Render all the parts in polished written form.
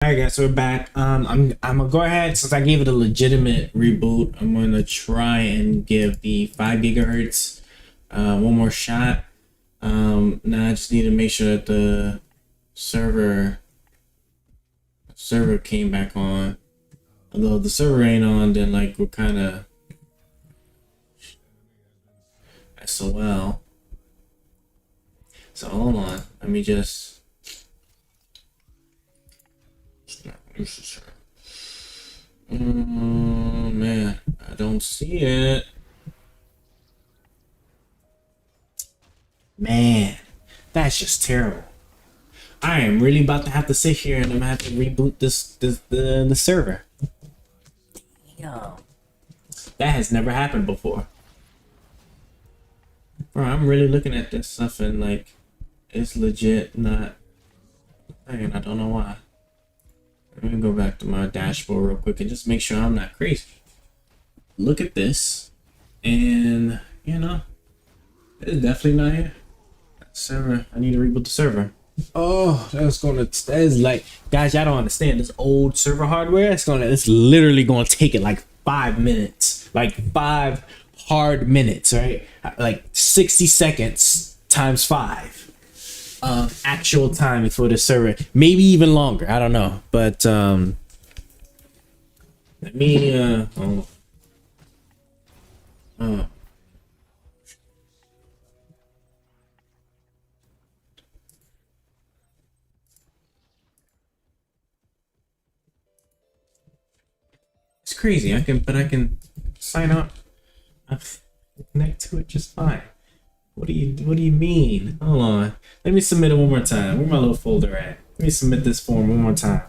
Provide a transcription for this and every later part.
All right, guys, so we're back. I'm gonna go ahead since I gave it a legitimate reboot. I'm gonna try and give the 5 GHz one more shot. Now I just need to make sure that the server came back on. Although the server ain't on, then like we're kind of SOL. So hold on, let me just. Man, I don't see it. Man, that's just terrible. I am really about to have to sit here and I'm gonna have to reboot the server. Damn. That has never happened before. Bro, I'm really looking at this stuff and like it's legit not. And I don't know why. Let me go back to my dashboard real quick and just make sure I'm not crazy. Look at this, and it's definitely not here. Server, I need to reboot the server. Oh, that is like, guys, y'all don't understand this old server hardware. It's literally gonna take it like 5 minutes, like 5 hard minutes, right? Like 60 seconds times 5. Actual time for the server, maybe even longer. I don't know, but let me it's crazy. I can sign up. I connect to it just fine. What do you mean? Hold on. Let me submit it one more time. Where my little folder at? Let me submit this form one more time.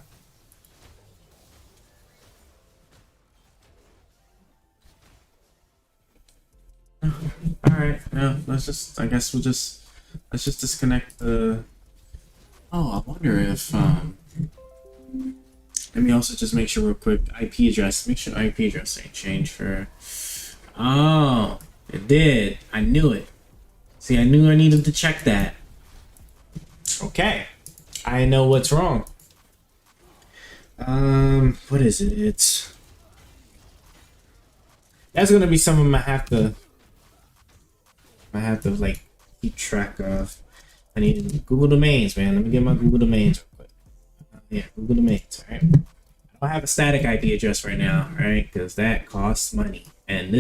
All right. No, let's just disconnect the. Oh, I wonder if let me also just make sure real quick IP address. Make sure IP address ain't changed for. Oh, it did. I knew it. See, I knew I needed to check that. Okay. I know what's wrong. What is it? That's gonna be something I have to like keep track of. I need Google domains, man. Let me get my Google domains real quick. Yeah, Google domains, alright. I don't have a static IP address right now, right? Because that costs money. And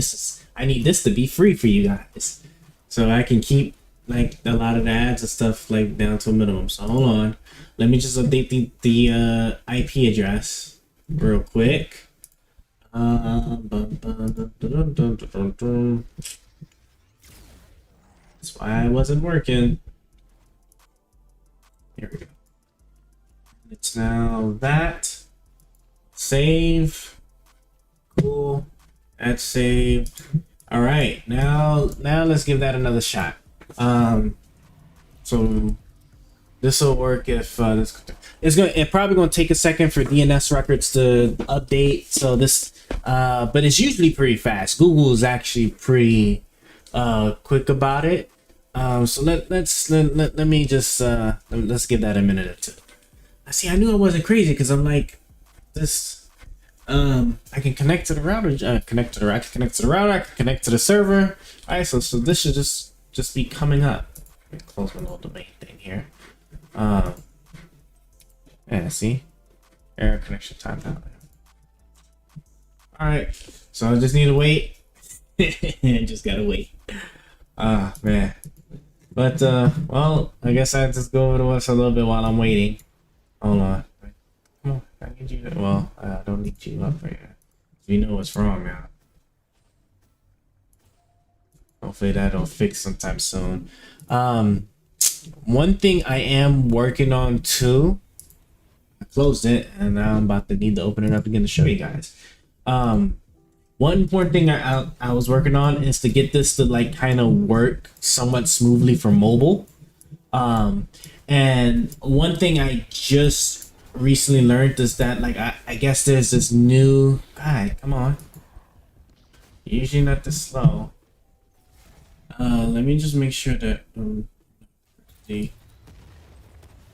I need this to be free for you guys. So I can keep like a lot of the ads and stuff like down to a minimum. So hold on, let me just update the IP address real quick. That's why I wasn't working. Here we go. It's now that. Save. Cool. That's saved. All right, now let's give that another shot. So this will work if it's probably gonna take a second for DNS records to update. So this, but it's usually pretty fast. Google is actually pretty quick about it. So let me just let's give that a minute or two. See, I knew I wasn't crazy because I'm like this. I can connect to the router. I can connect to the router. I can connect to the server. All right, so this should just be coming up. Let me close my little domain thing here. Yeah, see, error connection timeout. All right, so I just need to wait. Just gotta wait. Man, but well, I guess I just go over this a little bit while I'm waiting. Hold on. Come on, I need you to, well, I don't need you up here. You know what's wrong now. Hopefully that'll fix sometime soon. One thing I am working on too, I closed it and now I'm about to need to open it up again to show you guys. One important thing I was working on is to get this to like kind of work somewhat smoothly for mobile. And one thing I just recently learned is that like I guess there's this new guy. Come on, usually not this slow. Let me just make sure that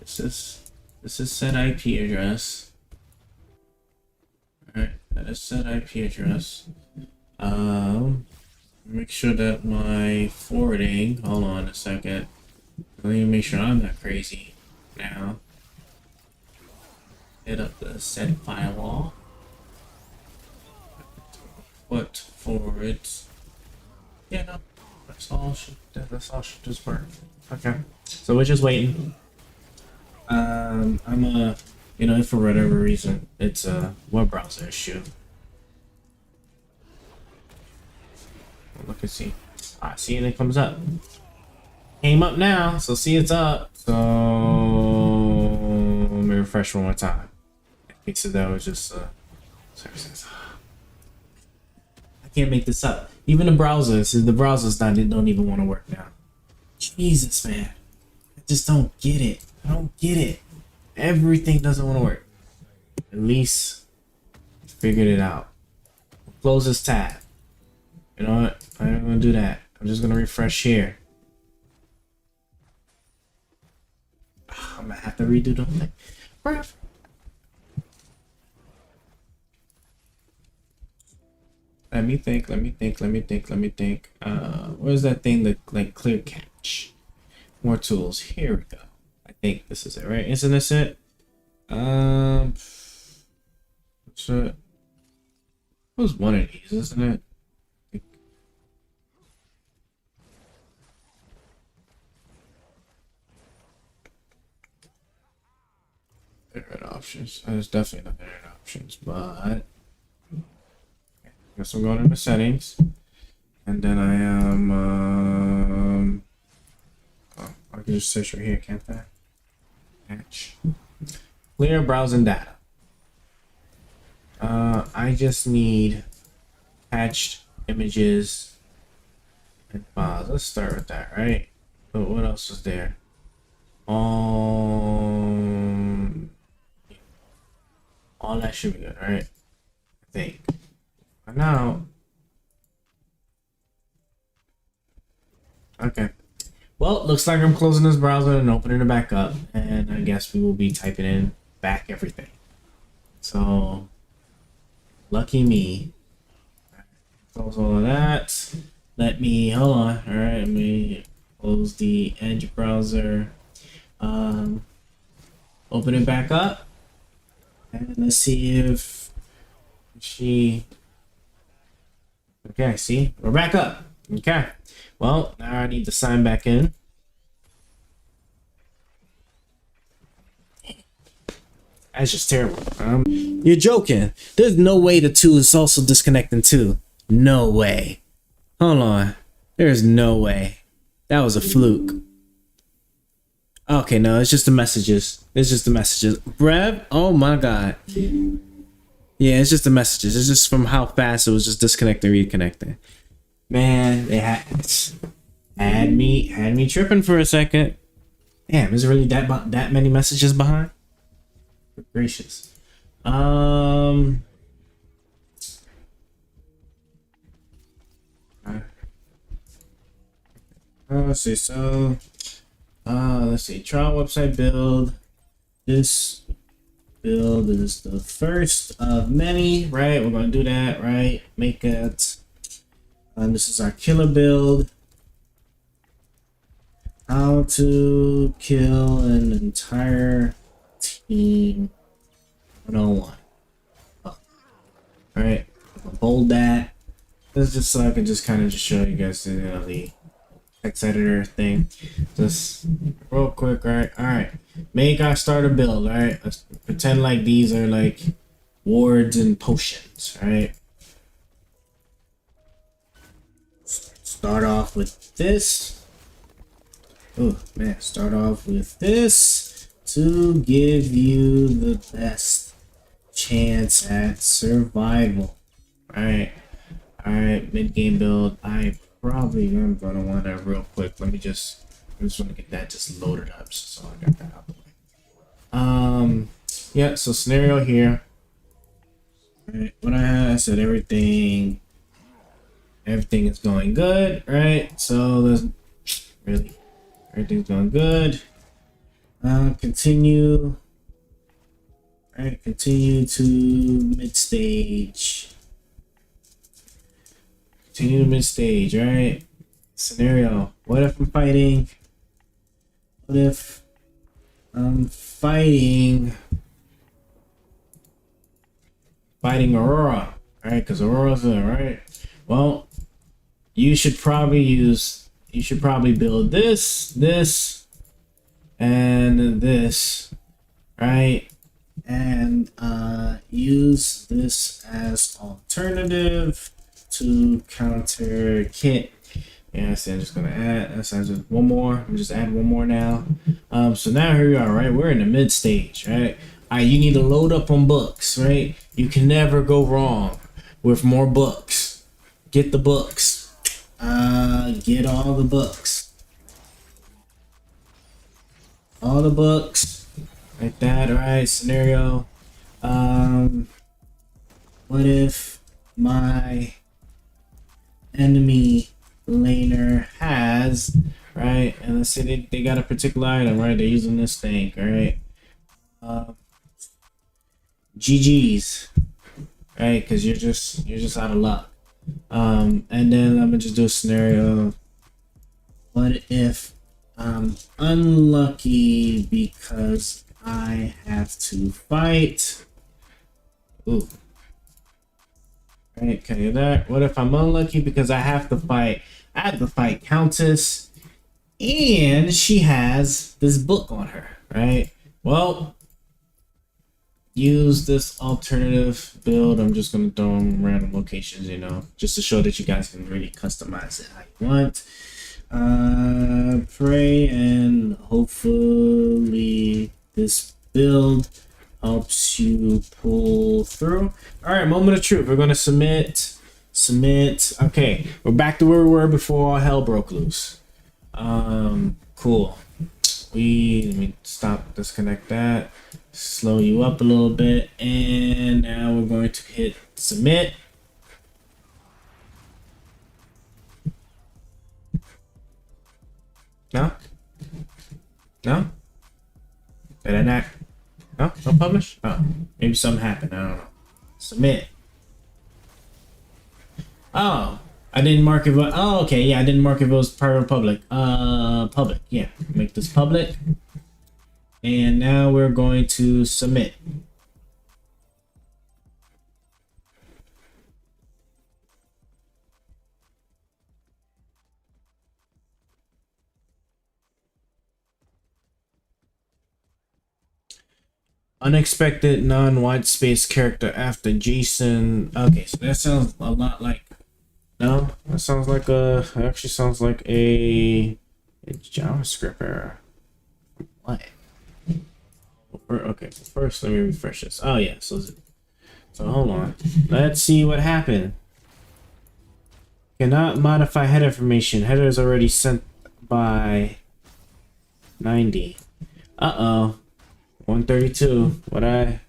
this is set IP address. Alright, that is set IP address. Make sure that my forwarding, hold on a second. Let me make sure I'm not crazy now. Hit up the set firewall. Put forward. Yeah, no, that's all should just work. Okay, so we're just waiting. I'm you know, if for whatever reason it's a web browser issue. Look and see. I see, and it comes up. Came up now, so see it's up. So let me refresh one more time. I think so that was just services. I can't make this up. Even the browsers, don't even want to work now. Jesus, man. I just don't get it. I don't get it. Everything doesn't want to work. At least figured it out. Close this tab. You know what? I'm not gonna do that. I'm just gonna refresh here. I'm gonna have to redo the thing. Let me think. Where's that thing that like clear cache? More tools. Here we go. I think this is it, right? Isn't this it? What's it? It was one of these, isn't it? Internet options. There's definitely not internet options, but I guess I'm going into settings, and then I am oh, I can just search right here, can't I? Patch. Clear browsing data. I just need patched images and files. Let's start with that, right? But what else is there? All that should be good, right? I think. But now, okay. Well, looks like I'm closing this browser and opening it back up, and I guess we will be typing in back everything. So, lucky me. Close all of that. Let me, hold on. All right, let me close the Edge browser. Open it back up. And let's see if she... Okay, see? We're back up. Okay. Well, now I need to sign back in. That's just terrible. You're joking. There's no way the 2 is also disconnecting too. No way. Hold on. There's no way. That was a fluke. Okay, no, it's just the messages. It's just the messages. Brev, oh my god. Yeah, it's just the messages. It's just from how fast it was just disconnecting, reconnecting. Man, they had me tripping for a second. Damn, is it really that many messages behind? Good gracious. Let's see. So, let's see. Trial website build. This build is the first of many, right? We're gonna do that, right? Make it. This is our killer build. How to kill an entire team 101. Oh. Alright, bold that. This is just so I can just kind of just show you guys the text editor thing. Just real quick, right? Alright. Make our starter build, alright? Let's pretend like these are like wards and potions, right? Start off with this. Oh man, start off with this to give you the best chance at survival. Alright, mid game build. I probably am gonna want that real quick. I just want to get that just loaded up so I got that out of the way. Yeah, so scenario here. Alright, what I had, I said everything is going good, right? So there's really everything's going good. Continue. Alright, continue to mid stage. Continue to mid stage, right? Scenario. What if I'm fighting? What if I'm fighting Aurora? Alright, because Aurora's there, right? Well, you should probably build this, and this, right? And use this as alternative to counter Kit. Yeah, so I'm just gonna add. That sounds just one more. I'm just add one more now. So now here we are, right? We're in the mid stage, right? You need to load up on books, right? You can never go wrong with more books. Get the books. Get all the books. All the books. Like that, right? Scenario. What if my enemy laner has, right? And let's say they got a particular item, right? They're using this thing, right? GG's, right? Because you're just out of luck. And then I'm gonna just do a scenario. What if I'm unlucky because I have to fight? Ooh. Right, can you that? What if I'm unlucky because I have to fight? I have to fight Countess, and she has this book on her, right? Well, use this alternative build. I'm just gonna throw in random locations, you know, just to show that you guys can really customize it how you want. Pray and hopefully this build helps you pull through. All right, moment of truth. We're gonna submit. Okay, we're back to where we were before all hell broke loose. Cool. Let me stop, disconnect that, slow you up a little bit, and now we're going to hit submit. No? No? Did I not? No? Don't publish? Oh, maybe something happened. I don't know. Submit. Oh, I didn't mark it. Oh, okay. Yeah, I didn't mark if it was private or public. Public. Yeah. Make this public. And now we're going to submit. Unexpected non-white space character after Jason. Okay, so that sounds a lot like. No, that sounds like a. It actually sounds like a JavaScript error. What? Okay, first let me refresh this. Oh yeah, so hold on. Let's see what happened. Cannot modify header information. Header is already sent by 90. Uh-oh. 132. What I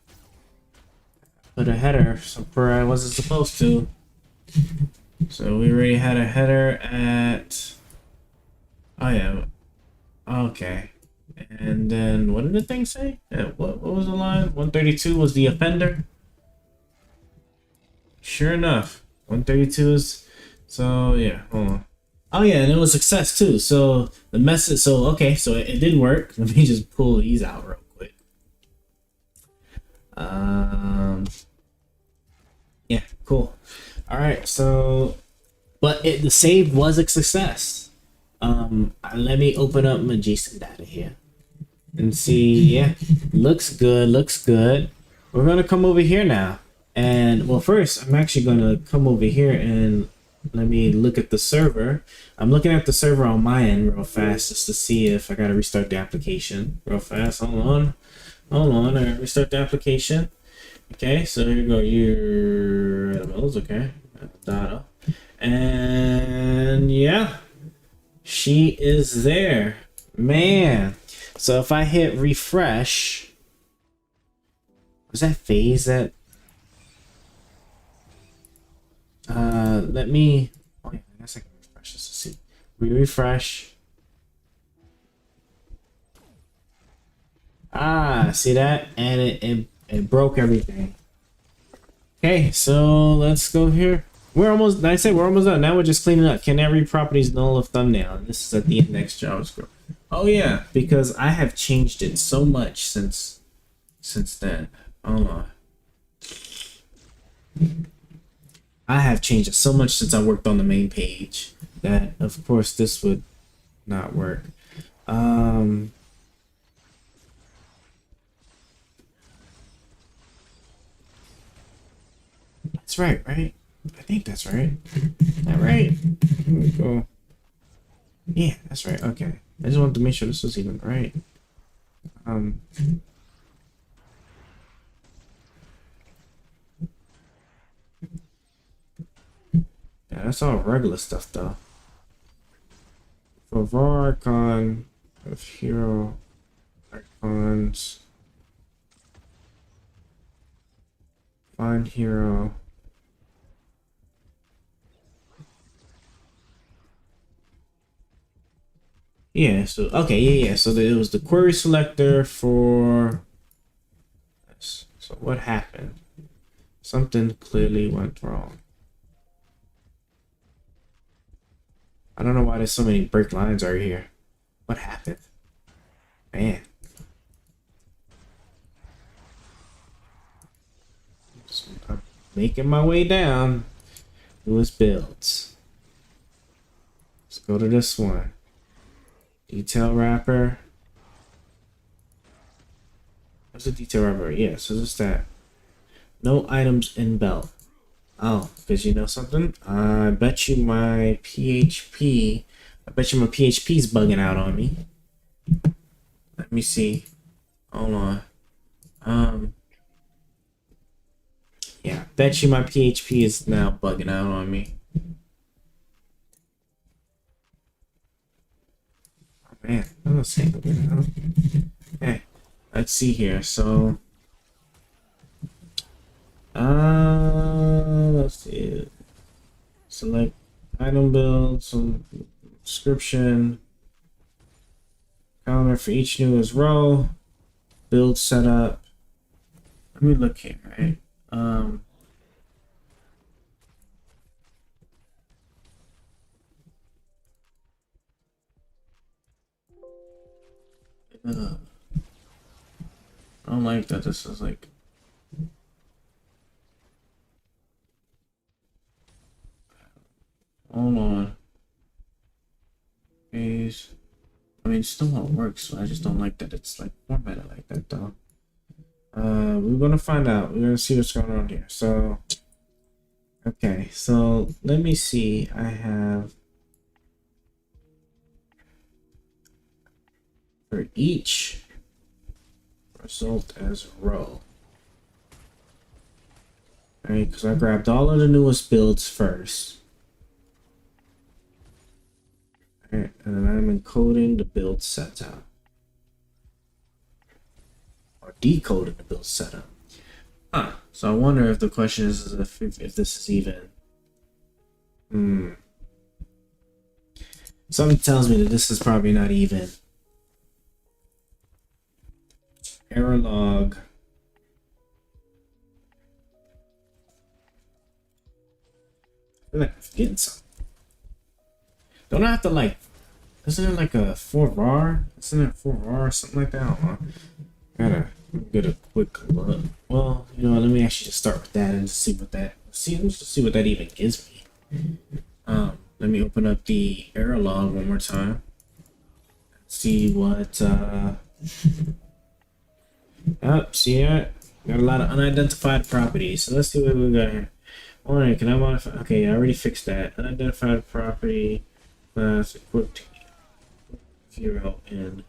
put a header somewhere I wasn't supposed to. So we already had a header at. Oh yeah. Okay. And then what did the thing say? What was the line? 132 was the offender. Sure enough, 132 is. So yeah, hold on. Oh yeah, and it was success too. So the message. So okay, so it did work. Let me just pull these out real quick. Yeah, cool. All right, so but the save was a success. Let me open up my JSON data here and see. Yeah, looks good. We're gonna come over here now, and well, first I'm actually gonna come over here and let me look at the server. I'm looking at the server on my end real fast just to see if I gotta restart the application real fast. Hold on. I restart the application. Okay, so here you go. Your elements. Okay, data, and yeah, she is there, man. So if I hit refresh, was that phase that? Let me. Oh yeah, I guess I can refresh this to see. We refresh. Ah, see that? And it It broke everything. Okay, so let's go here. We're almost, I said we're almost done. Now we're just cleaning up. Can every properties null of thumbnail? This is at the index JavaScript. Oh yeah, because I have changed it so much since then. Hold on. I have changed it so much since I worked on the main page that of course this would not work. That's right? I think that's right. Is that right? Here we go. Yeah, that's right. Okay. I just wanted to make sure this was even right. Yeah, that's all regular stuff though. For var icon of hero icons, find hero. Yeah, so okay, yeah. So it was the query selector for this. So what happened? Something clearly went wrong. I don't know why there's so many break lines right here. What happened? Man. So I'm making my way down. Newest builds. Let's go to this one. Detail wrapper. What's a detail wrapper? Yeah, so just that. No items in belt. Oh, because you know something? I bet you my PHP. I bet you my PHP's bugging out on me. Let me see. Hold on. Yeah, bet you my PHP is now bugging out on me. Oh man, I'm not saying. Okay, let's see here. So, let's see. Select item build, some description, calendar for each newest row, build setup. Let me look here, right? I don't like that this is like. Hold on. Phase. I mean, still all works, so I just don't like that it's like formatted like that, though. We're gonna find out. We're gonna see what's going on here. So, okay, so let me see. I have for each result as row. All right, because I grabbed all of the newest builds first. All right, and then I'm encoding the build setup. Or decoding the build setup. So I wonder if the question is if this is even. Something tells me that this is probably not even. Error log. I feel like I'm forgetting something. Don't I have to like? Isn't it like a 4var? Isn't it 4var or something like that? I don't know. Gotta get a quick look. Well, you know, let me actually just start with that and see what that. Let's just see what that even gives me. Let me open up the error log one more time. See what. See that? Got a lot of unidentified properties. So let's see what we got here. Alright, can I modify? Okay, I already fixed that. Unidentified property class equipped 0 in.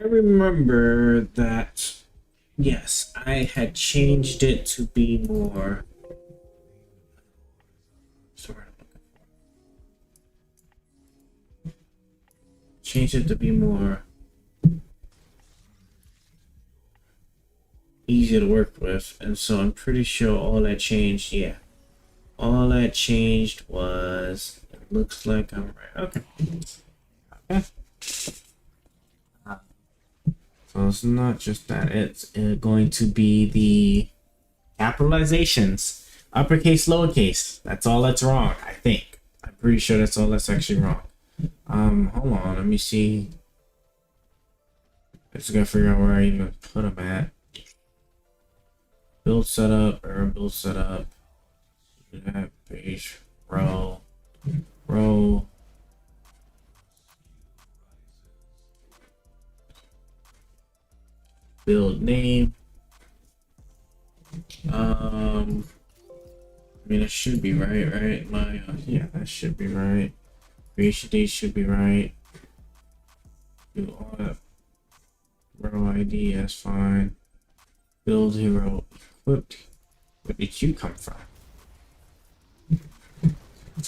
I remember that, yes, I had changed it to be more. Sorry, changed it to be more easy to work with, and so I'm pretty sure all that changed. Yeah, all that changed was. It looks like I'm right. Okay. Okay. So it's not just that, it's going to be the capitalizations, uppercase, lowercase. That's all that's wrong, I think. I'm pretty sure that's all that's actually wrong. Hold on, let me see. I just gotta figure out where I even put them at. Build setup, or build setup. That page, row. Build name. I mean, it should be right? Yeah, that should be right. Creation date should be right. Do all that. Row ID, that's fine. Build hero equipped. Where did you come from?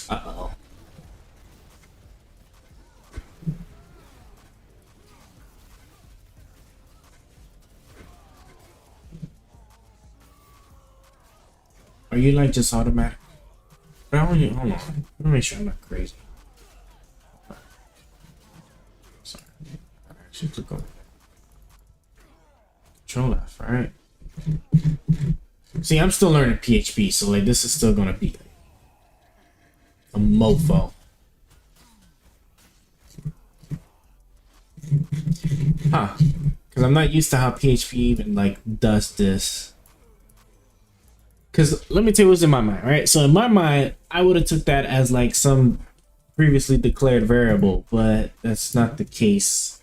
Uh-oh. Are you like just automatic? But I want you, hold on. Let me make sure I'm not crazy. Sorry. I actually took over. Control F, right? See, I'm still learning PHP, so like this is still gonna be a mofo. Huh. Because I'm not used to how PHP even like does this. Because let me tell you what's in my mind, right? So in my mind, I would have took that as like some previously declared variable, but that's not the case.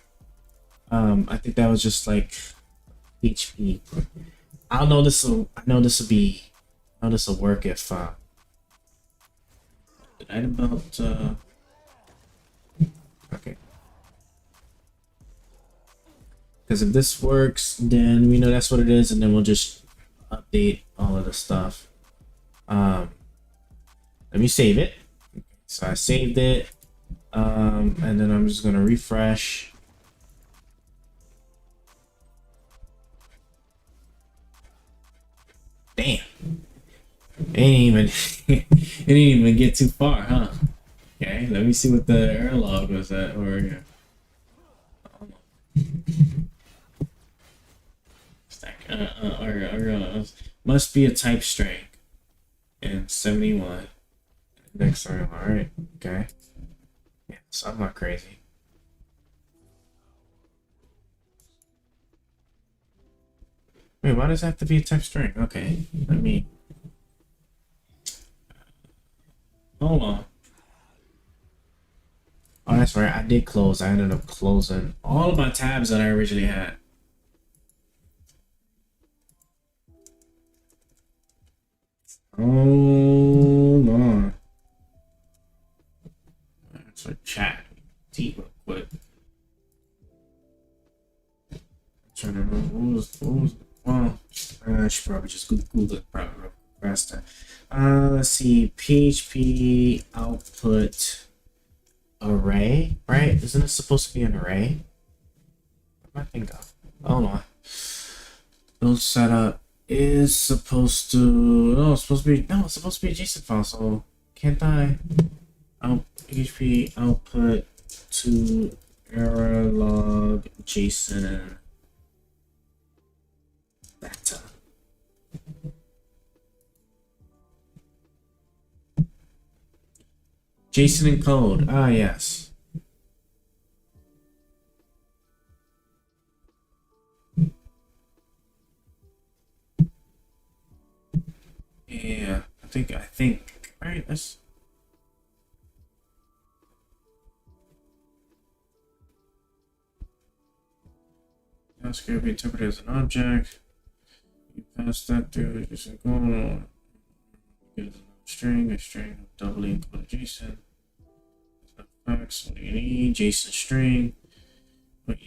I think that was just like PHP. I know this will work if did I about okay. Because if this works, then we know that's what it is, and then we'll just update all of the stuff. Let me save it. So I saved it, and then I'm just gonna refresh. Damn, it didn't even get too far, huh? Okay, let me see what the error log was at over here. Must be a type string in 71. Next time, alright, okay. Yeah, so I'm not crazy. Wait, why does it have to be a type string? Okay, let me. Hold on. Oh, that's right, I did close. I ended up closing all of my tabs that I originally had. Hold on. So chat. T real quick. I'm trying to remember what was well, I should probably just Google it probably real faster. Let's see. PHP output array, right? Isn't it supposed to be an array? What am I thinking of? Hold on. Build setup is supposed to it's supposed to be a JSON file, so can't I PHP output to error log JSON data. JSON encode. Ah, yes. Yeah, I think. All right, let's. JavaScript be interpreted as an object. You pass that through JSON encode. Get a string of doubly encoded JSON. Facts. What do you need? JSON string.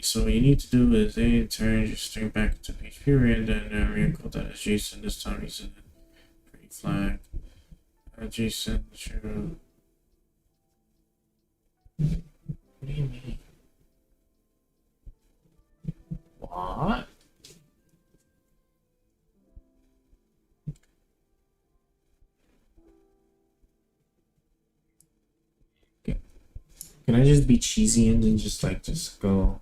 So what you need to do is turn your string back into PHP and then re-encode that as JSON. This time using pretty flag. JSON true. What do you mean? What? Okay. Can I just be cheesy and then just go?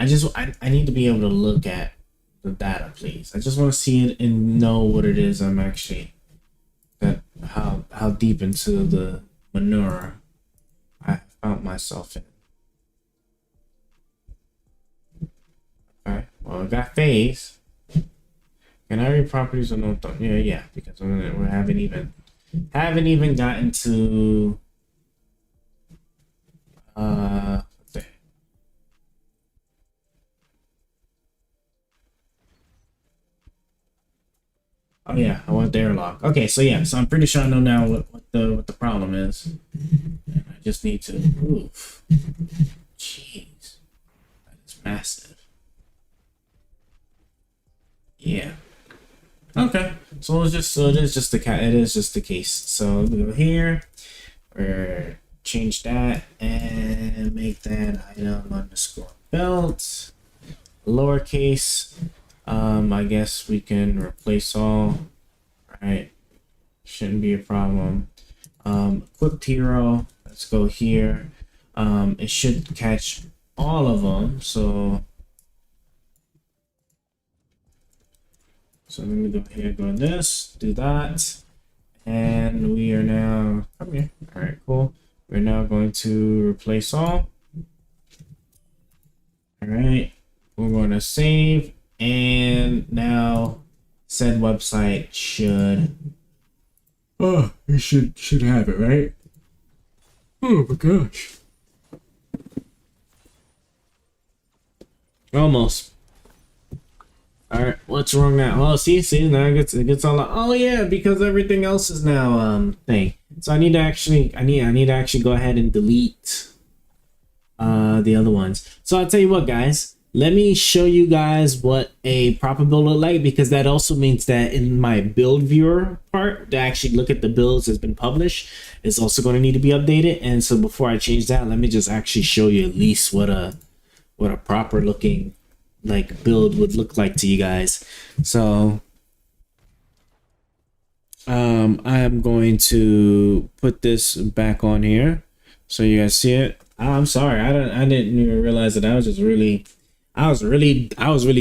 I need to be able to look at the data, please. I just want to see it and know what it is I'm actually, that how deep into the manure I found myself in. Okay, well, I got phase. Can I read properties or no? Yeah, because we haven't even gotten to oh yeah, I want the airlock. Okay, so yeah, so I'm pretty sure I know now what the problem is. And I just need to oof. Jeez. That is massive. Yeah. Okay. So it is just the case. So we go here, or change that and make that item underscore belt lowercase. I guess we can replace all. Right, shouldn't be a problem. Equipped hero, let's go here. It should catch all of them, so let me go here, go this, do that, and we are now, come here. All right, cool. We're now going to replace all. All right, we're going to save, and now said website should, oh, it should have it, right? Oh my gosh. Almost. All right, what's wrong now? Oh, see, now it gets all. Oh yeah, because everything else is now thing. So I need to actually go ahead and delete the other ones. So I'll tell you what, guys. Let me show you guys what a proper build look like, because that also means that in my build viewer part to actually look at the builds that's been published is also going to need to be updated. And so before I change that, let me just actually show you at least what a proper looking like build would look like to you guys. So I'm going to put this back on here so you guys see it. I'm sorry, I didn't even realize that I was really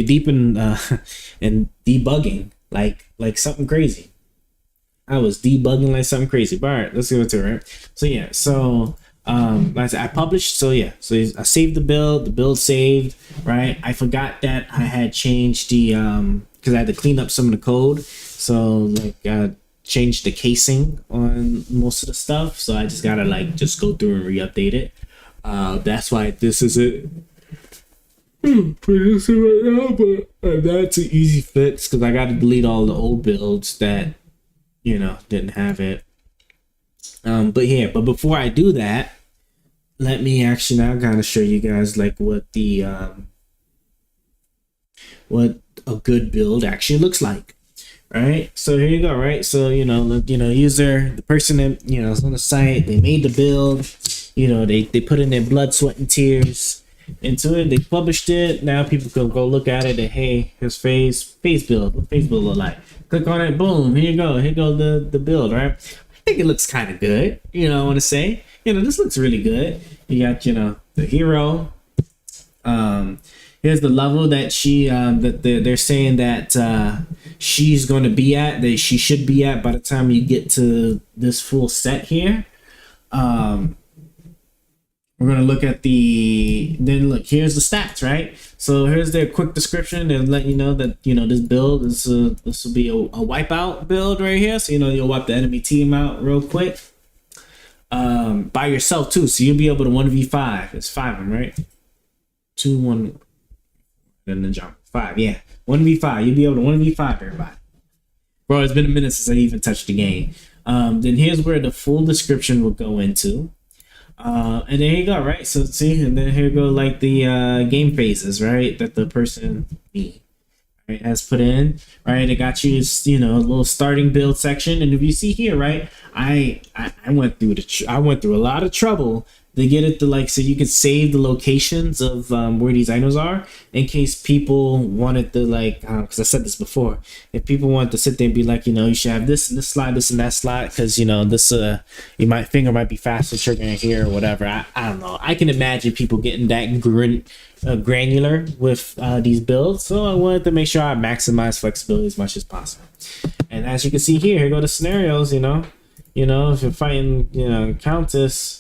deep in in debugging like something crazy. I was debugging like something crazy. But all right, let's go to it, right? So yeah, so like I said, I published, so yeah, so I saved the build saved, right? I forgot that I had changed the because I had to clean up some of the code, so like I changed the casing on most of the stuff, so I just gotta like just go through and re-update it. That's why this is it. Producing right now, but that's an easy fix because I got to delete all the old builds that didn't have it. But before I do that, let me actually now kind of show you guys like what the what a good build actually looks like. Right, so here you go. Right, so user, the person that is on the site, they made the build. They put in their blood, sweat, and tears into it. They published it. Now people can go look at it and hey, here's phase build. What phase build look like? Click on it, boom, here you go. Here go the build, right? I think it looks kind of good. I want to say, this looks really good. You got, the hero. Here's the level that she that they're saying that she's going to be at, that she should be at by the time you get to this full set here. We're going to look at then look, here's the stats, right? So here's their quick description and let you know that, this build, this will be a wipeout build right here. So, you'll wipe the enemy team out real quick. By yourself too. So you'll be able to 1v5. It's 5 of them, right? 2, 1, then the jump. 5, yeah. 1v5. You'll be able to 1v5 everybody. Bro, it's been a minute since I even touched the game. Then here's where the full description will go into. And there you go, right? So see, and then here go like the game phases, right? That the person right, has put in, right? It got you, a little starting build section, and if you see here, right, I went through a lot of trouble They get it to like so you could save the locations of where these items are in case people wanted to like because I said this before. If people wanted to sit there and be like, you should have this and this slide, this and that slide, because this you might finger might be faster triggering here or whatever. I don't know. I can imagine people getting that granular with these builds, so I wanted to make sure I maximize flexibility as much as possible. And as you can see here go the scenarios. If you're fighting Countess.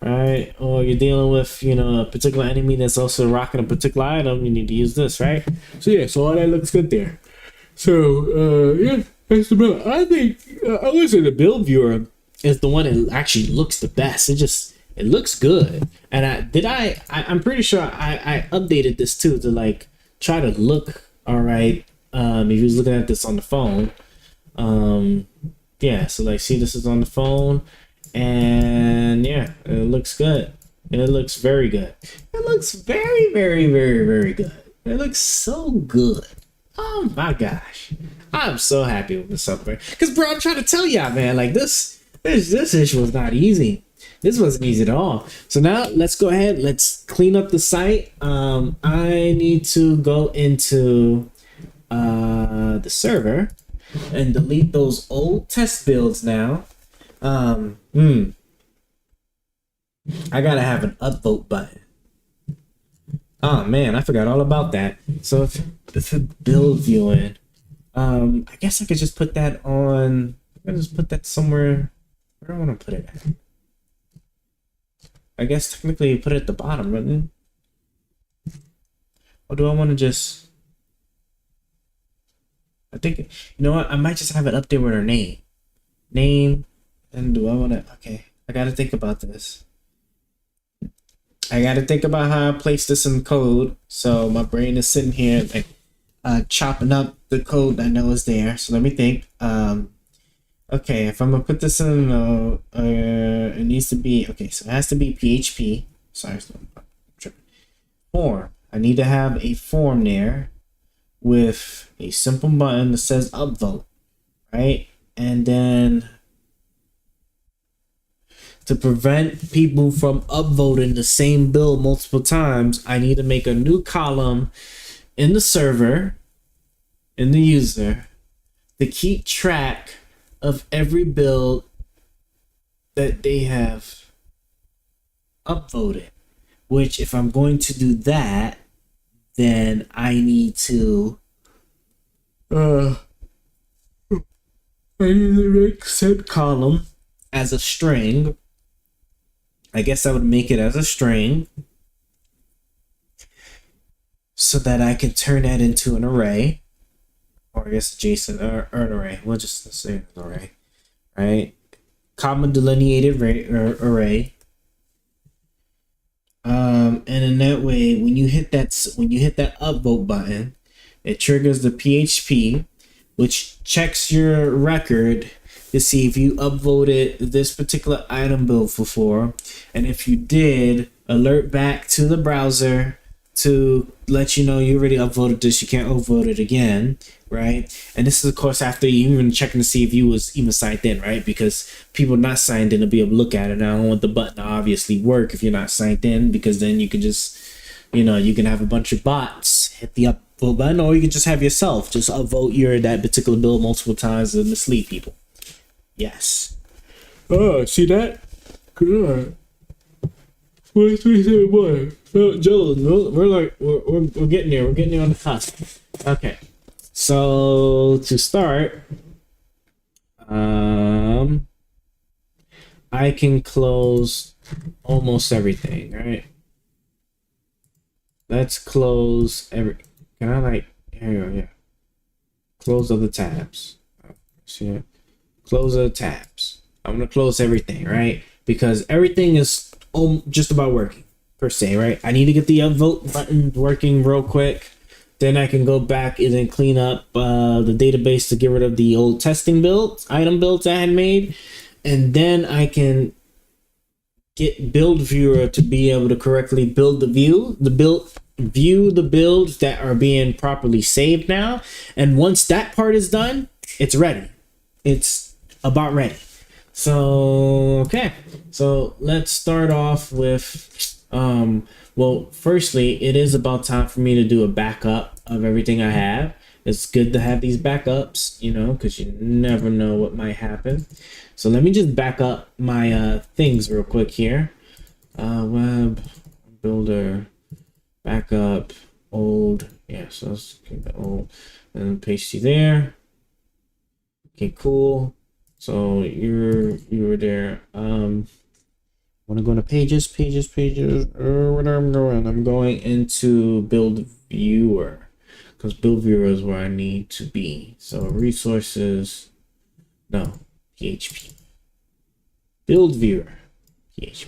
Right, or you're dealing with a particular enemy that's also rocking a particular item, you need to use this, right? So all that looks good there. So that's the build. I think I would say the build viewer is the one that actually looks the best. It looks good. And I'm pretty sure I updated this too to like try to look all right. If you was looking at this on the phone, so like see this is on the phone. And yeah, it looks good. It looks very good. It looks very, very, very, very good. It looks so good. Oh my gosh. I'm so happy with this upgrade. Because bro, I'm trying to tell y'all, man, like this issue was not easy. This wasn't easy at all. So now let's go ahead. Let's clean up the site. I need to go into the server and delete those old test builds now. I gotta have an upvote button. Oh man, I forgot all about that. So if build viewing, I guess I could just put that on. I just put that somewhere. Where do I want to put it at? I guess technically you put it at the bottom, right? Or do I want to just? I think you know what? I might just have it up there with her name. And do I want to? Okay, I got to think about this. I got to think about how I place this in code. So my brain is sitting here like chopping up the code I know is there. So let me think. Okay, if I'm gonna put this in, it needs to be okay. So it has to be PHP. Sorry, form. I need to have a form there with a simple button that says upvote, right? And then to prevent people from upvoting the same build multiple times, I need to make a new column in the server, in the user, to keep track of every build that they have upvoted. Which, if I'm going to do that, then I need to make set column as a string. I guess I would make it as a string so that I can turn that into an array, or I guess JSON or an array. We'll just say an array, right? Comma delineated array. And in that way, when you hit that upvote button, it triggers the PHP, which checks your record to see if you upvoted this particular item build before, and if you did, alert back to the browser to let you know you already upvoted this, you can't upvote it again, right? And this is of course after you even checking to see if you was even signed in, right? Because people not signed in to be able to look at it. Now I don't want the button to obviously work if you're not signed in, because then you can just, you can have a bunch of bots hit the upvote button, or you can just have yourself just upvote that particular build multiple times and mislead people. Yes. Oh, see that? Good. What? Joe, we're getting there. We're getting there on the cusp. Okay. So to start, I can close almost everything, right? Let's close every. Can I here we go, yeah. Close other tabs. See it? Close the tabs. I'm gonna close everything, right? Because everything is just about working per se, right? I need to get the upvote button working real quick. Then I can go back and then clean up the database to get rid of the old testing builds, item builds I had made, and then I can get build viewer to be able to correctly view the builds that are being properly saved now. And once that part is done, it's ready. It's about ready. So okay, so let's start off with well, firstly, it is about time for me to do a backup of everything I have. It's good to have these backups, you know, because you never know what might happen. So let me just back up my things real quick here. Web builder backup old. Yeah, so let's keep that old and paste you there. Okay, cool. So you were there. Want to go to pages, where I'm going. I'm going into build viewer because build viewer is where I need to be. So resources, no, PHP. Build viewer, PHP.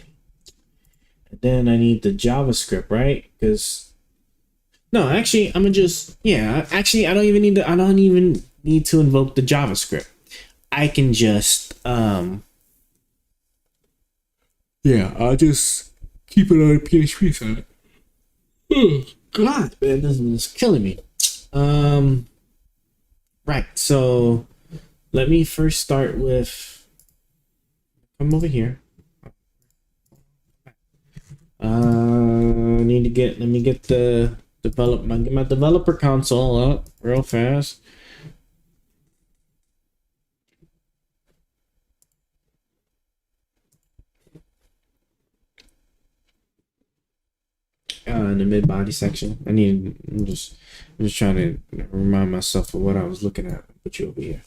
And then I need the JavaScript, right? Because no, actually, I'm gonna just Actually, I don't even need to invoke the JavaScript. I can just I'll just keep it on the PHP side. Oh God, man, this is killing me. Right. So let me first start with come over here. Need to get let me get the get my developer console up real fast. In the mid body section. I'm just trying to remind myself of what I was looking at. Put you over here.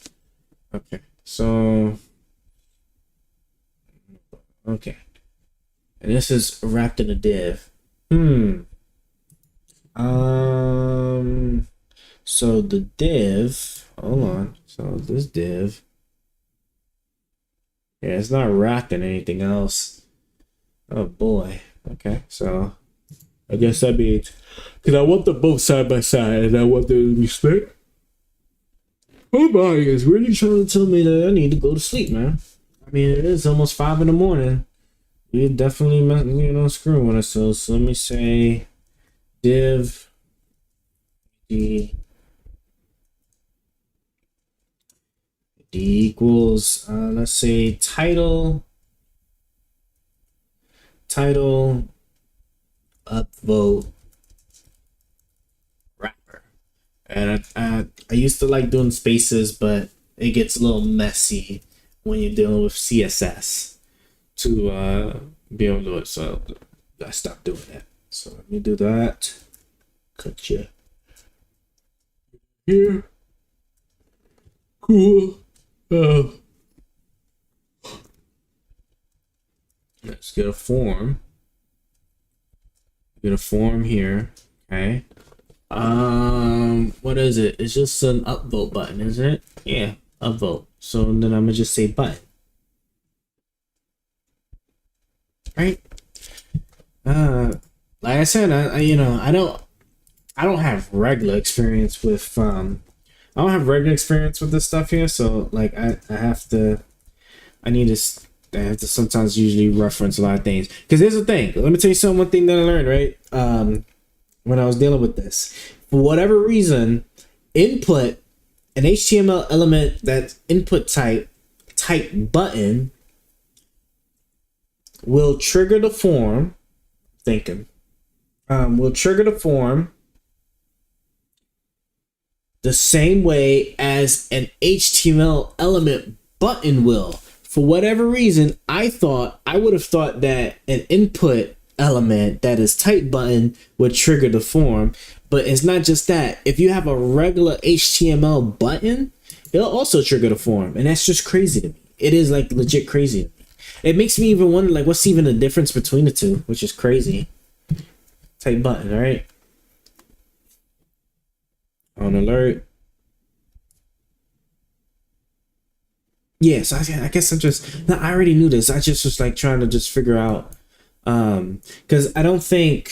Okay. So okay. And this is wrapped in a div. So the div, hold on. So this div, yeah, it's not wrapped in anything else. Oh boy. Okay, so I guess that means because I want them both side by side and I want them to be split. Oh my, is really trying to tell me that I need to go to sleep, man. I mean, it is almost 5 in the morning. You're definitely, screwing with us. So let me say div d equals, let's say title upvote wrapper. And I used to like doing spaces, but it gets a little messy when you're dealing with CSS to be able to do it. So I stopped doing that. So let me do that. Cut you here. Cool. Let's get a form. Get a form here. Okay. What is it? It's just an upvote button, isn't it? Yeah, upvote. So then I'm gonna just say button. Right. Like I said, I don't have regular experience with I don't have regular experience with this stuff here, so like I have to sometimes usually reference a lot of things. Because here's the thing. Let me tell you one thing that I learned, right? When I was dealing with this. For whatever reason, input an HTML element that's input type button will trigger the form. Will trigger the form the same way as an HTML element button will. For whatever reason, I would have thought that an input element that is type button would trigger the form, but it's not just that. If you have a regular HTML button, it'll also trigger the form, and that's just crazy to me. It is like legit crazy to me. It makes me even wonder like what's even the difference between the two, which is crazy. Type button, all right? On alert. Yeah, so I guess I already knew this. I just was like trying to just figure out, because I don't think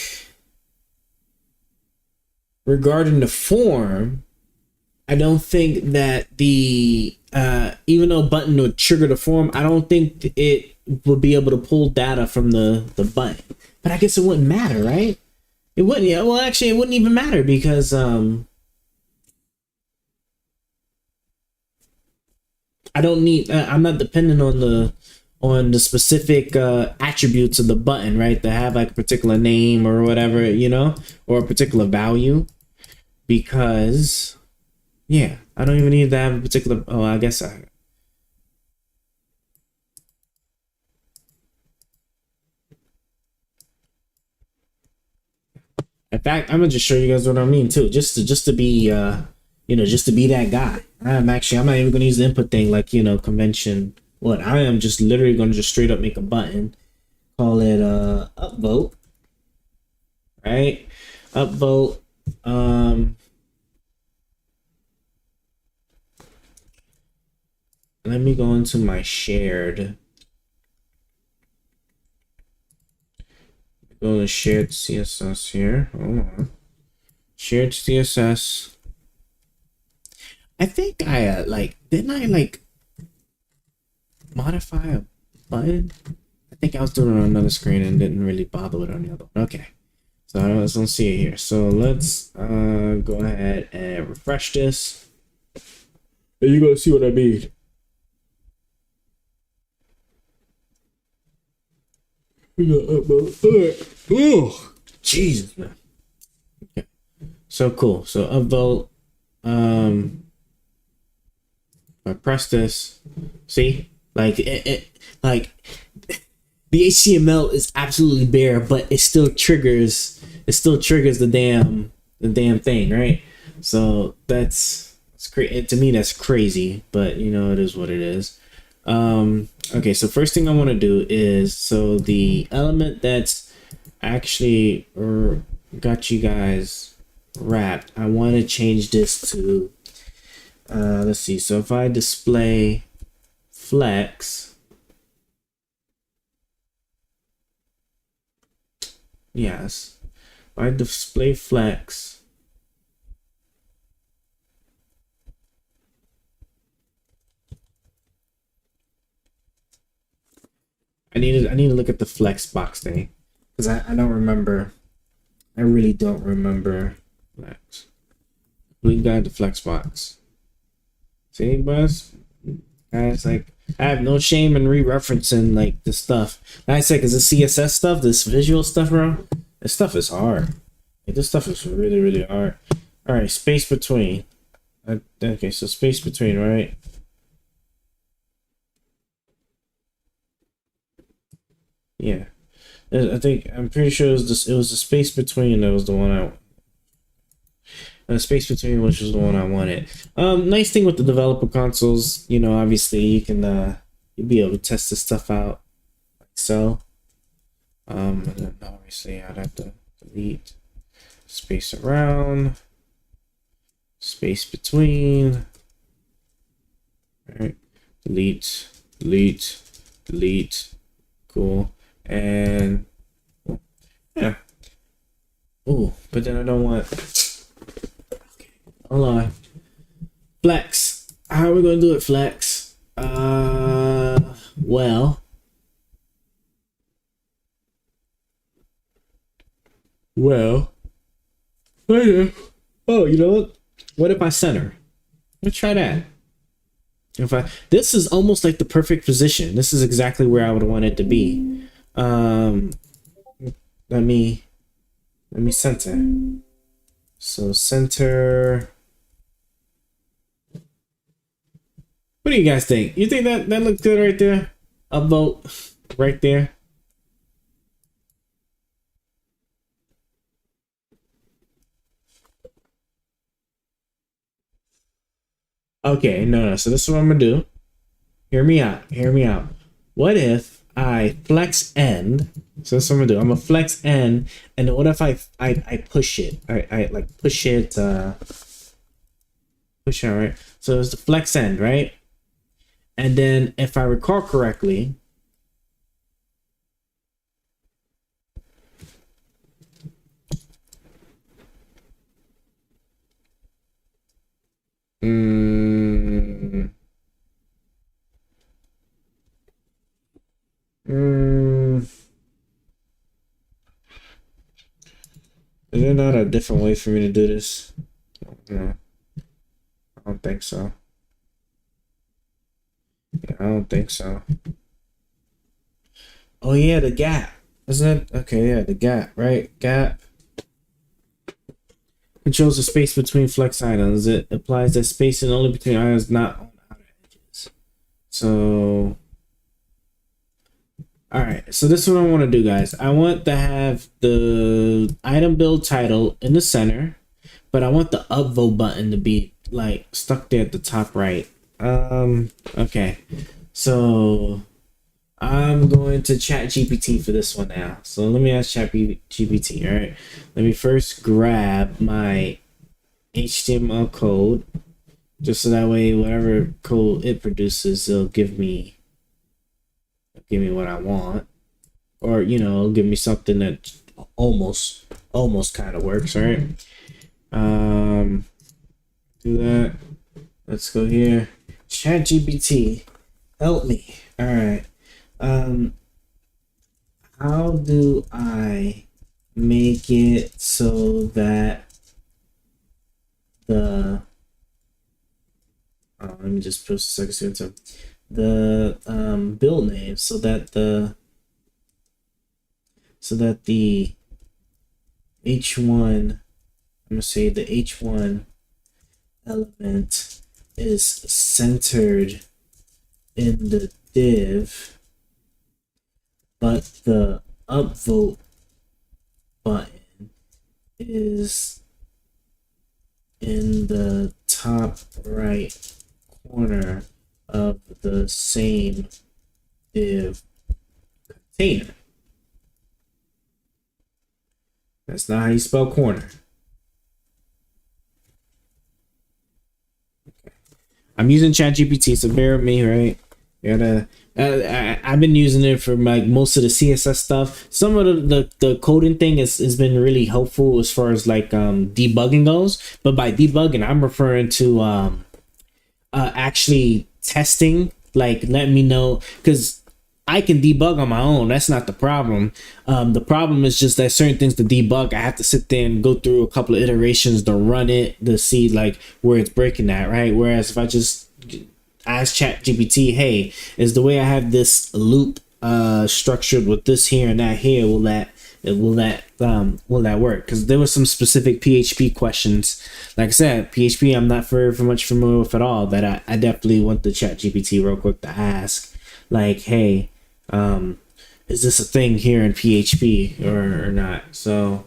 regarding the form, I don't think that the, even though button would trigger the form, I don't think it would be able to pull data from the button. But I guess it wouldn't matter, right? It wouldn't. Yeah, well, actually, it wouldn't even matter because, I don't need. I'm not dependent on the specific attributes of the button, right? To have like a particular name or whatever, you know, or a particular value, because yeah, I don't even need to have a particular. Oh, I guess I. In fact, I'm gonna just show you guys what I mean too, just to be you know, just to be that guy. I'm not even gonna use the input thing like, you know, convention. What I am just literally gonna just straight up make a button, call it upvote, right? Upvote. Let me go into my shared. Go to shared CSS here. Hold on. Shared CSS. I think I like, didn't I like modify a button? I think I was doing it on another screen and didn't really bother with it on the other one. Okay. So let's see it here. So let's go ahead and refresh this. And you're gonna see what I mean. Oh, Jesus, man. Okay. So cool. So upvote. If I press this, see, like like the HTML is absolutely bare, but it still triggers. It still triggers the damn thing, right? So that's crazy. To me, that's crazy, but you know, it is what it is. Okay, so first thing I want to do is, so the element that's actually got you guys wrapped, I want to change this to, let's see, so if I display flex, yes, if I display flex, I need to look at the flex box thing, because I don't remember. I really don't remember flex. We got the flex box. See, boss, guys, like I have no shame in re-referencing like this stuff. Like I said, because the CSS stuff, this visual stuff, bro, this stuff is hard. Like, this stuff is really, really hard. All right, space between. Okay, so space between, right? Yeah, I think I'm pretty sure it was this. It was the space between that was the one space between, which was the one I wanted. Nice thing with the developer consoles, you know, obviously you can you'll be able to test this stuff out like so. And then obviously I'd have to delete space around, space between. All right, delete, delete, delete. Cool. And yeah. Oh, but then I don't want. Okay, hold on. Flex. How are we gonna do it, Flex? Well. Well. Oh, you know what? What if I center? Let's try that. If I, this is almost like the perfect position. This is exactly where I would want it to be. Let me center. So center. What do you guys think? You think that looks good right there? Upvote right there. Okay, no. So this is what I'm gonna do. Hear me out. Hear me out. What if I flex end? So that's what I'm gonna do. I'm gonna flex end, and what if I push it? I like push it. Push it, right? So it's the flex end, right? And then if I recall correctly, is there not a different way for me to do this? No, I don't think so. I don't think so. Oh yeah, the gap. Isn't it? Okay, yeah, the gap, right? Gap controls the space between flex items. It applies that spacing only between items, not on outer edges. So, all right. So this is what I want to do, guys. I want to have the item build title in the center, but I want the upvote button to be like stuck there at the top right. Okay. So I'm going to chat GPT for this one now. So let me ask chat GPT. All right. Let me first grab my HTML code just so that way whatever code it produces, it'll give me what I want. Or, you know, it'll give me something that almost kind of works, right? Do that. Let's go here. Chat GPT, help me. All right. How do I make it so that the let me just post a second the build name so that the h1, I'm gonna say the h1 element is centered in the div, but the upvote button is in the top right corner of the same div container. That's not how you spell corner. Okay. I'm using ChatGPT, so bear with me, right? I've been using it for like most of the CSS stuff. Some of the coding thing has been really helpful as far as like debugging goes. But by debugging, I'm referring to actually testing. Like, let me know, because I can debug on my own. That's not the problem. The problem is just that certain things to debug, I have to sit there and go through a couple of iterations to run it to see like where it's breaking at, right? Whereas if I just ask Chat GPT, hey, is the way I have this loop structured with this here and that here, will that work? Because there was some specific PHP questions. Like I said, PHP I'm not very much familiar with at all, that I definitely want the Chat GPT real quick to ask, like, hey, is this a thing here in PHP or not? So,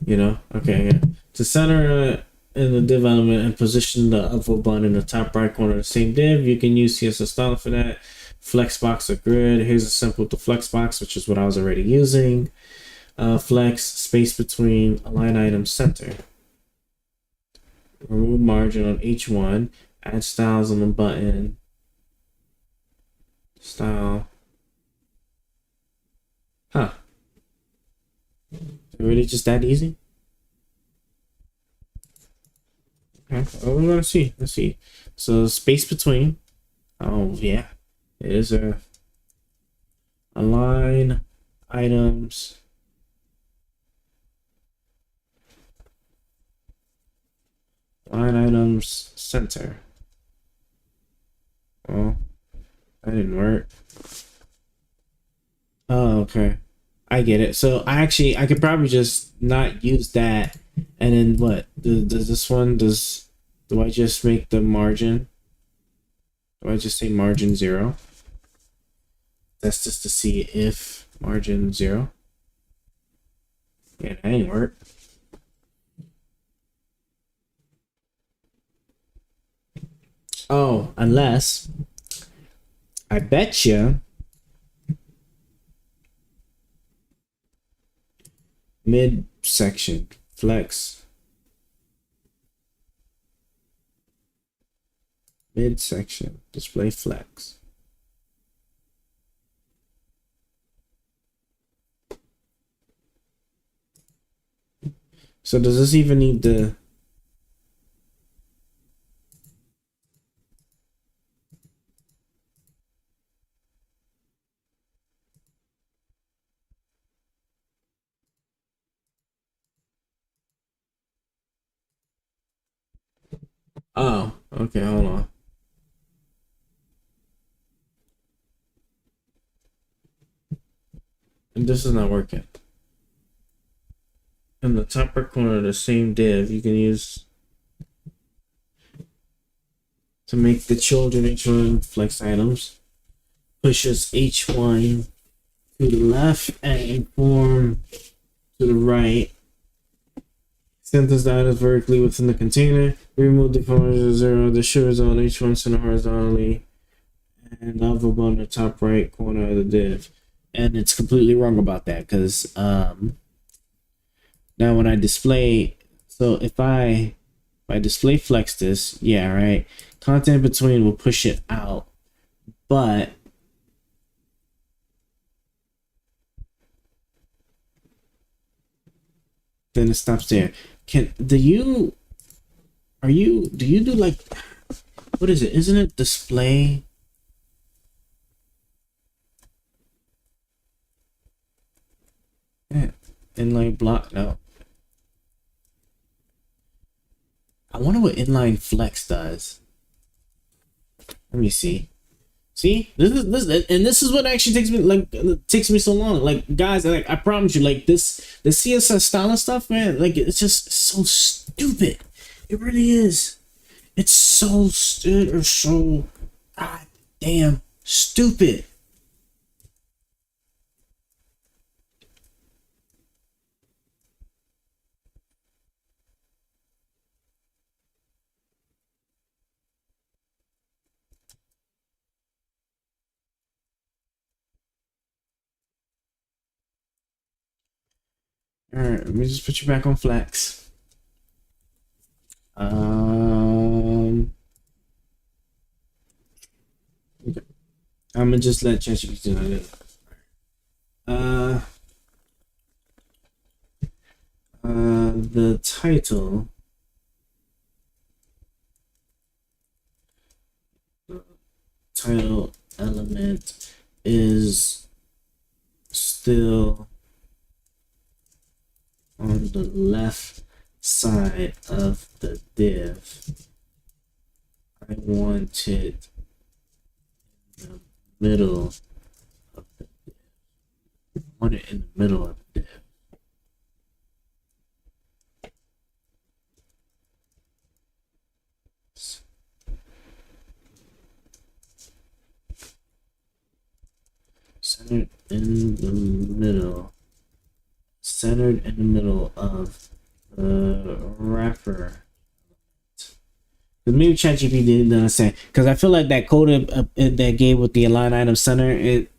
you know, okay, yeah. To center in the div element and position the upvote button in the top right corner of the same div, you can use CSS style for that. Flexbox or grid. Here's a sample to Flexbox, which is what I was already using. Flex, space between align item, center. Remove margin on each one. Add styles on the button. Style. Huh. Really just that easy? Okay. Oh, let's see. Let's see. So space between. Oh yeah. It is a align items. Line items center. Oh, that didn't work. Oh, okay. I get it. So I could probably just not use that, and then what? Does this one do I just make the margin? Do I just say margin 0? That's just to see if margin 0. Yeah, that ain't work. Oh, unless I bet you midsection flex, midsection display flex. So does this even need the oh, okay, hold on. And this is not working. In the top right corner of the same div, you can use to make the children H1 flex items. Pushes H1 to the left and inform to the right. Sentence the items vertically within the container. Remove the corners of 0. The shivers on H1 center horizontally. And level on the top right corner of the div. And it's completely wrong about that because now when I display, so if I display flex this, yeah, right, content between will push it out, but then it stops there. Do you do like, what is it? Isn't it display? Yeah, inline block. No. I wonder what inline flex does. Let me see. See, this is what actually takes me so long. Like, guys, like, I promise you, like, the CSS style and stuff, man, like, it's just so stupid. It really is. It's so god damn stupid. All right, let me just put you back on flex. Okay. I'm gonna just let ChatGPT do it. The title element is still on the left side of the div. I want it in the middle of the div. I want it in the middle of the div. Centered in the middle. Centered in the middle of the wrapper. Because maybe ChatGPT didn't understand. Because I feel like that code that gave with the align item center, it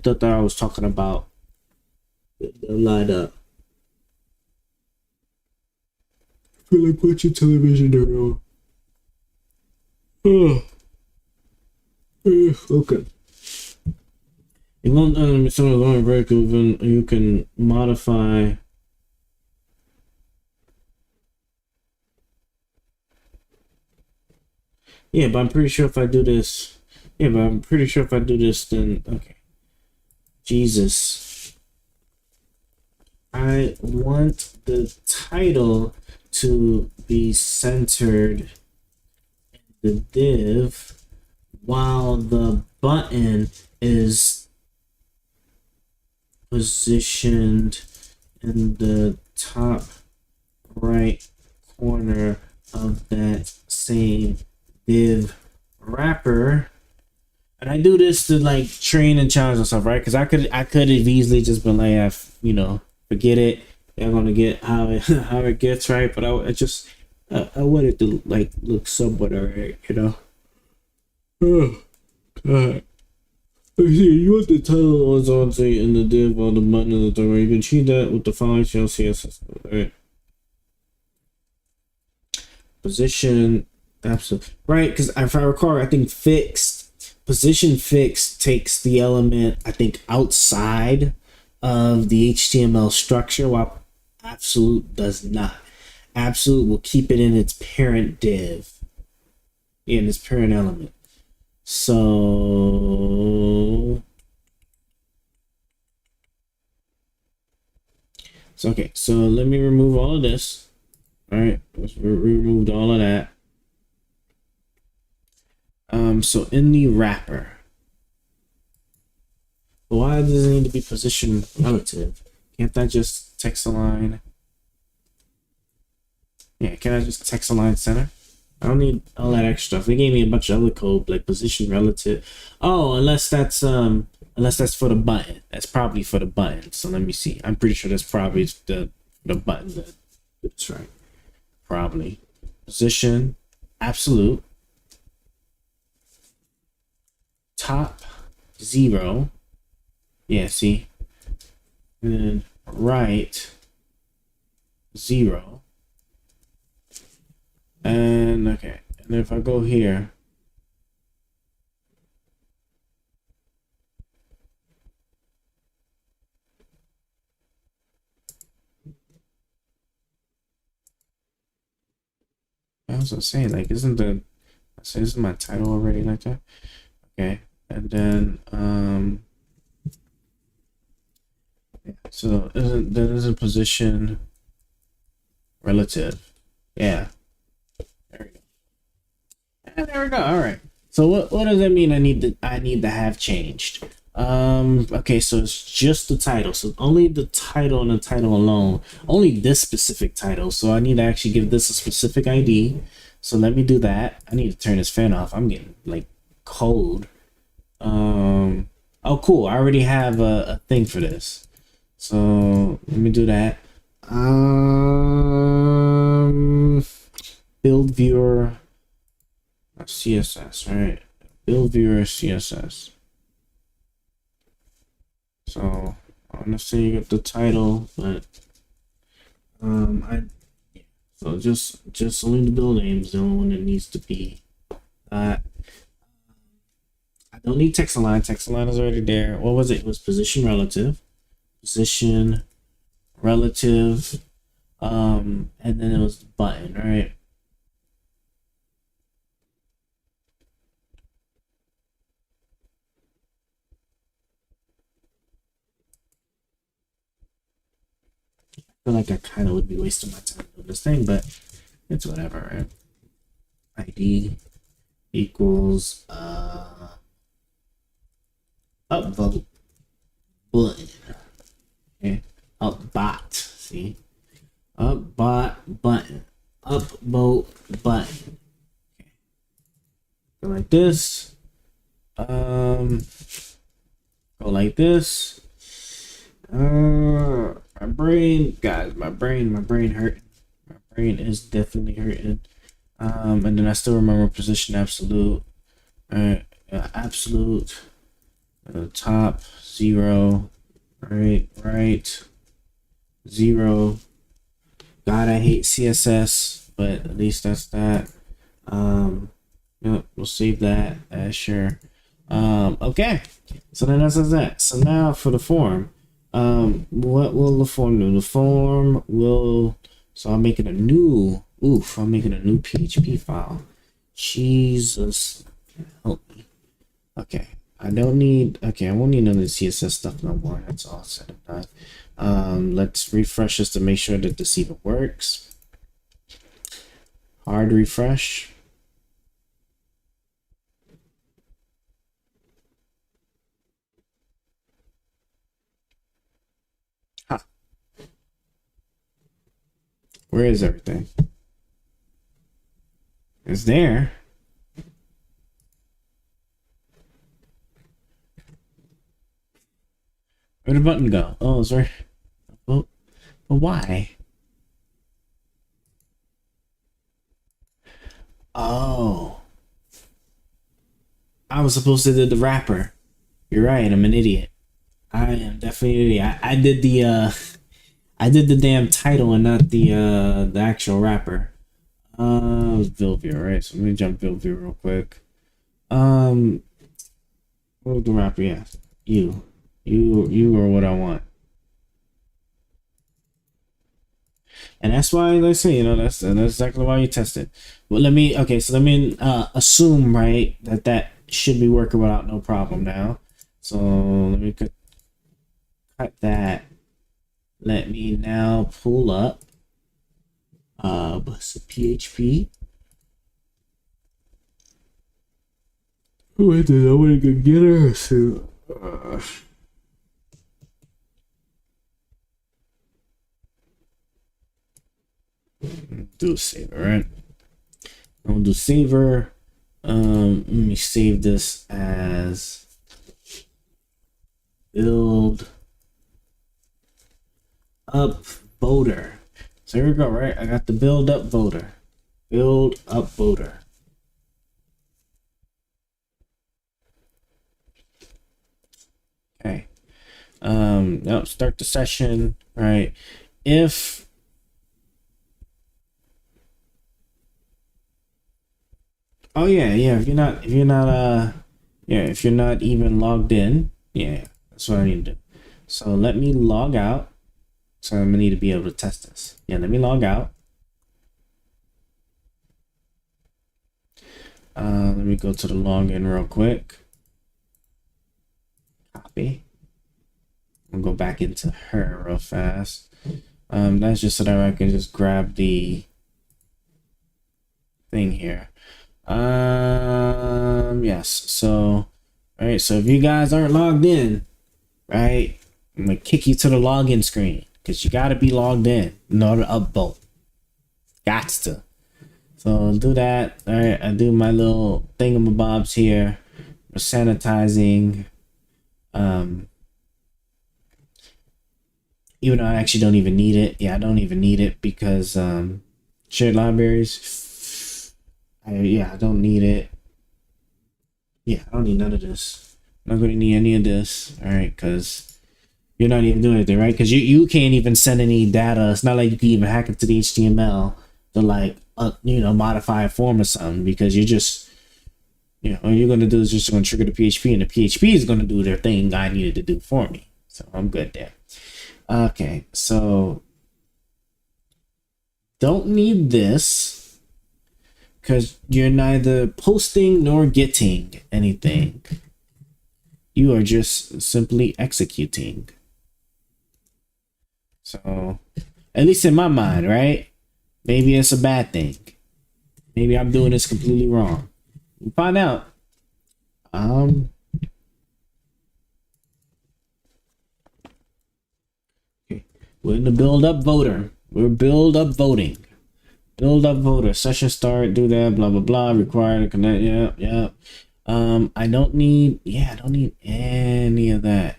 thought that I was talking about the line up. I feel like watching television around. Okay. You won't some of the vertical, then you can modify. Yeah, but I'm pretty sure if I do this. Yeah, but I'm pretty sure if I do this, then okay. Jesus. I want the title to be centered in the div while the button is positioned in the top right corner of that same div wrapper. And I do this to like train and challenge and stuff, right? Because I could have easily just been like, forget it. They're gonna get how it gets, right? But I want it to like look somewhat alright, you know. Oh God. You want the title horizontally in the div on the button in the door. You can achieve that with the following CSS. Right. Position, absolutely right. Because if I recall, I think position fixed takes the element, I think, outside of the HTML structure, while absolute does not. Absolute will keep it in its parent div, in its parent element. So okay, so let me remove all of this. All right, we removed all of that. So in the wrapper, why does it need to be position relative? Can't that just text align? Yeah, can I just text align center? I don't need all that extra stuff. They gave me a bunch of other code like position relative. Oh, unless that's for the button. That's probably for the button. So let me see. I'm pretty sure that's probably the button. That's right. Probably. Position absolute. Top 0. Yeah, see? And then right 0. And okay. And if I go here, I was gonna say, like, isn't my title already like that? Okay. And then so isn't position relative? Yeah. There we go. And there we go. All right. So what does that mean? I need to have changed. Okay, so it's just the title. So only the title and the title alone. Only this specific title. So I need to actually give this a specific ID. So let me do that. I need to turn this fan off. I'm getting like cold. Oh cool. I already have a thing for this. So let me do that. Build viewer CSS, right? Build viewer CSS. So I want to say you get the title, but so just only the build name is the only one that needs to be that. I don't need text align. Text align is already there. What was it? It was position relative. Position relative. And then it was the button, right? I feel like I kind of would be wasting my time doing this thing, but it's whatever, right? ID equals upvote button. Okay, upbot. See, upbot button, upvote button. Okay, go like this. Go like this. My brain, guys, my brain hurting. My brain is definitely hurting. And then I still remember position absolute. Absolute. Top 0. Right 0. God, I hate CSS, but at least that's that. Yep, we'll save that. Sure. Okay. So then that's that. So now for the form. What will the form do? The form will, so I'm making a new PHP file. Jesus help me. Okay. I won't need none of the CSS stuff no more. That's all said and done. Let's refresh this to make sure that this even works. Hard refresh. Where is everything? It's there. Where'd the button go? Oh, it's right. Well, but why? Oh. I was supposed to do the wrapper. You're right, I'm an idiot. I am definitely an idiot. I did the damn title and not the actual wrapper. It was build view, right? So let me jump build view real quick. What was the wrapper? Yeah, you are what I want. And that's why, let's say, that's exactly why you test it. Well, let me assume, right, that should be working without no problem now. So let me cut that. Let me now pull up PHP. Oh, I want to go get her. So, do a saver, right? I'll do saver. Let me save this as build up voter. So here we go, right? I got the build up voter. Build up voter. Okay. Now start the session, right? If oh yeah, if you're not if you're not even logged in, yeah, that's what I need to do. So let me log out. So I'm gonna need to be able to test this. Yeah, let me log out. Let me go to the login real quick. Copy. I'll go back into her real fast. That's just so that I can just grab the thing here. Yes. So, all right. So if you guys aren't logged in, right, I'm gonna kick you to the login screen because you gotta be logged in order to upvote. Gots to. So I'll do that. All right. I do my little thingamabobs here. We're sanitizing. Even though I actually don't even need it. Yeah, I don't even need it because shared libraries. I don't need it. Yeah, I don't need none of this. I'm not going to need any of this. All right, because you're not even doing anything, right? Because you can't even send any data. It's not like you can even hack into the HTML to like modify a form or something, because you're just all you're going to do is just going to trigger the PHP, and the PHP is going to do their thing I needed to do for me. So I'm good there. Okay, so don't need this because you're neither posting nor getting anything. You are just simply executing. So, at least in my mind, right? Maybe it's a bad thing. Maybe I'm doing this completely wrong. We'll find out. We're in the build up voter. We're build up voting. Build up voter. Session start. Do that. Blah blah blah. Required to connect. Yeah. I don't need. Yeah, I don't need any of that.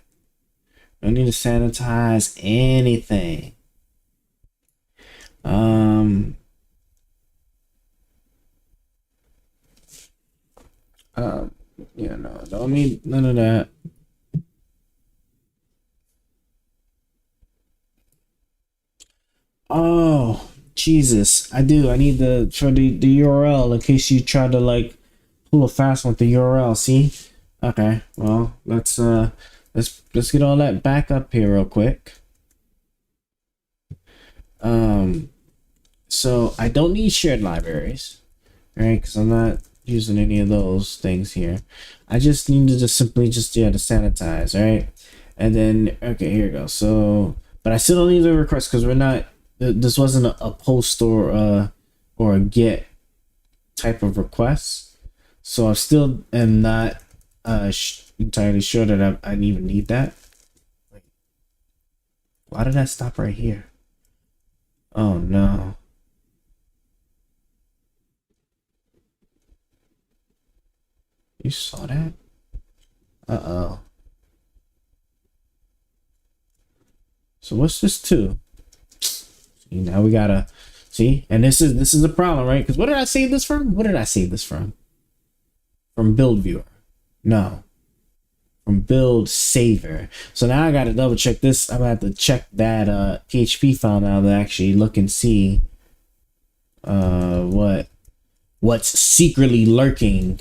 I don't need to sanitize anything. Yeah, no, I don't need none of that. Oh, Jesus. I do. I need for the URL in case you try to like pull a fast one with the URL. See? Okay. Well, let's get all that back up here real quick. So I don't need shared libraries, right? Because I'm not using any of those things here. I just need to simply to sanitize, right? And then okay, here we go. So, but I still don't need the request because we're not. This wasn't a post or a get type of request, so I still am not entirely sure that I even need that. Why did I stop right here? Oh no. You saw that? Uh-oh. So what's this to? See, now we gotta see, and this is a problem, right? Because what did I save this from? What did I save this from? From build viewer. No. From build saver. So now I gotta double check this. I'm gonna have to check that PHP file now to actually look and see what's secretly lurking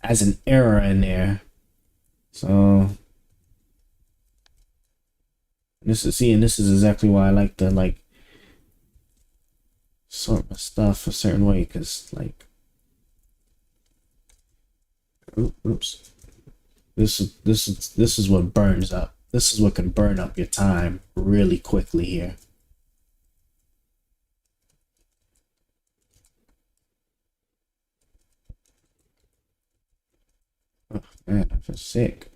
as an error in there. So this is exactly why I like to sort my stuff a certain way, because oops, this is what burns up. This is what can burn up your time really quickly here. Oh man, I feel sick.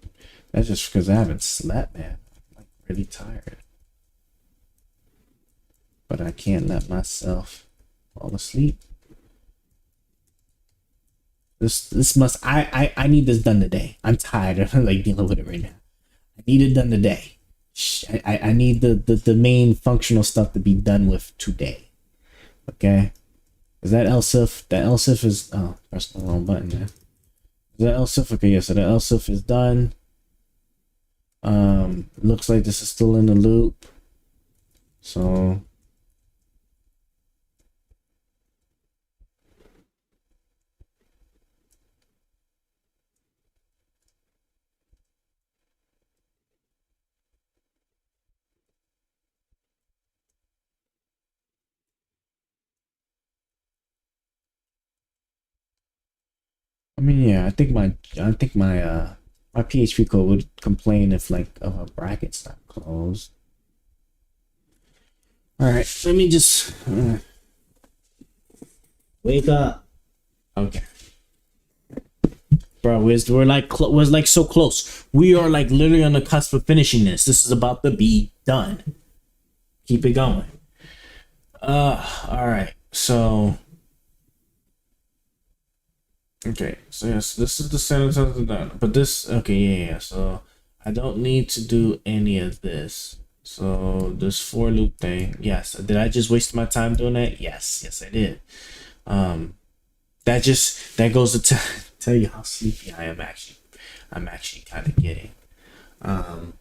That's just because I haven't slept, man. I'm really tired. But I can't let myself fall asleep. This must I need this done today. I'm tired of like dealing with it right now. I need it done today. I need the main functional stuff to be done with today. Okay? Is that Elsif is press the wrong button there. Is that Elsif? Okay, yeah, so the Elsif is done. Looks like this is still in the loop. So I mean, yeah, I think my my PHP code would complain if like a bracket's not closed. All right, let me just wake up. Okay, bro, we're like so close. We are like literally on the cusp of finishing this. This is about to be done. Keep it going. All right, so. Okay, so yes, this is the sentence done. But this, okay, yeah. So I don't need to do any of this. So this for loop thing, yes. Did I just waste my time doing that? Yes, I did. That goes to tell you how sleepy I am. I'm actually kind of getting. I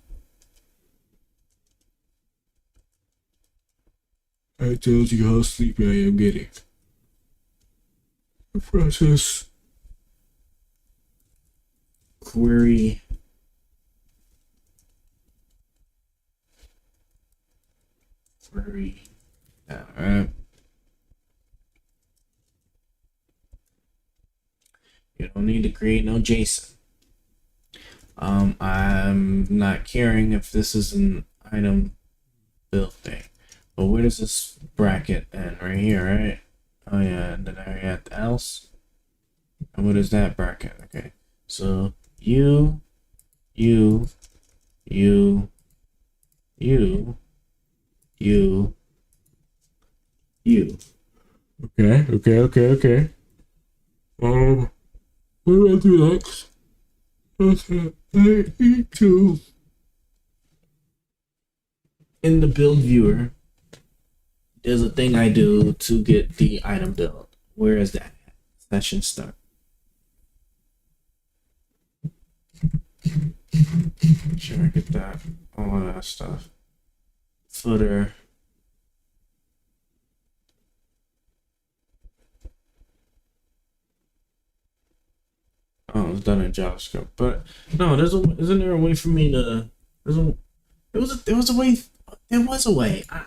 told you how sleepy I am getting. The process. Query all right. You don't need to create no JSON. I'm not caring if this is an item build thing, but where does this bracket end? Right here, right? Oh yeah, and then I got the else. And what is that bracket? Okay, so you. Okay. What do I do next? Okay, I need to. In the build viewer, there's a thing I do to get the item build. Where is that? Session start. Make sure I get that, all of that stuff. Footer. Oh, it's done in JavaScript, but no, isn't there a way for me to? There was a way. There was a way. Let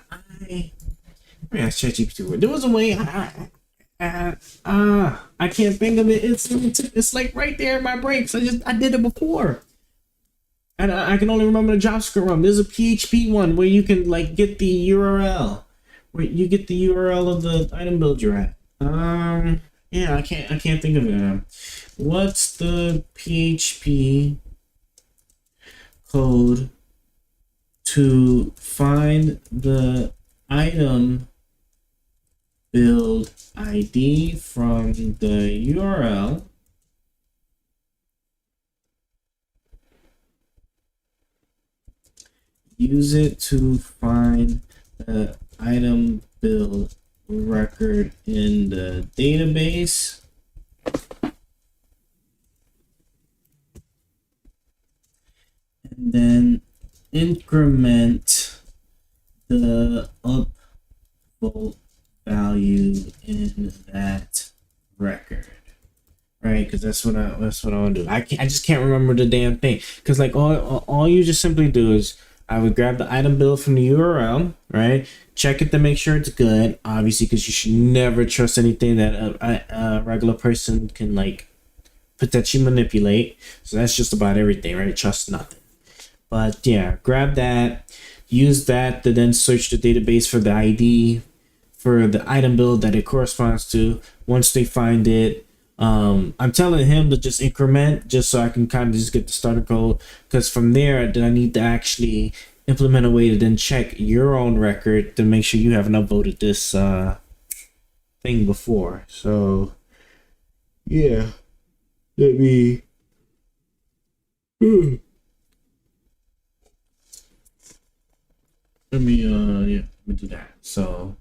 me ask ChatGPT. There was a way. I can't think of it. It's like right there in my breaks. I did it before. And I can only remember the JavaScript one. There's a PHP one where you can like get the URL, where you get the URL of the item build you're at. Yeah, I can't think of it. What's the PHP code to find the item build ID from the URL? Use it to find the item build record in the database. And then increment the upvote value in that record. Right, because that's what I want to do. I just can't remember the damn thing. Because like all you just simply do is I would grab the item build from the URL, right? Check it to make sure it's good, obviously, because you should never trust anything that a regular person can like potentially manipulate. So that's just about everything, right? Trust nothing. But yeah, grab that, use that to then search the database for the ID for the item build that it corresponds to. Once they find it, I'm telling him to just increment just so I can kind of just get the starter code, because from there then I need to actually implement a way to then check your own record to make sure you haven't upvoted this thing before. So yeah, let me let me yeah, let me do that. So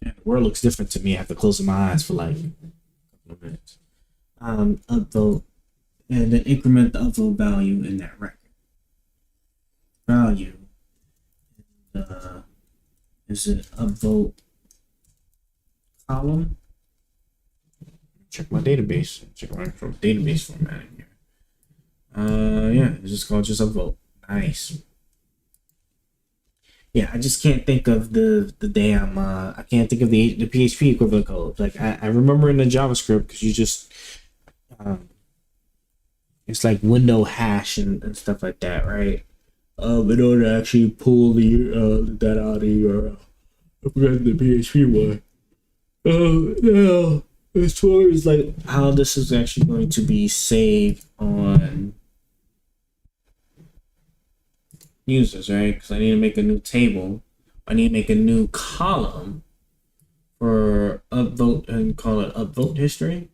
yeah, the world looks different to me after closing my eyes for like a couple of minutes. Upvote and then increment the upvote value in that record. Value is it upvote column? Check my database. Check my database formatting here. Yeah, it's just called just upvote. Nice. Yeah, I just can't think of the damn I can't think of the PHP equivalent code. Like I remember in the JavaScript because you just it's like window hash and stuff like that, right? In order to actually pull the that out of your I forgot the PHP one. Yeah. As far as like how this is actually going to be saved on users, right? Because I need to make a new table. I need to make a new column for upvote and call it upvote history.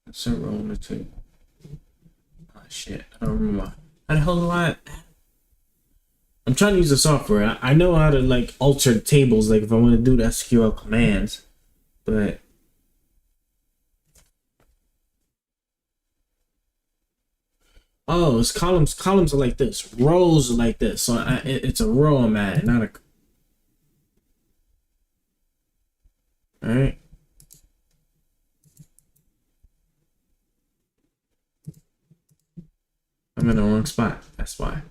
That's a row in the table. Oh shit, I don't remember. How the hell do I'm trying to use the software. I know how to like alter tables, like if I want to do the SQL commands, but oh, it's columns. Columns are like this. Rows are like this. So it's a row I'm at, not a. All right. I'm in the wrong spot. That's why.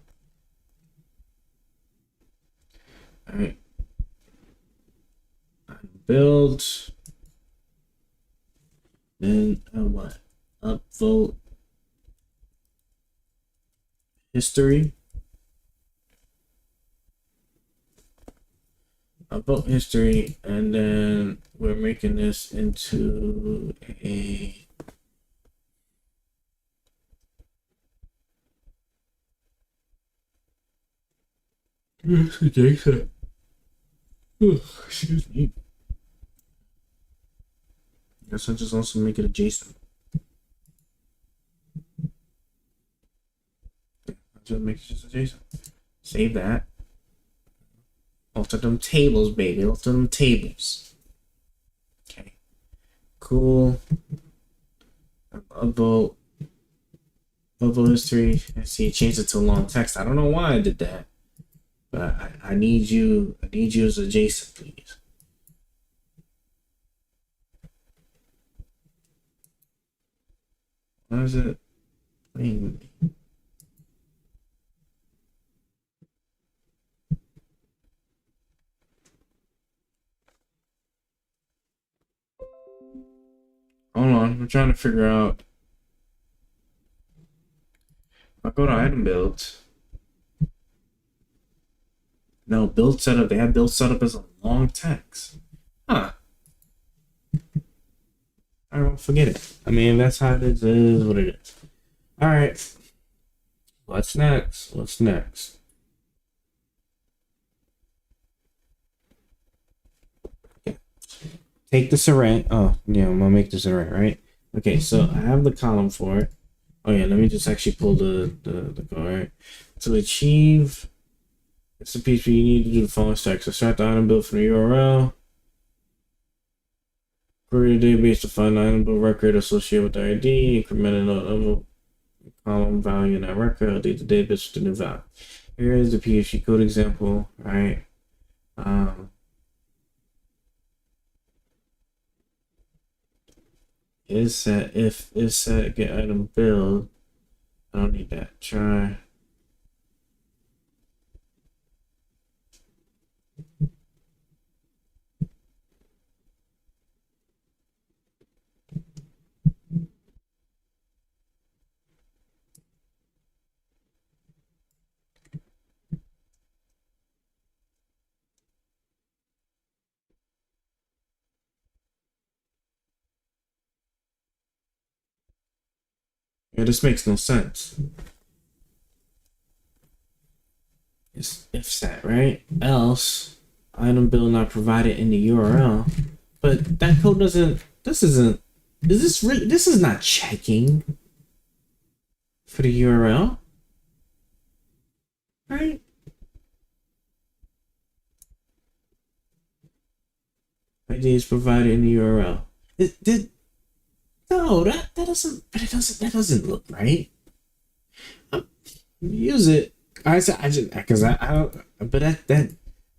All right. Build. Then what? Upvote history. Upvote history, and then we're making this into a. Yes, Jason. Excuse me. Guess I just also make it a JSON. I'll just make it just a JSON. Save that. Alter them tables, baby. Alter them tables. Okay. Cool. Upvote history. I see, changed it to long text. I don't know why I did that, but I need you. I need you as a JSON, please. Why is it playing with me? Hold on, I'm trying to figure out. I'll go to item builds. No, build setup. They have build setup as a long text. Huh. I don't forget it. I mean, that's how it is what it is. All right. What's next? What's next? Okay. Take this array. Oh, yeah, I'm gonna make this array, right? Okay, so I have the column for it. Oh yeah, let me just actually pull the code, right? To achieve it's a PHP, you need to do the following steps. So start the item build from the URL. Query the database to find the item build record associated with the ID, increment another column value in that record, update the database with the new value. Here is the PHP code example, right? Is set if is set get item build. I don't need that. Try. Yeah, this makes no sense. It's if set, right? Else item build not provided in the URL. But that code doesn't. This isn't. Is this really? This is not checking for the URL, right? ID is provided in the URL. It did. No, that doesn't. But it doesn't. That doesn't look right. Use it. I just because I don't. But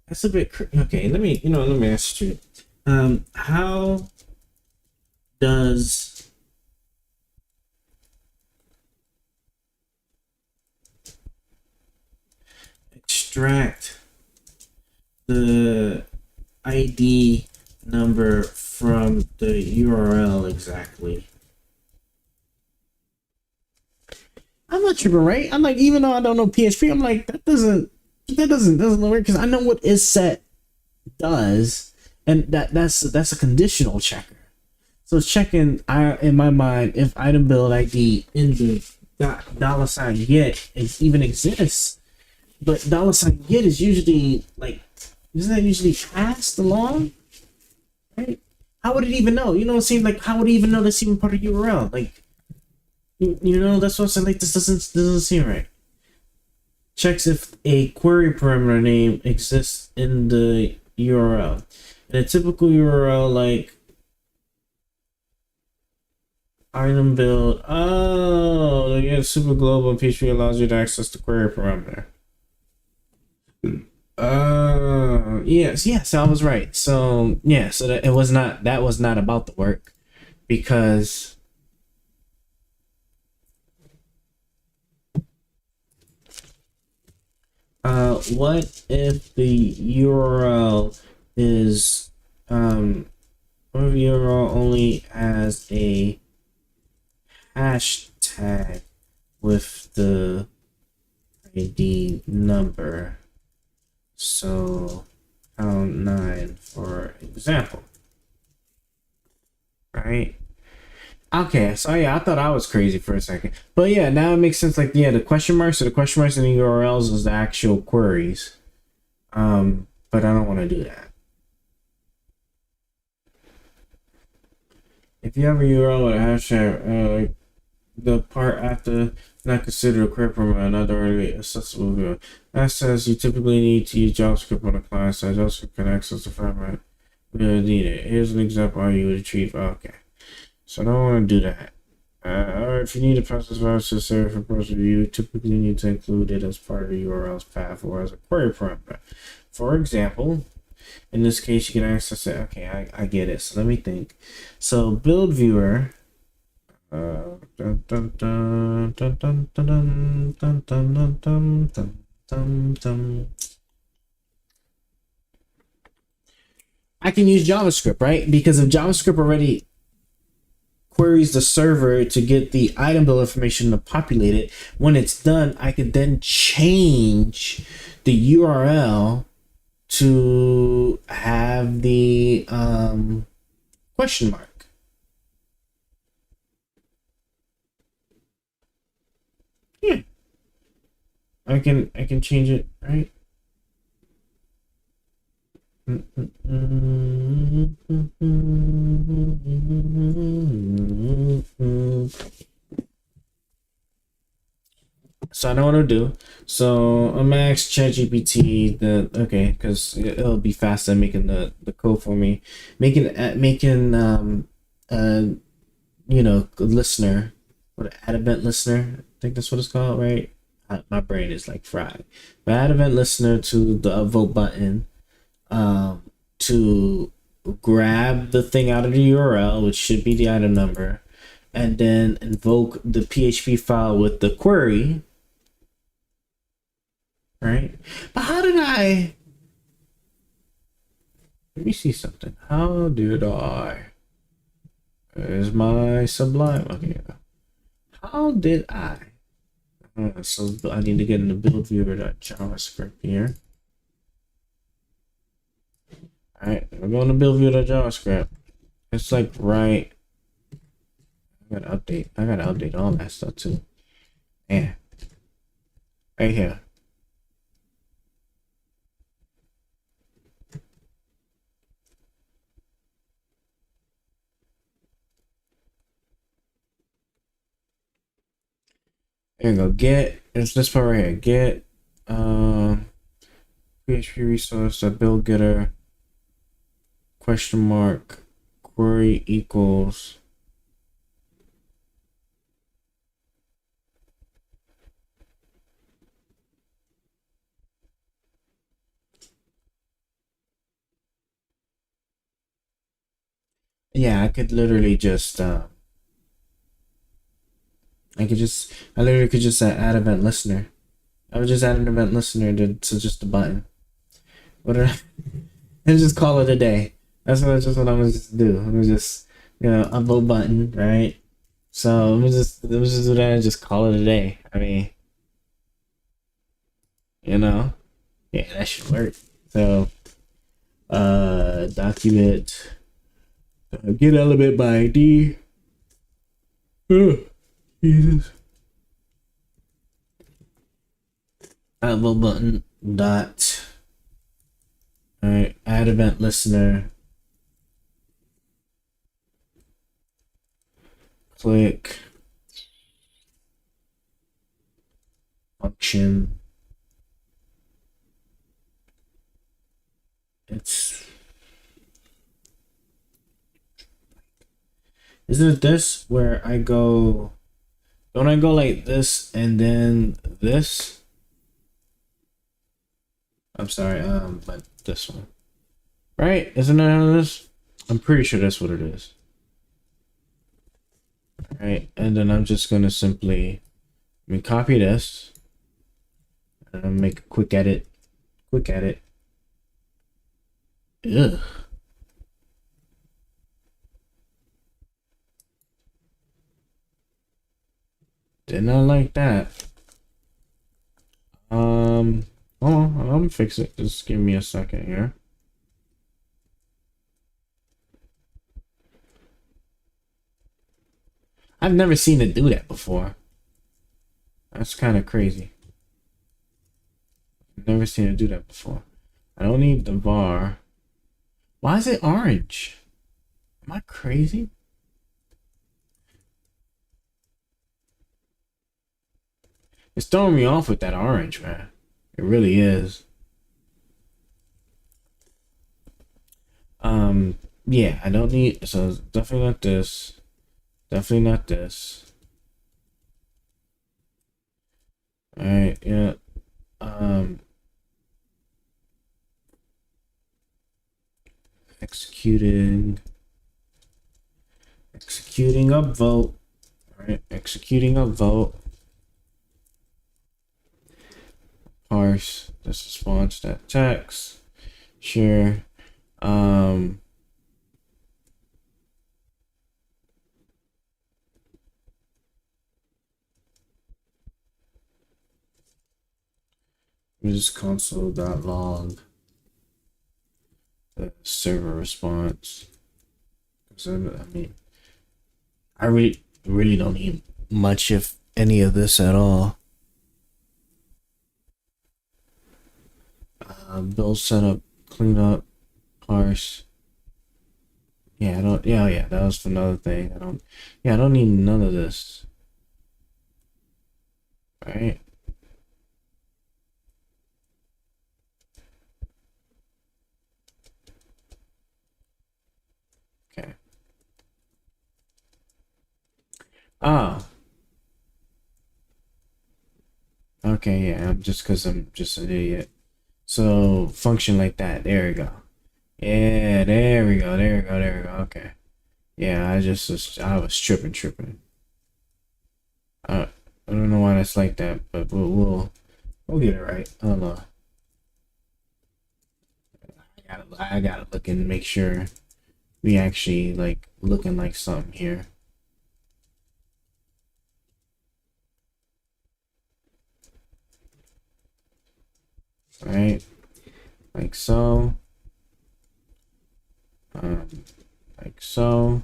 that's a bit okay. Let me ask you. How does extract the ID number from the URL exactly? I'm not tripping, right? I'm like, even though I don't know PHP, I'm like, that doesn't work because I know what is set does, and that's a conditional checker. So it's checking in my mind if item build ID in the $get even exists, but $get is usually like, isn't that usually passed along, right? How would it even know? You know what I'm saying? Like, how would it even know that's even part of URL? Like, you know, that's what I'm saying. Like, this doesn't seem right. Checks if a query parameter name exists in the URL. In a typical URL, like item build. Oh, yeah, super global PHP allows you to access the query parameter. Yes, I was right. So yeah, so that was not about the work, because what if the URL is what if the URL only has a hashtag with the ID number? So count 9, for example, right? Okay, so yeah, I thought I was crazy for a second, but yeah, now it makes sense. Like, yeah, the question marks, so the question marks in the URLs is the actual queries. But I don't want to do that. If you have a URL with a hashtag, the part after not considered a query from another already accessible view. That says you typically need to use JavaScript on the client side. JavaScript can access the format we need it. Here's an example how you would retrieve. Okay, so I don't want to do that. Or if you need to process values to the server for post review, you typically need to include it as part of the URL's path or as a query parameter. For example, in this case, you can access it. Okay, I get it. So let me think. So build viewer. So I can use JavaScript, right? Because if JavaScript already queries the server to get the item build information to populate it, when it's done, I could then change the URL to have the question mark. Yeah, I can change it, right? So I know what I'll do. So I'm gonna ask ChatGPT because it'll be faster making the code for me, making listener, what, add event listener. I think that's what it's called, right? My brain is like fried. But add event listener to the upvote button, to grab the thing out of the URL, which should be the item number, and then invoke the PHP file with the query. Right? But how did I? Let me see something. How did I? Is my Sublime? Okay. How did I? So I need to get in the build viewer.javascript here. All right, we're going to build viewer.javascript. It's like right. I gotta update all that stuff too. Yeah. Right here. There you go. Get, it's this part right here. Get PHP resource build getter question mark query equals yeah, I could literally just I literally could just add event listener. I would just add an event listener to just a button. What did I, and just call it a day. That's what I'm gonna just do. I'm gonna just upload button, right? So let me just do that and just call it a day. I mean, yeah, that should work. So document get element by ID. Oh, Jesus. Upload button dot. All right, add event listener. Click function. Isn't it this where I go? Don't I go like this and then this? I'm sorry, but this one, right? Isn't that how this? I'm pretty sure that's what it is. All right, and then I'm just gonna simply copy this and make a quick edit. Ugh. Did not like that. Hold on, I'm gonna fix it. Just give me a second here. I've never seen it do that before. That's kind of crazy. I've never seen it do that before. I don't need the var. Why is it orange? Am I crazy? It's throwing me off with that orange, man. It really is. Yeah, I don't need, so definitely not this. Definitely not this. Alright, yeah. Executing upvote. Alright, executing upvote. Parse this response that text. Sure. Just console.log the server response. So, I mean, I really don't need much, if any, of this at all. Build setup, cleanup, parse. Yeah, I don't. Yeah, that was another thing. I don't. Yeah, I don't need none of this. All right. Okay. Ah. Okay, yeah, I'm just an idiot. So function like that. There we go. Yeah, there we go. Okay. Yeah, I was tripping. I don't know why that's like that, but we'll get it right. I don't know. I gotta look and make sure we actually like looking like something here. All right, like so. Like so.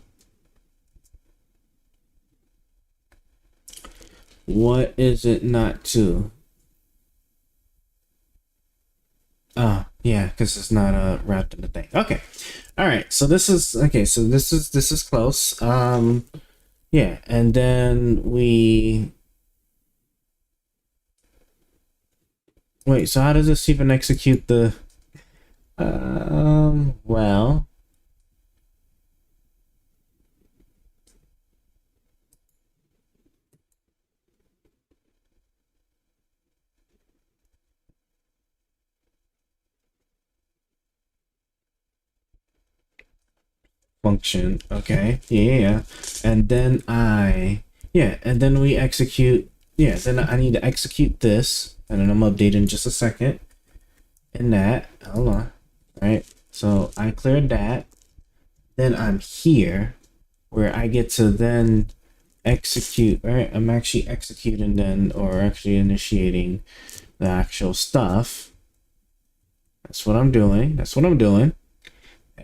What is it not to? Yeah, because it's not wrapped in the thing. Okay. All right. So this is okay. So this is close. Yeah, and then we Wait, so how does this even execute the well, function. Okay. Yeah. And then and then we execute. Yeah, then I need to execute this, and then I'm updating in just a second. And that, hold on. Right. So I cleared that. Then I'm here where I get to then execute, right? I'm actually executing then, or actually initiating the actual stuff. That's what I'm doing. That's what I'm doing.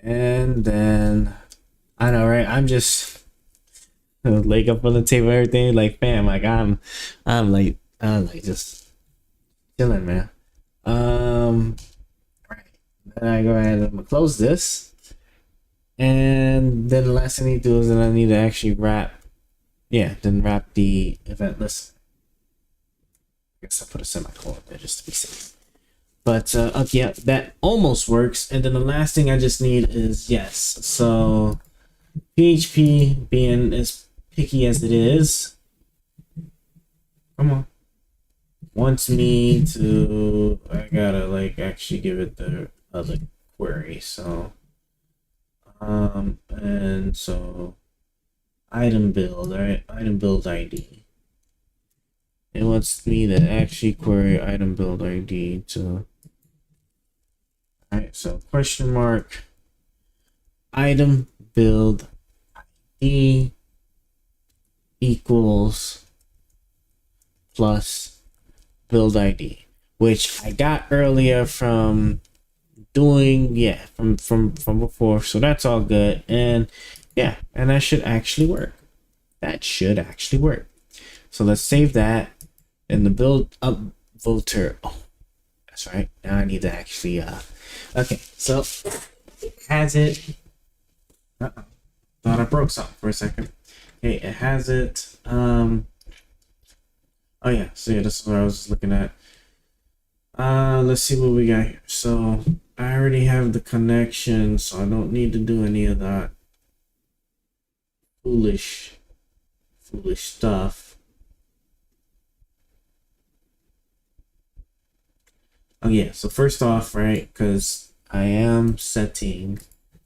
And then I know, right? I'm just leg up on the table, everything. Like, fam, like I'm like just chilling, man. Right. Then I go ahead and I'm gonna close this, and then the last thing I need to do is then I need to actually wrap. Yeah, then wrap the event list. I guess I put a semicolon there just to be safe. But okay, yeah, that almost works. And then the last thing I just need is yes. So PHP being as picky as it is, come on, wants me to. I gotta like actually give it the other query. So and so item build, right? Item build ID. It wants me to actually query item build ID to. Alright, so question mark item build ID equals plus build ID, which I got earlier from doing from before, so that's all good. And yeah, and that should actually work. That should actually work. So let's save that in the build up voter. Oh, that's right. Now I need to actually okay, so it has it. Uh-oh. Thought I broke something for a second. Okay, it has it. Oh yeah, so yeah, this is what I was looking at. Let's see what we got here. So I already have the connection, so I don't need to do any of that foolish stuff. Oh yeah, so first off, right, because I am setting,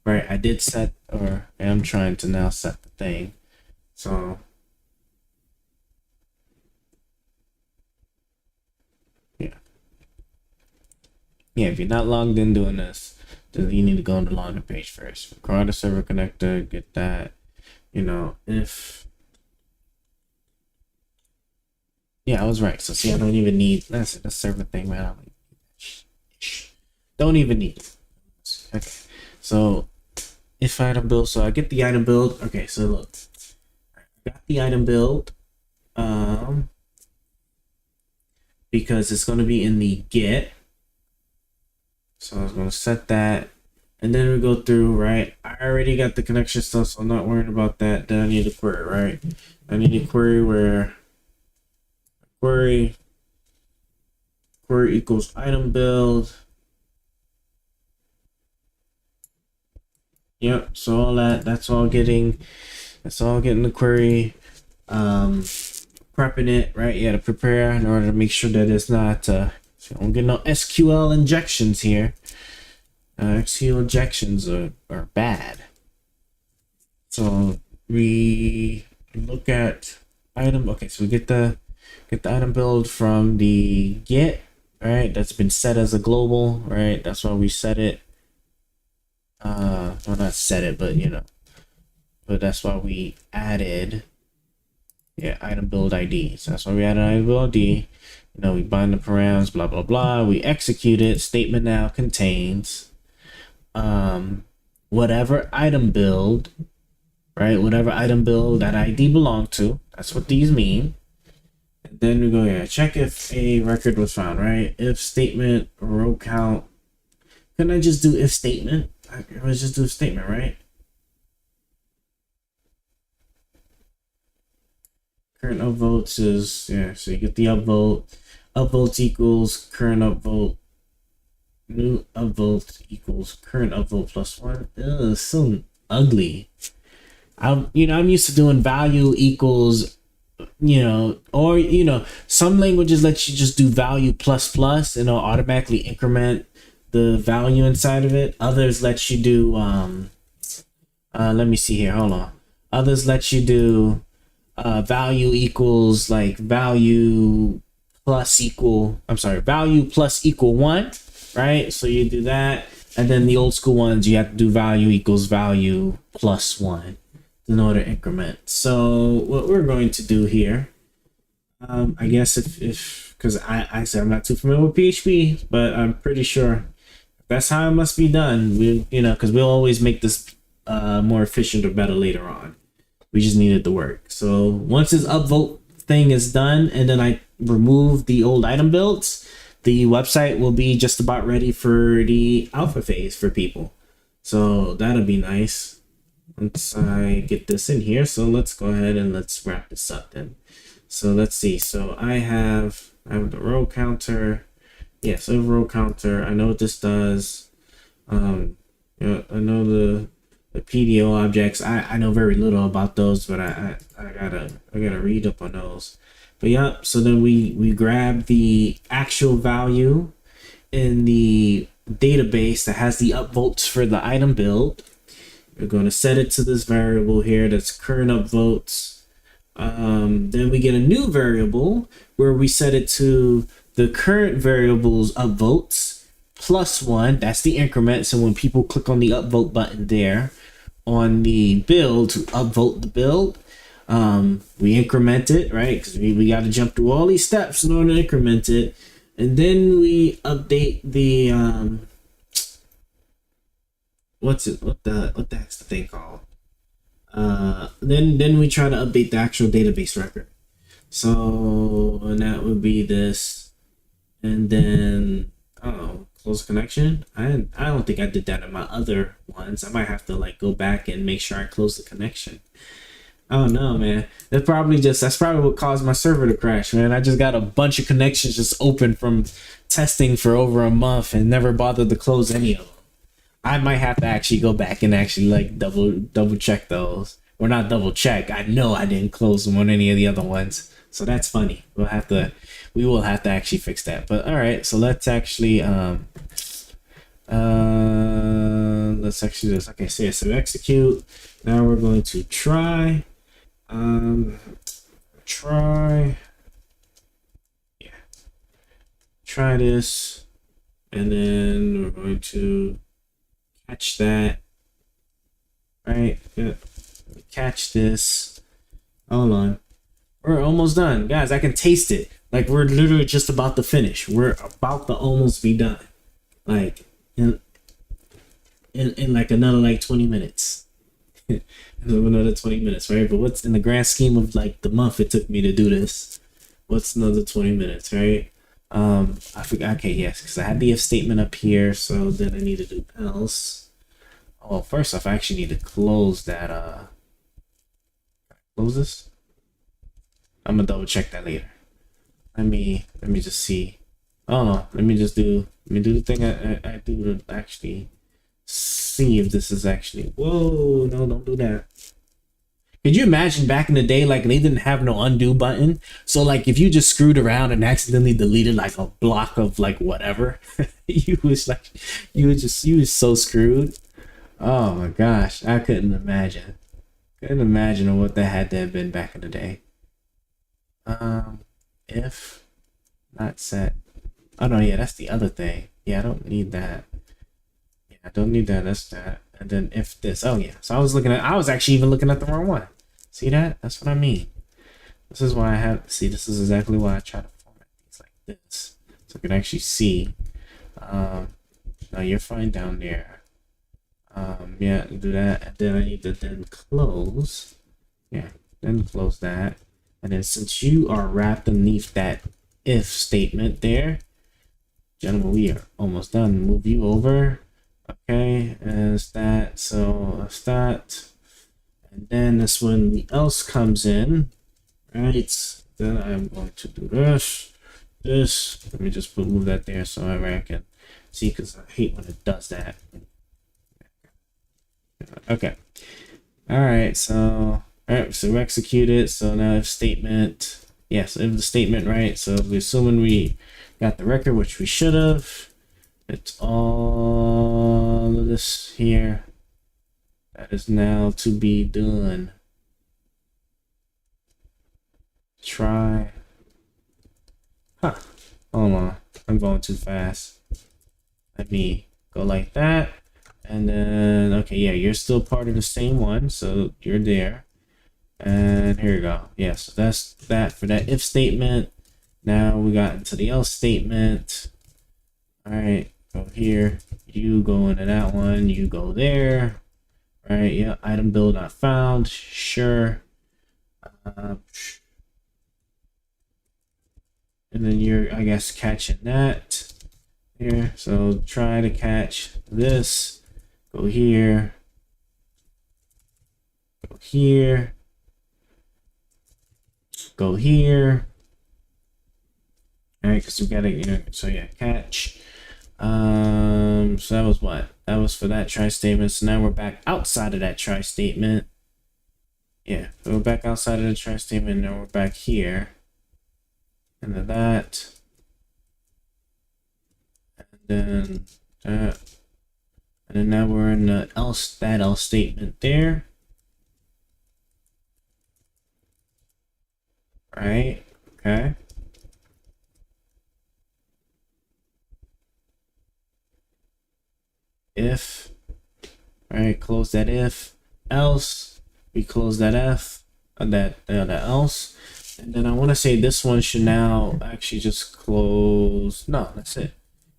right, I did set, or I am trying to now set the thing. So yeah. Yeah, if you're not logged in doing this, then you need to go on the login page first. Require the server connector, get that. You know, if yeah, I was right. So see, I don't even need that's the server thing, man. I'm like, don't even need it. Okay, so if item build, so I get the item build. Okay, so look, I got the item build, because it's going to be in the get. So I was going to set that, and then we go through, right? I already got the connection stuff, so I'm not worrying about that. Then I need a query, right? I need a query where query equals item build. Yep, so all that's all getting the query, prepping it, right? Yeah, to prepare in order to make sure that it's not so you don't get no SQL injections here. SQL injections are bad. So we look at item. Okay, so we get the item build from the get, right? That's been set as a global, right? That's why we set it. Well, not set it, but you know, but that's why we added, yeah, item build ID. So that's why we added item build ID. You know, we bind the params, blah blah blah. We execute it. Statement now contains, whatever item build, right? Whatever item build that ID belong to. That's what these mean. And then we go here, check if a record was found, right? If statement row count. Couldn't I just do if statement? Let's just do a statement, right? Current upvotes is, yeah, so you get the upvote. upvotes equals current upvote. New upvote equals current upvote plus 1. Ugh, so ugly. I'm used to doing value equals, or some languages let you just do value plus plus and it'll automatically increment the value inside of it. Others let you do let me see here, hold on. Others let you do value equals like value plus equal 1, right? So you do that, and then the old school ones you have to do value equals value plus 1 in order to increment. So what we're going to do here, I guess if because I said I'm not too familiar with PHP, but I'm pretty sure that's how it must be done. Because we'll always make this more efficient or better later on. We just needed the work. So once this upvote thing is done, and then I remove the old item builds, the website will be just about ready for the alpha phase for people. So that'll be nice once I get this in here. So let's go ahead and let's wrap this up then. So let's see. So I have the row counter. Yeah, so row counter. I know what this does. I know the PDO objects. I know very little about those, but I gotta read up on those. But yeah, so then we grab the actual value in the database that has the upvotes for the item build. We're going to set it to this variable here that's current upvotes. Then we get a new variable where we set it to the current variable's upvotes plus 1. That's the increment. So when people click on the upvote button there on the build to upvote the build, we increment it, right? Because we got to jump through all these steps in order to increment it. And then we update the what the heck's the thing called? Then we try to update the actual database record. So, and that would be this, and then close connection. I don't think I did that in my other ones. I might have to like go back and make sure I close the connection. Oh no, man. That's probably what caused my server to crash, man. I just got a bunch of connections just open from testing for over a month and never bothered to close any of them. I might have to actually go back and actually like double check those. Or not double check. I know I didn't close them on any of the other ones. So that's funny. We will have to actually fix that. But all right, so let's actually just okay, so execute. Now we're going to try this, and then we're going to catch that, right? Yeah. Catch this. Hold on, we're almost done, guys. I can taste it. Like we're literally just about to finish. We're about to almost be done. Like in like another like 20 minutes. Another 20 minutes, right? But what's in the grand scheme of like the month it took me to do this? What's another 20 minutes, right? I forgot. Okay, yes, because I had the if statement up here, so then I need to do else. Oh, first off, I actually need to close that. Close this. I'm gonna double check that later. Let me just see. Oh no, let me do the thing I do to actually see if this is actually. Whoa, no, don't do that. Could you imagine back in the day, like they didn't have no undo button? So like if you just screwed around and accidentally deleted like a block of like whatever, you was so screwed. Oh my gosh, I couldn't imagine. Couldn't imagine what that had to have been back in the day. If not set. Oh no, yeah, that's the other thing. Yeah, I don't need that. Yeah, I don't need that. That's that. And then if this. Oh yeah. So I was actually even looking at the wrong one. See that? That's what I mean. This is why I have. See, this is exactly why I try to format things like this, so you can actually see. No, you're fine down there. Yeah, do that, and then I need to then close. Yeah, then close that, and then since you are wrapped underneath that if statement there, gentlemen, we are almost done. Move you over. Okay, and it's that. So that's that. And then that's when the else comes in, right? Then I'm going to do this. this. Let me just move that there so I can see, because I hate when it does that. Okay. All right. So we execute it. So now if statement, yes, if the statement, right? So we're assuming we got the record, which we should have. It's all of this here that is now to be done. Try. Huh. Hold on. I'm going too fast. Let me go like that. And then, okay, yeah, you're still part of the same one. So you're there. And here you go. Yeah, so that's that for that if statement. Now we got into the else statement. All right, go here. You go into that one. You go there. Right, yeah, item build not found. Sure. And then you're, I guess, catching that here. So try to catch this. Go here. Go here. Go here. All right, because we gotta, you know, so yeah, catch. So that was what? That was for that try statement. So now we're back outside of that try statement. Yeah, so we're back outside of the try statement. Now we're back here. And then that. And then that. And then now we're in the else, that else statement there. Right, okay. If, right, close that if, else, we close that if, that else. And then I want to say this one should now actually just close. No, that's it.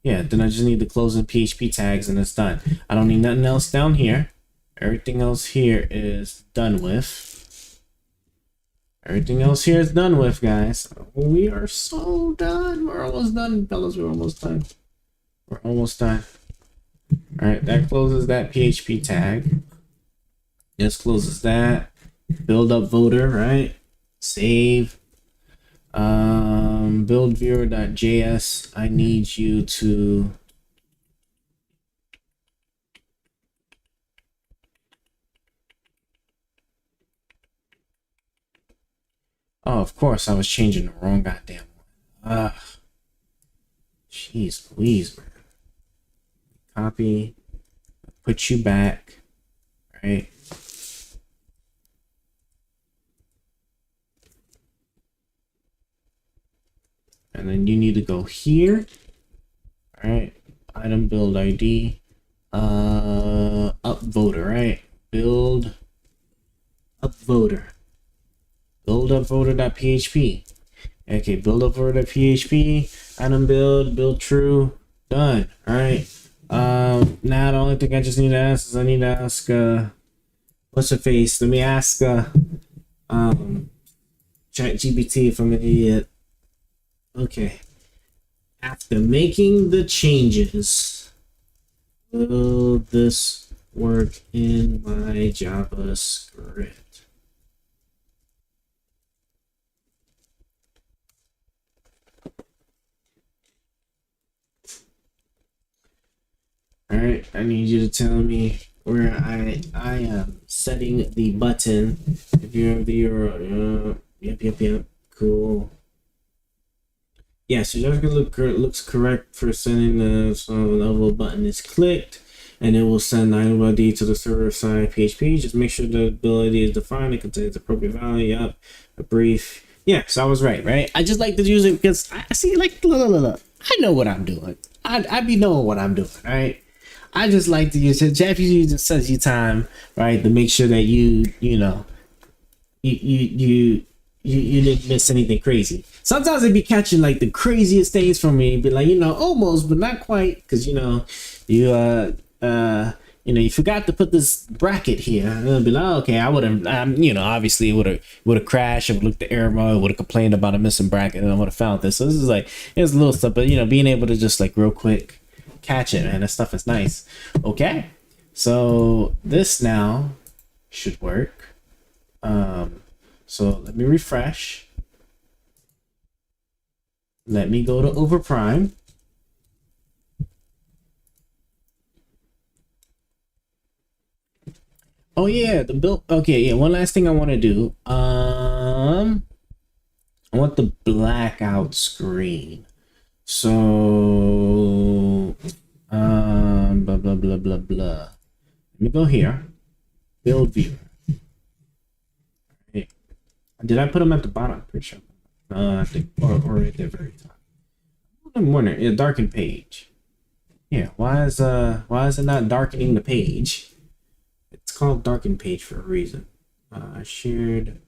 Yeah, then I just need the closing PHP tags and it's done. I don't need nothing else down here. Everything else here is done with. Everything else here is done with, guys. We are so done. We're almost done, fellas. We're almost done. We're almost done. All right, that closes that PHP tag. This closes that. Build up voter, right? Save. Build viewer.js. I need you to oh, of course I was changing the wrong goddamn one. Jeez Louise, man. Copy, put you back, right? And then you need to go here. All right, item build ID, up voter, right? Build up voter, build up voter.php. Okay, build up voter.php, item build true, done. All right. Now the only thing I just need to ask is I need to ask, what's her face? Let me ask, ChatGPT if I'm an idiot. Okay. After making the changes, will this work in my JavaScript? All right, I need you to tell me where I am setting the button. If you're the yep, cool. Yeah, so JavaScript looks correct for sending the level button is clicked, and it will send item ID to the server side PHP. Just make sure the ability is defined. It contains appropriate value. Yep, a brief. Yeah, so I was right? I just like to use it because I see, like, look. I know what I'm doing. I be knowing what I'm doing, right? I just like to use it. ChatGPT just saves you time, right, to make sure that you didn't miss anything crazy. Sometimes they be catching like the craziest things from me, be like, almost, but not quite, because you forgot to put this bracket here. And it'll be like, oh, okay, I would have, obviously it would have crashed. It would look the error mode, would have complained about a missing bracket, and I would have found this. So this is like, it's little stuff, but being able to just like real quick catch it, man, this stuff is nice. Okay, so this now should work. So let me refresh. Let me go to Overprime. Oh yeah, the build. Okay, yeah. One last thing I want to do. I want the blackout screen. So, blah blah blah blah blah. Let me go here. Build viewer. Hey, did I put them at the bottom? Pretty sure. I think, or at the very top. I'm wondering. Yeah, darken page. Yeah. Why is it not darkening the page? It's called darken page for a reason. Shared.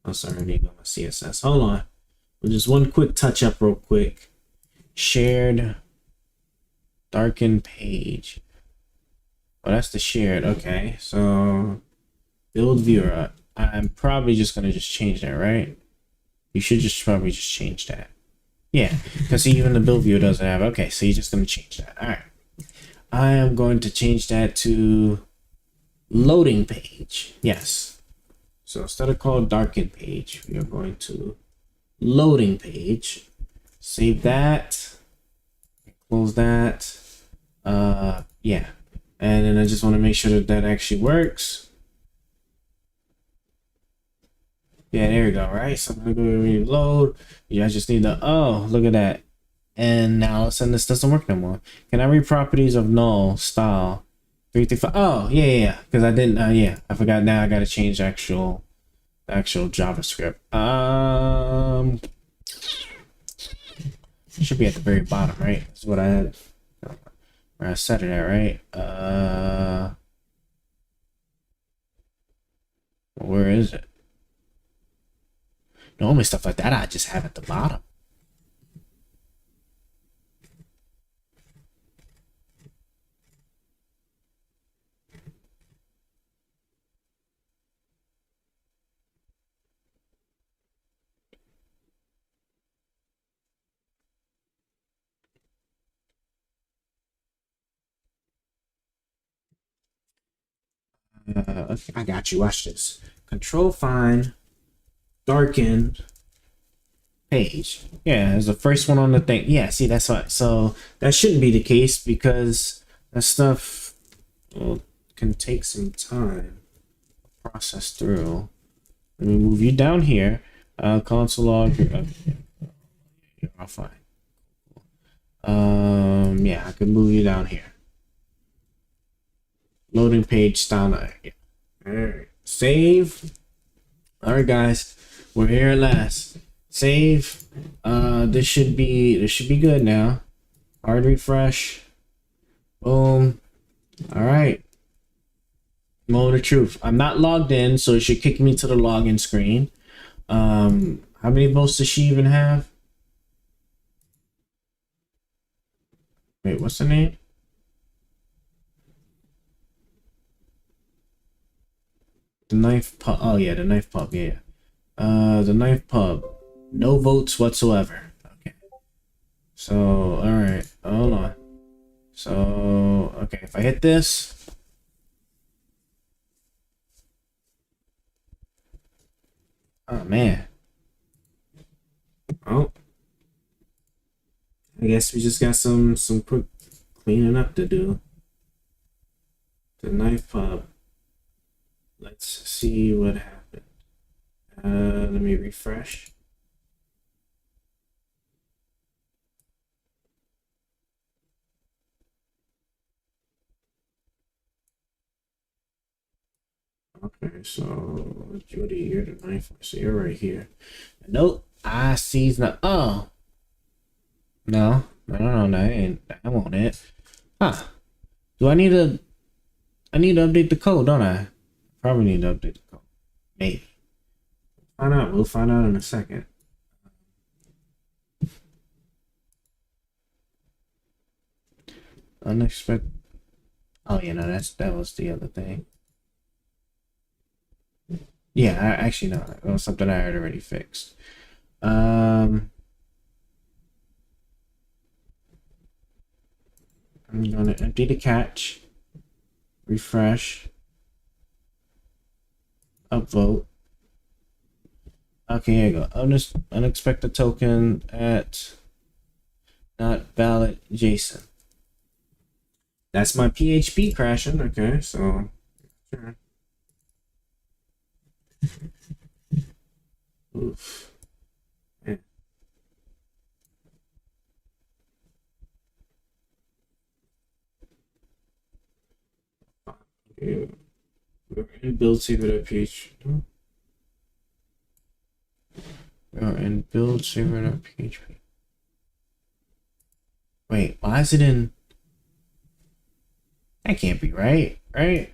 Oh, sorry, I need to go my CSS. Hold on. Just one quick touch up, real quick. Shared. Darken page. Oh, that's the shared. Okay, so build viewer. I'm probably just gonna just change that, right? You should just probably just change that. Yeah, because even the build viewer doesn't have. Okay, so you're just gonna change that. All right. I am going to change that to loading page. Yes. So instead of called darken page, we are going to loading page. Save that. Close that. Yeah. And then I just want to make sure that that actually works. Yeah, there we go, right? So I'm gonna go reload. Yeah, I just need the, oh, look at that. And now all of a sudden this doesn't work no more. Can I read properties of null style? 335. Oh, yeah. Because I didn't, yeah, I forgot. Now I gotta change actual JavaScript. It should be at the very bottom, right? That's what I had. Where I set it at, right? Where is it? Normally stuff like that I just have at the bottom. Okay, I got you. Watch this. Control find darken page. Yeah, it's the first one on the thing. Yeah, see, that's what. So that shouldn't be the case because that stuff, well, can take some time to process through. Let me move you down here. Console log. You're all fine. Yeah, I can move you down here. Loading page style. Yeah. All right. Save. All right, guys, we're here at last. Save. This should be good now. Hard refresh. Boom. All right. Moment of truth. I'm not logged in, so it should kick me to the login screen. How many votes does she even have? Wait, what's the name? The knife pub. Oh yeah, the knife pub. Yeah. The knife pub. No votes whatsoever. Okay. So all right, hold on. So okay, if I hit this. Oh man. Oh. I guess we just got some quick cleaning up to do. The knife pub. Let's see what happened. Let me refresh. Okay, so Jody, you're the knife. So you're right here. Nope, I see no. Oh, no, that won't it. Huh? Do I need to? I need to update the code, don't I? Probably need to update the code. Maybe. Find out. We'll find out in a second. Unexpected. Oh yeah, no, that was the other thing. Yeah, actually no, that was something I had already fixed. I'm gonna empty the cache, refresh, upvote. Okay, here you go. Unexpected token at not valid JSON. That's my PHP crashing. Okay, so sure. Oof. Yeah. Okay. We're in build saver.php. We're in build saver.php. Wait, why is it in? That can't be right, right?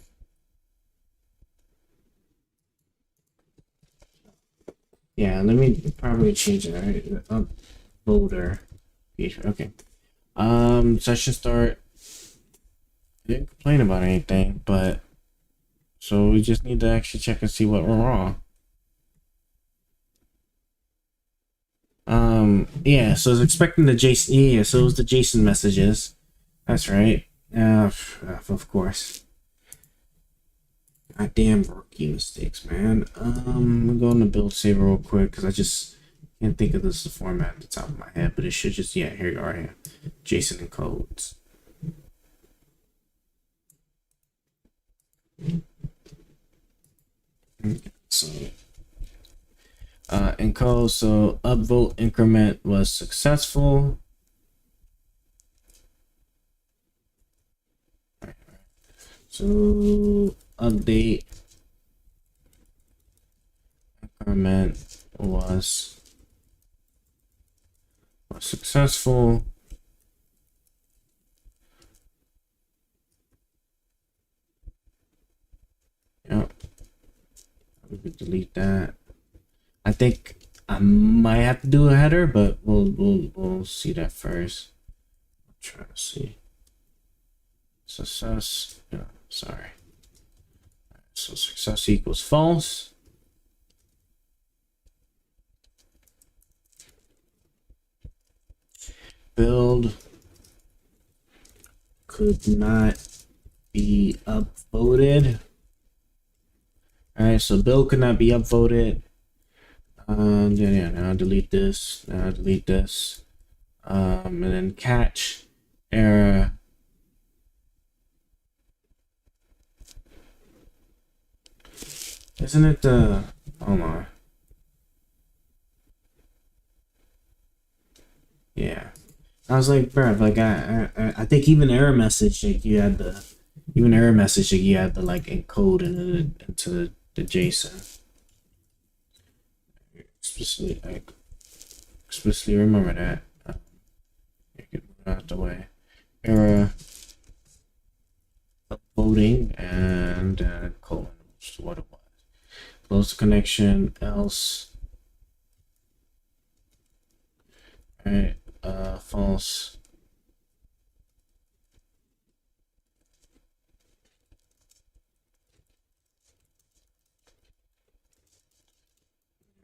Yeah, let me probably change it. Right, uploader PHP. Okay. Session start. I didn't complain about anything, but so we just need to actually check and see what went wrong. Yeah, so I was expecting the JSON. Yeah, so it was the JSON messages. That's right. Of course. Goddamn rookie mistakes, man. We're going to build saver real quick because I just can't think of this the format at the top of my head, but it should just, yeah, here you are here. JSON and codes. So encode, so upvote increment was successful. So update increment was successful. Yep. We could delete that. I think I might have to do a header, but we'll see that first. I'm trying to see. Success. Yeah, sorry. So success equals false. Build could not be upvoted. Alright, so build could not be upvoted. Yeah, now delete this. Now delete this. And then catch error. Isn't it the? Hold on. Yeah, I was like, bro, like I think even error message like you had the error message that you had to like encode into the JSON. Explicitly remember that. You can move out the way. Error uploading and colon, which is what it was. Close the connection, else. Alright, false.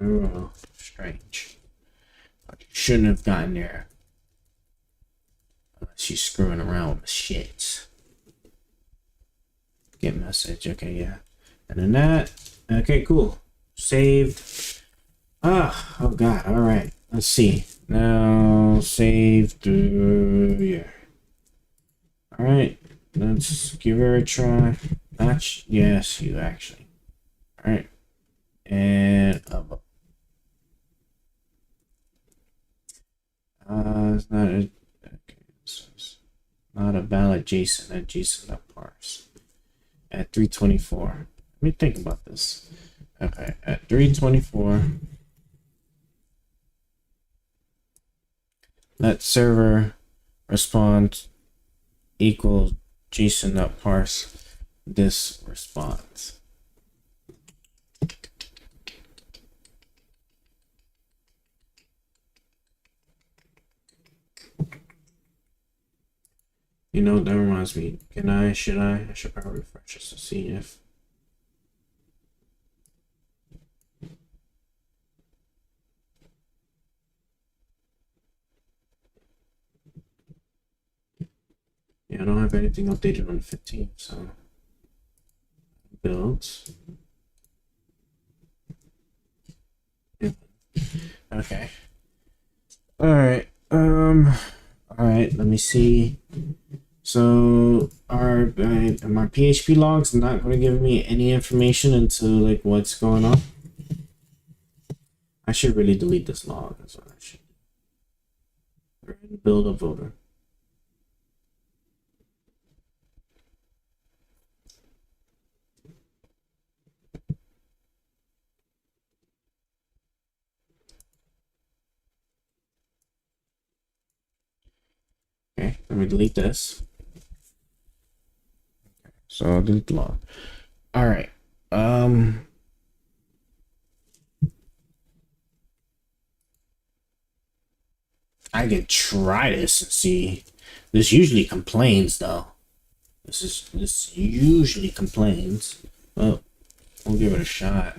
Oh, strange. You shouldn't have gotten there. She's screwing around with shit. Get message. Okay, yeah. And then that. Okay, cool. Saved. Oh god. All right. Let's see. Now saved. Yeah. All right. Let's give her a try. Match. Yes, you actually. All right. And it's not a. Okay, it's not a valid JSON. That JSON not parse at 324. Let me think about this. Okay, at 324, let server response equals JSON not parse this response. You know, that reminds me. Should I probably refresh this to see if. Yeah, I don't have anything updated on the 15th, so. Builds. Yeah. Okay. Alright, All right, let me see. So my PHP logs not going to give me any information into like what's going on. I should really delete this log. That's what I should do. Build a voter. Okay, let me delete this. So I'll delete the log. All right. I can try this and see. This usually complains though. This usually complains. Well, we'll give it a shot.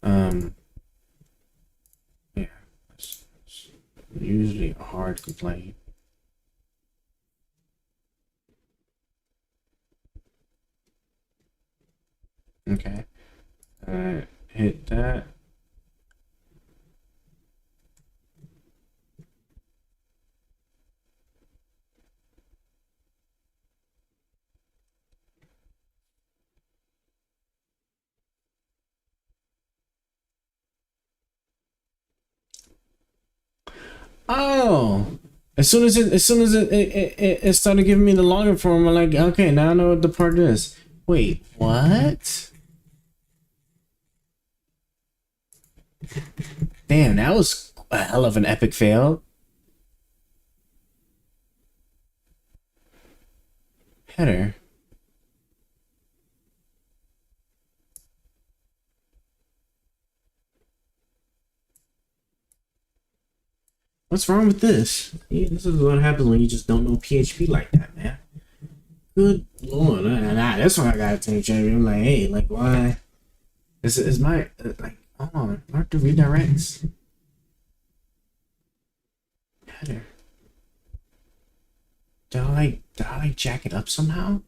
Yeah, it's usually a hard complaint. Okay. Hit that. Oh, as soon as it started giving me the login form, I'm like, okay, now I know what the part is. Wait, what? Damn, that was a hell of an epic fail. Header. What's wrong with this? Yeah, this is what happens when you just don't know PHP like that, man. Good lord, that's why I gotta take Jamie. I'm like, hey, like, why? Is my like, hold on, mark the redirects. Header. Did I like jack it up somehow?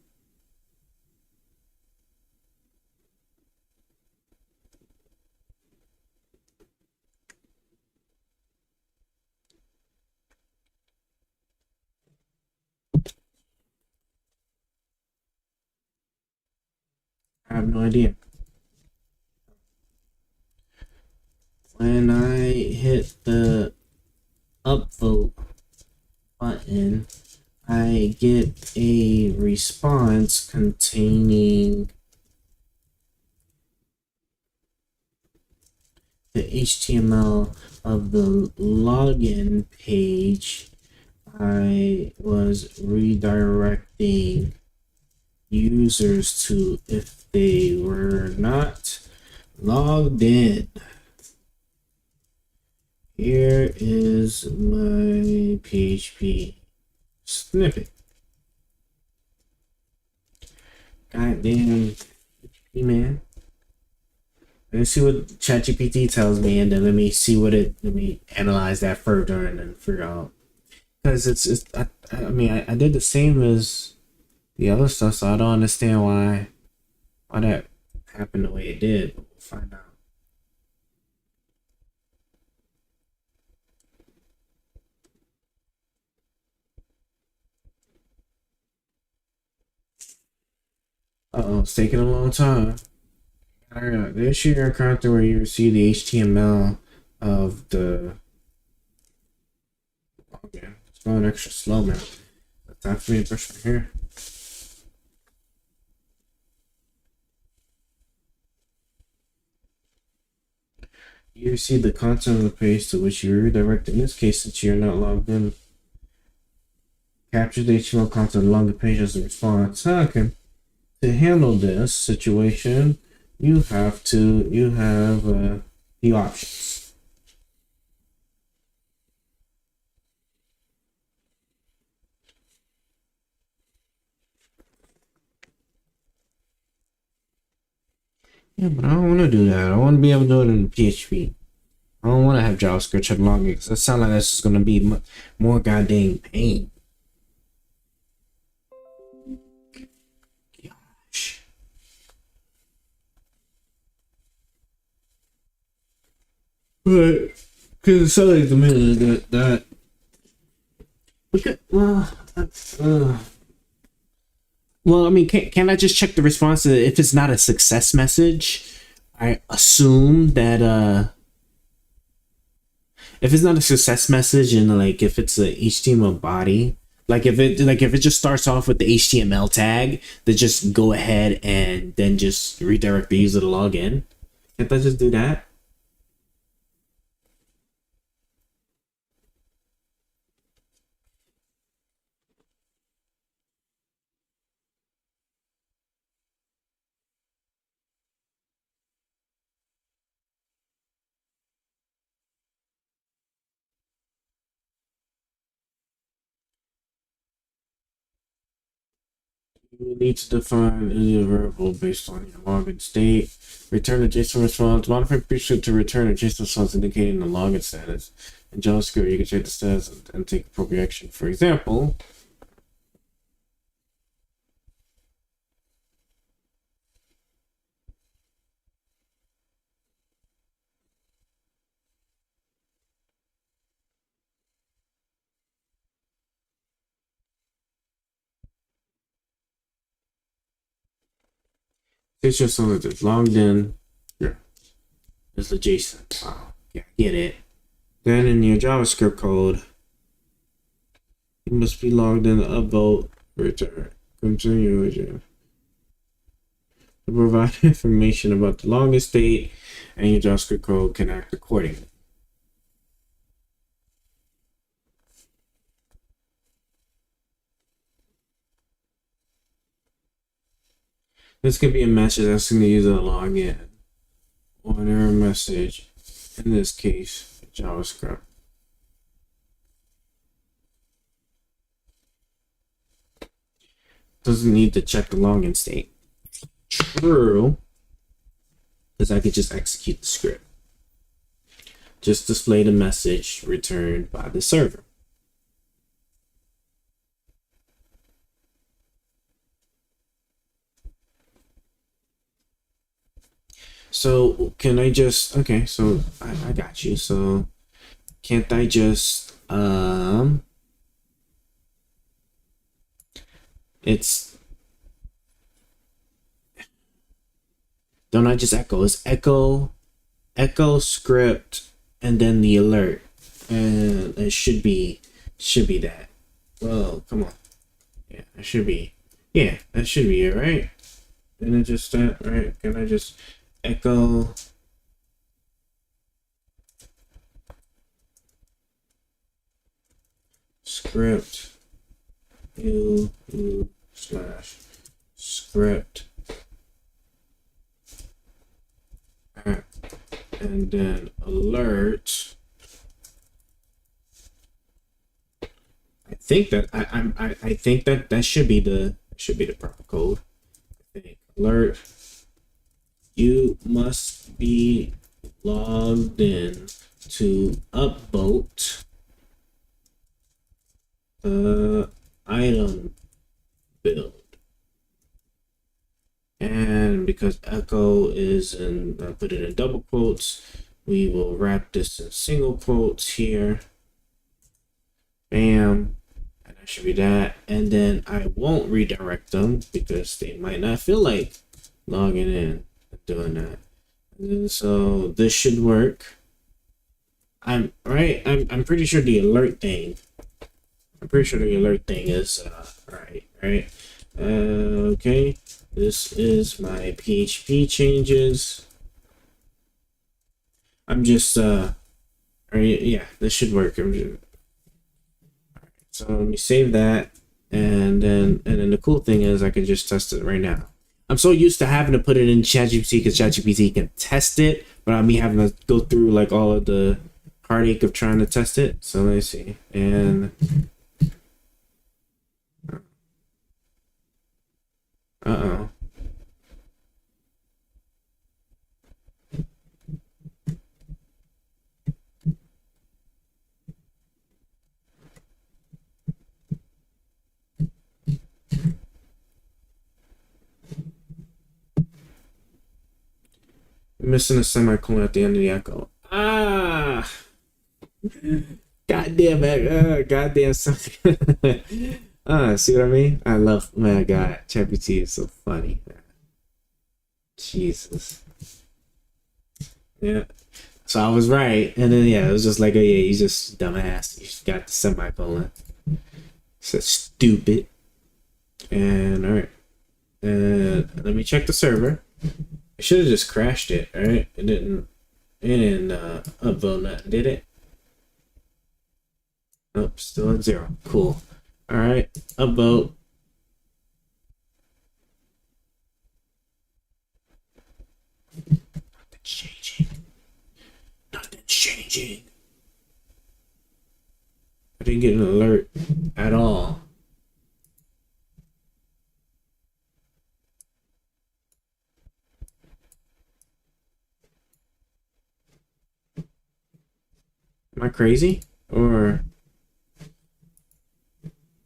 I have no idea. When I hit the upvote button, I get a response containing the HTML of the login page. I was redirecting users to if they were not logged in. Here is my PHP snippet. Goddamn PHP, man. Let's see what ChatGPT tells me, and then let me analyze that further and then figure out. Because I mean, I did the same as the other stuff, so I don't understand why that happened the way it did. But we'll find out. Uh-oh, it's taking a long time. Alright, this your encounter where you receive the HTML of the. Okay, it's going extra slow, man. Time for me to brush my hair. You receive the content of the page to which you redirect. In this case, since you're not logged in, capture the HTML content along the page as a response. Okay. To handle this situation, you have the options. Yeah, but I don't want to do that. I want to be able to do it in PHP. I don't want to have JavaScript check login because that sounds like that's just going to be more goddamn pain. Gosh. But, because it sounds like the minute that Okay, well, I mean, can I just check the response? If it's not a success message, I assume that if it's not a success message and like if it's a HTML body, like if it just starts off with the HTML tag, then just go ahead and then just redirect the user to log in. Can't I just do that? You need to define a variable based on your login state. Return a JSON response. Modify prefix to return a JSON response indicating the login status. In JavaScript, you can check the status and take appropriate action. For example, it's just something that's logged in. Yeah, it's the JSON. Wow, yeah, get it. Then in your JavaScript code, you must be logged in, upvote, return, continue again. To provide information about the login state, and your JavaScript code can act accordingly. This could be a message asking the user to log in, or an error message, in this case, JavaScript. Doesn't need to check the login state. True, because I could just execute the script. Just display the message returned by the server. So can I just, okay, so I got you. So can't I just, it's, don't I just echo? It's echo script and then the alert. And it should be that. Well, come on. Yeah, it should be. Yeah, that should be it, right? Didn't it just that, right? Can I just echo script u slash script and then alert. I think that I think that that should be the proper code. I think alert. You must be logged in to upvote the item build. And because echo is in, I put it in double quotes, we will wrap this in single quotes here. Bam. And that should be that. And then I won't redirect them because they might not feel like logging in and doing that. And so this should work. I'm right. I'm pretty sure the alert thing. I'm pretty sure the alert thing is right. Okay. This is my PHP changes. I'm just yeah, this should work. So let me save that, and then the cool thing is I can just test it right now. I'm so used to having to put it in ChatGPT because ChatGPT can test it, but I'm having to go through like all of the heartache of trying to test it. So let me see. And uh-oh. Missing a semicolon at the end of the echo. Ah! Goddamn it. Goddamn something. See what I mean? I love, my God, ChatGPT is so funny. Jesus. Yeah. So I was right. And then, yeah, it was just like, oh, yeah, you just dumbass. You just got the semicolon. So stupid. And, all right. And let me check the server. I should have just crashed it, right? It didn't upvote that, did it? Nope, still at 0. Cool. All right, upvote. Nothing's changing. Nothing's changing. I didn't get an alert at all. Am I crazy? Or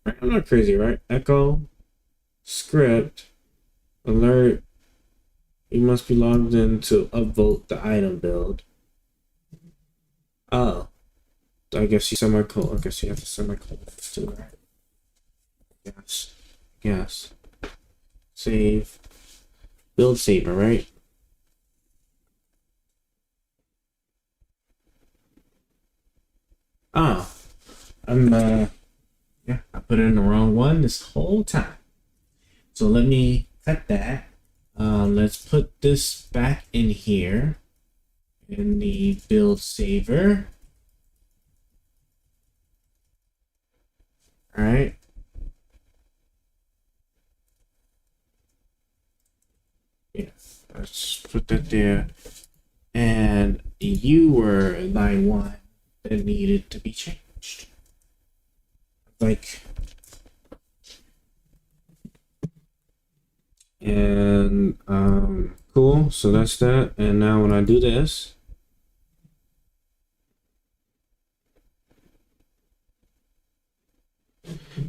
I'm not crazy, right? Echo script alert. You must be logged in to upvote the item build. Oh, I guess you semicolon. I guess you have to semicolon too, right? Yes. Yes. Save. Build saver, right? Oh, yeah, I put in the wrong one this whole time. So let me cut that. Let's put this back in here in the build saver. All right. Yeah, let's put that there. And you were line 1 that needed to be changed. Like, and cool, so that's that. And now when I do this,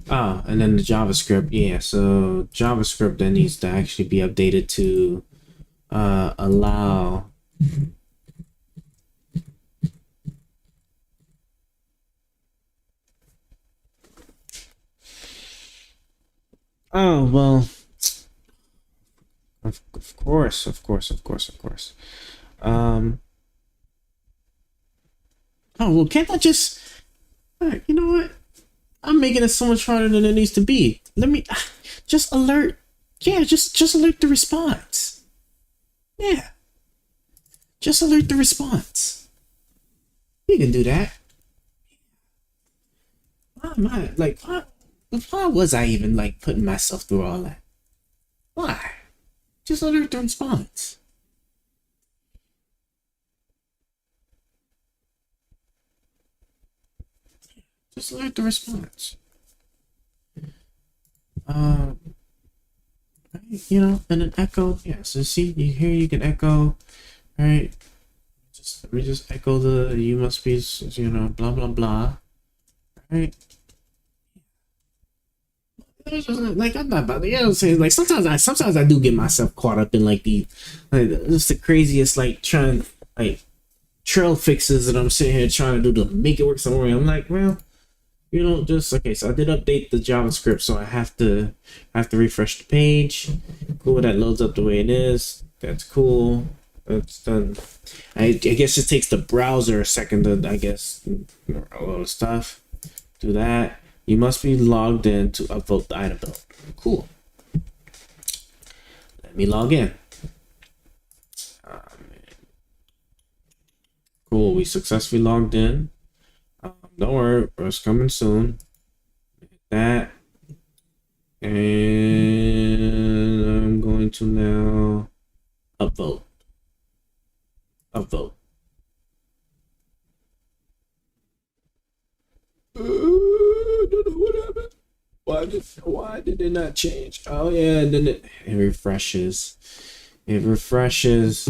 and then the JavaScript, yeah, so JavaScript that needs to actually be updated to allow oh well, of course. Oh well, can't I just? You know what? I'm making it so much harder than it needs to be. Let me just alert. Yeah, just alert the response. Yeah, just alert the response. You can do that. Why am I like? Why was I even like putting myself through all that? Why? Just alert the response. Just alert the response. You know, and an echo. Yeah, so see, you can echo, right? Let me just echo the you must be, you know, blah blah blah, right? Like I'm not about, you know what I'm saying? Like sometimes I do get myself caught up in like just the craziest like trying like trail fixes that I'm sitting here trying to do to make it work somewhere. I'm like, well, you know, just okay. So I did update the JavaScript, so I have to refresh the page. Cool, that loads up the way it is. That's cool. That's done. I guess it takes the browser a second to, I guess, a lot of stuff. Do that. You must be logged in to upvote the item build. Cool. Let me log in. Cool. We successfully logged in. Don't worry, it's coming soon. That. And I'm going to now upvote. Upvote. I don't know what happened. Why did it not change? Oh yeah, and then it refreshes. It refreshes.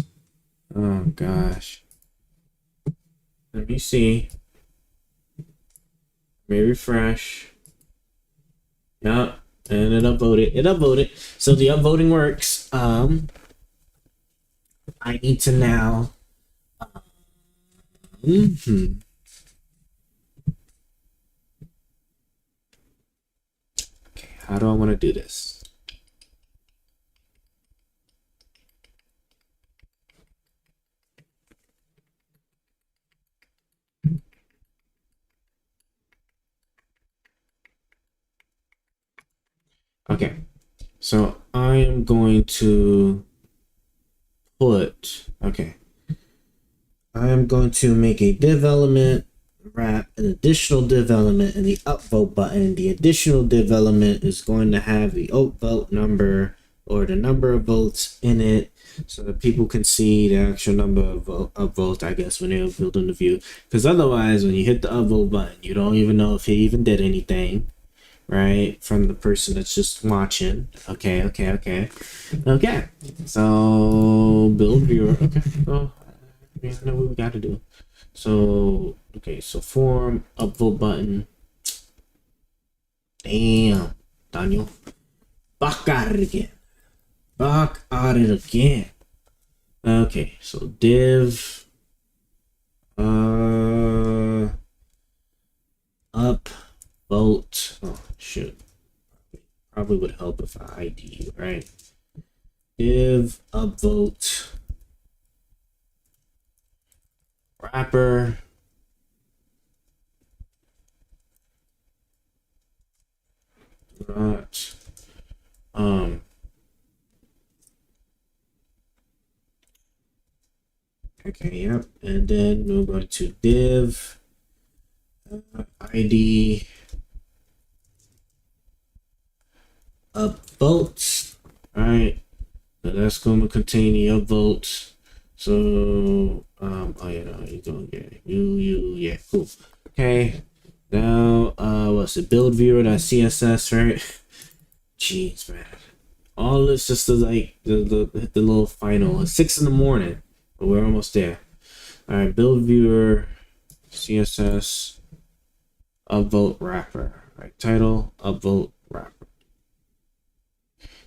Oh gosh. Let me see. Let me refresh. Yeah, and it upvoted. It upvoted. So the upvoting works. I need to now. How do I want to do this? Okay, so I am going to I am going to make a div element, wrap an additional div element in the upvote button. The additional div element is going to have the upvote number or the number of votes in it so that people can see the actual number of votes, I guess, when they're building the view. Because otherwise, when you hit the upvote button, you don't even know if it even did anything, right? From the person that's just watching. Okay. So build viewer. Okay. Well, I know what we got to do. So so form upvote button. Damn, Daniel, back at it again. Okay, so div upvote. Oh shoot, probably would help if I ID you, right? Div upvote wrapper. Not okay, yep, and then we're going to div ID upvotes. All right, so that's going to contain the upvotes. So oh yeah, no, you don't get yeah, cool. Okay, now what's it, build viewer.css, right? Jeez, man, all this just to like the little final. It's 6 in the morning, but we're almost there. All right, build viewer CSS upvote wrapper. Right, title upvote wrapper.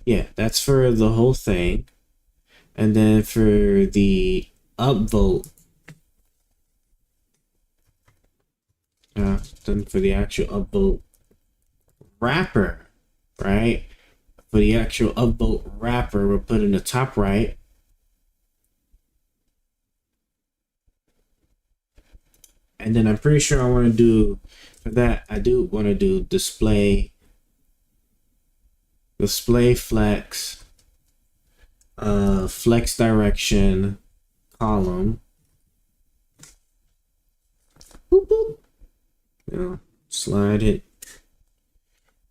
Yeah, that's for the whole thing, and then for the upvote, then for the actual upvote wrapper, right? For the actual upvote wrapper, we'll put in the top right. And then I'm pretty sure I want to do, for that, I do want to do display flex, flex direction column. Boop, boop. Slide it.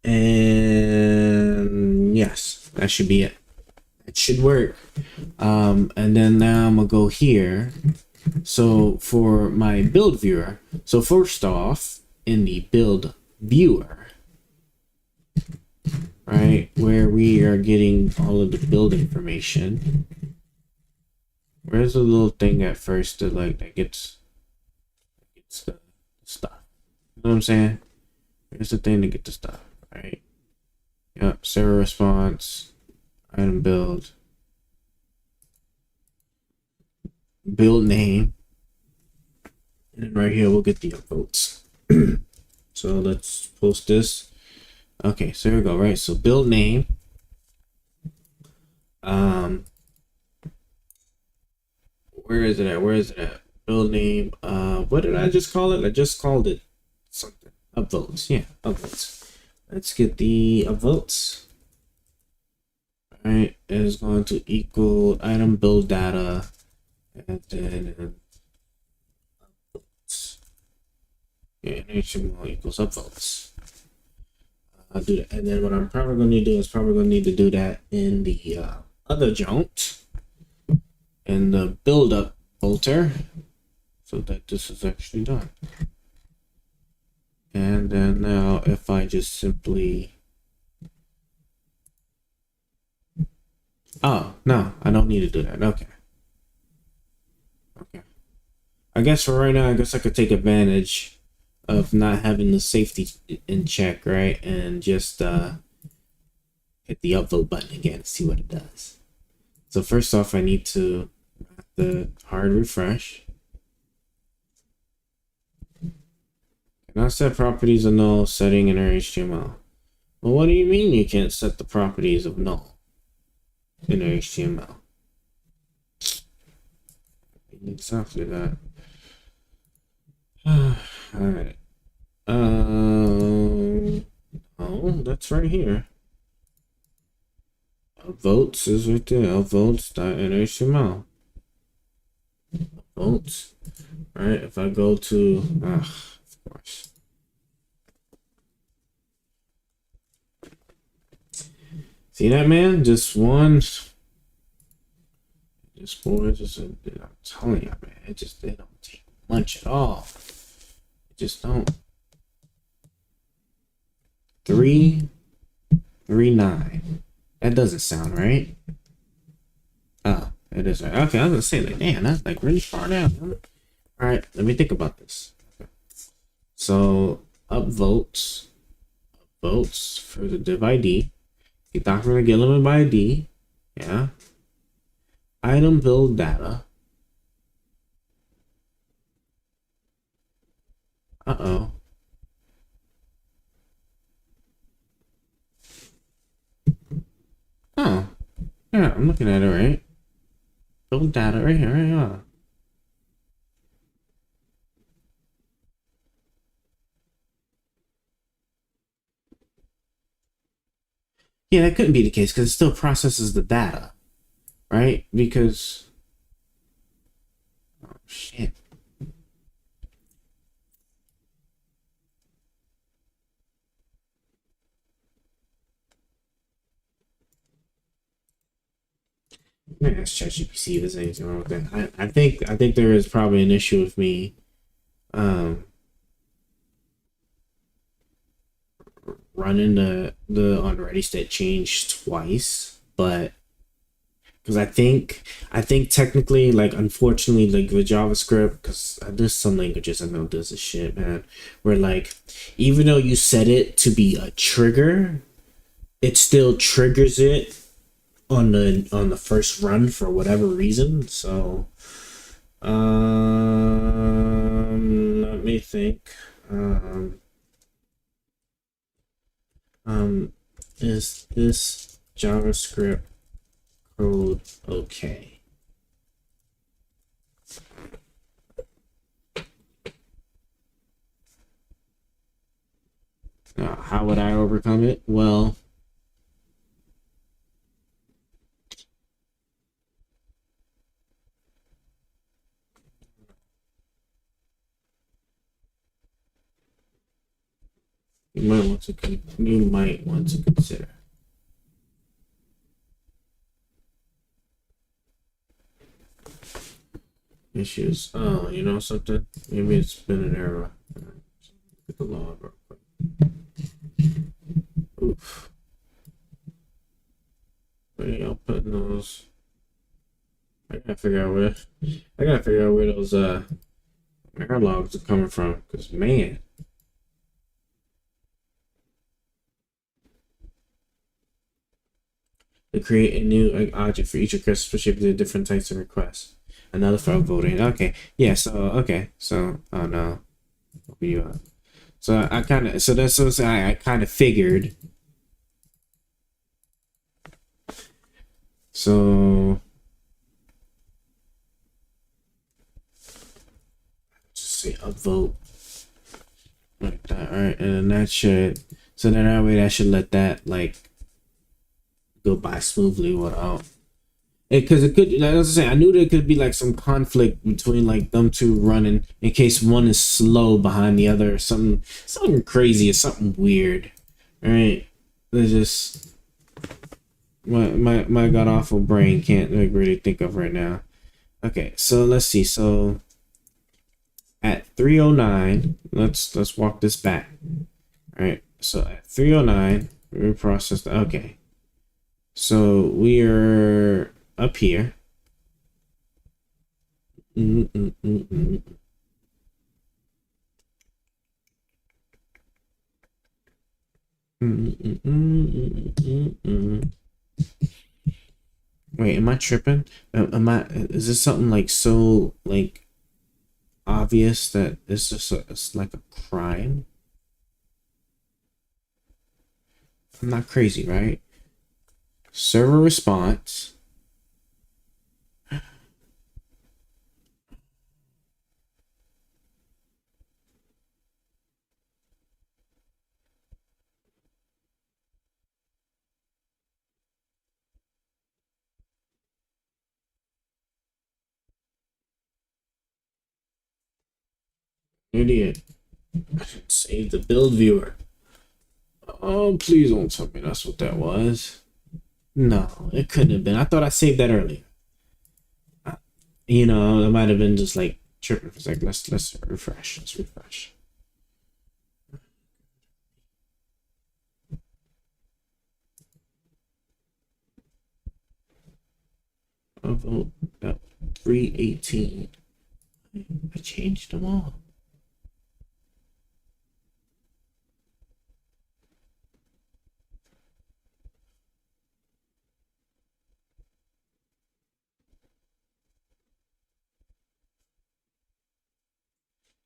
And yes, that should be it. It should work. And then now I'm gonna go here. So for my build viewer, so first off, in the build viewer, right, where we are getting all of the build information, where's the little thing at first that gets the stuff? You know what I'm saying? Here's the thing to get the stuff, right? Yep, server response, item build name, and then right here we'll get the upvotes. So let's post this. Okay, so here we go, right? So build name, where is it at? Build name, what did I just call it? I just called it something. Upvotes, yeah, upvotes. Let's get the upvotes. All right, it is going to equal item build data, and then upvotes. Yeah, HTML equals upvotes. I'll do that, and then what I'm probably going to do is need to do that in the other jaunt, in the build up filter, so that this is actually done. And then now if I just simply, oh no, I don't need to do that. Okay. I guess for right now, I guess I could take advantage of not having the safety in check, right? And just hit the upvote button again to see what it does. So first off, I need to the hard refresh. And I set properties are null setting in our HTML. Well, what do you mean you can't set the properties of null in HTML? Exactly that. Alright. Oh, that's right here. Votes is right there. Votes.html. Votes. Right. If I go to, of course. See that, man? Just one. Just boys. I'm telling you, man. They don't take much at all. It just don't. 339. That doesn't sound right. Oh, it is right. Okay, I was gonna say like, damn, that's like really far down. All right, let me think about this. Okay. So upvotes for the div ID. The document get limited by ID. Yeah. Item build data. Uh-oh. Oh. Yeah, I'm looking at it right. Build data right here, right here. Yeah, that couldn't be the case because it still processes the data, right? Because, oh shit. Maybe ask ChatGPT if there's anything wrong with that. I think there is probably an issue with me, running the on ready state change twice, but because I think technically, like, unfortunately, like with JavaScript, because there's some languages I know does this shit, man, where like even though you set it to be a trigger, it still triggers it on the first run for whatever reason. So let me think. Is this JavaScript code okay? How would I overcome it? Well, you might want to consider. Issues. Oh, you know something? Maybe it's been an error. Get the log real quick. Oof. Wait, I'll put those. I gotta figure out where those error logs are coming from. Cause man. To create a new object for each request, especially if there are different types of requests. Another for voting. Okay. Yeah, so oh no. So I kind of I kind of figured. So just say upvote like that, all right, and then that should that way that should let that like go by smoothly without it, because it could, like I was saying, I knew there could be like some conflict between like them two running in case one is slow behind the other or something crazy or something weird. All right, there's just my god awful brain can't like really think of right now. Okay, so let's see. So at 309, let's walk this back. All right, so at 309 we processed. Okay, so we are up here. Wait, am I tripping? Is this something like so like obvious that it's just it's like a crime? I'm not crazy, right? Server response. Idiot. Save the build viewer. Oh, please don't tell me that's what that was. No, it couldn't have been. I thought I saved that earlier. You know, it might have been just like tripping. It's like let's refresh. Let's refresh. Vote 318. I changed them all.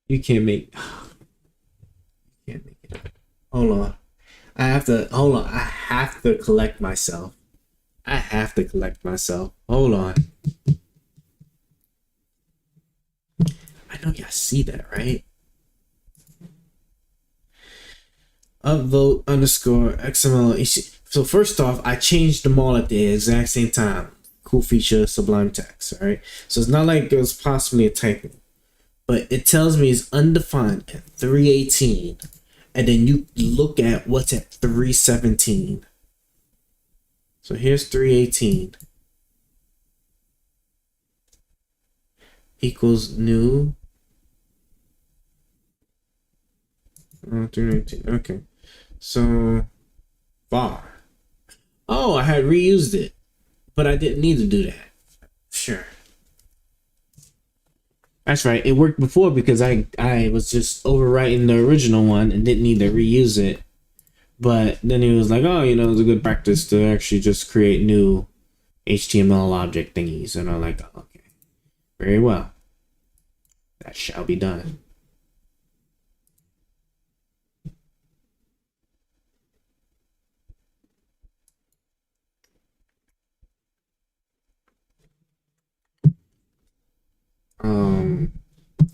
You can't make. Can't make it. Hold on. I have to. Hold on. I have to collect myself. I have to collect myself. Hold on. I know y'all see that, right? Upvote underscore XML. So first off, I changed them all at the exact same time. Cool feature, Sublime Text. All right. So it's not like it was possibly a typo, but it tells me it's undefined at 318, and then you look at what's at 317. So here's 318 equals new 319. Okay, so var. Oh, I had reused it, but I didn't need to do that. Sure. That's right. It worked before because I was just overwriting the original one and didn't need to reuse it. But then he was like, oh, you know, it's a good practice to actually just create new HTML object thingies. And I'm like, oh, okay, very well. That shall be done.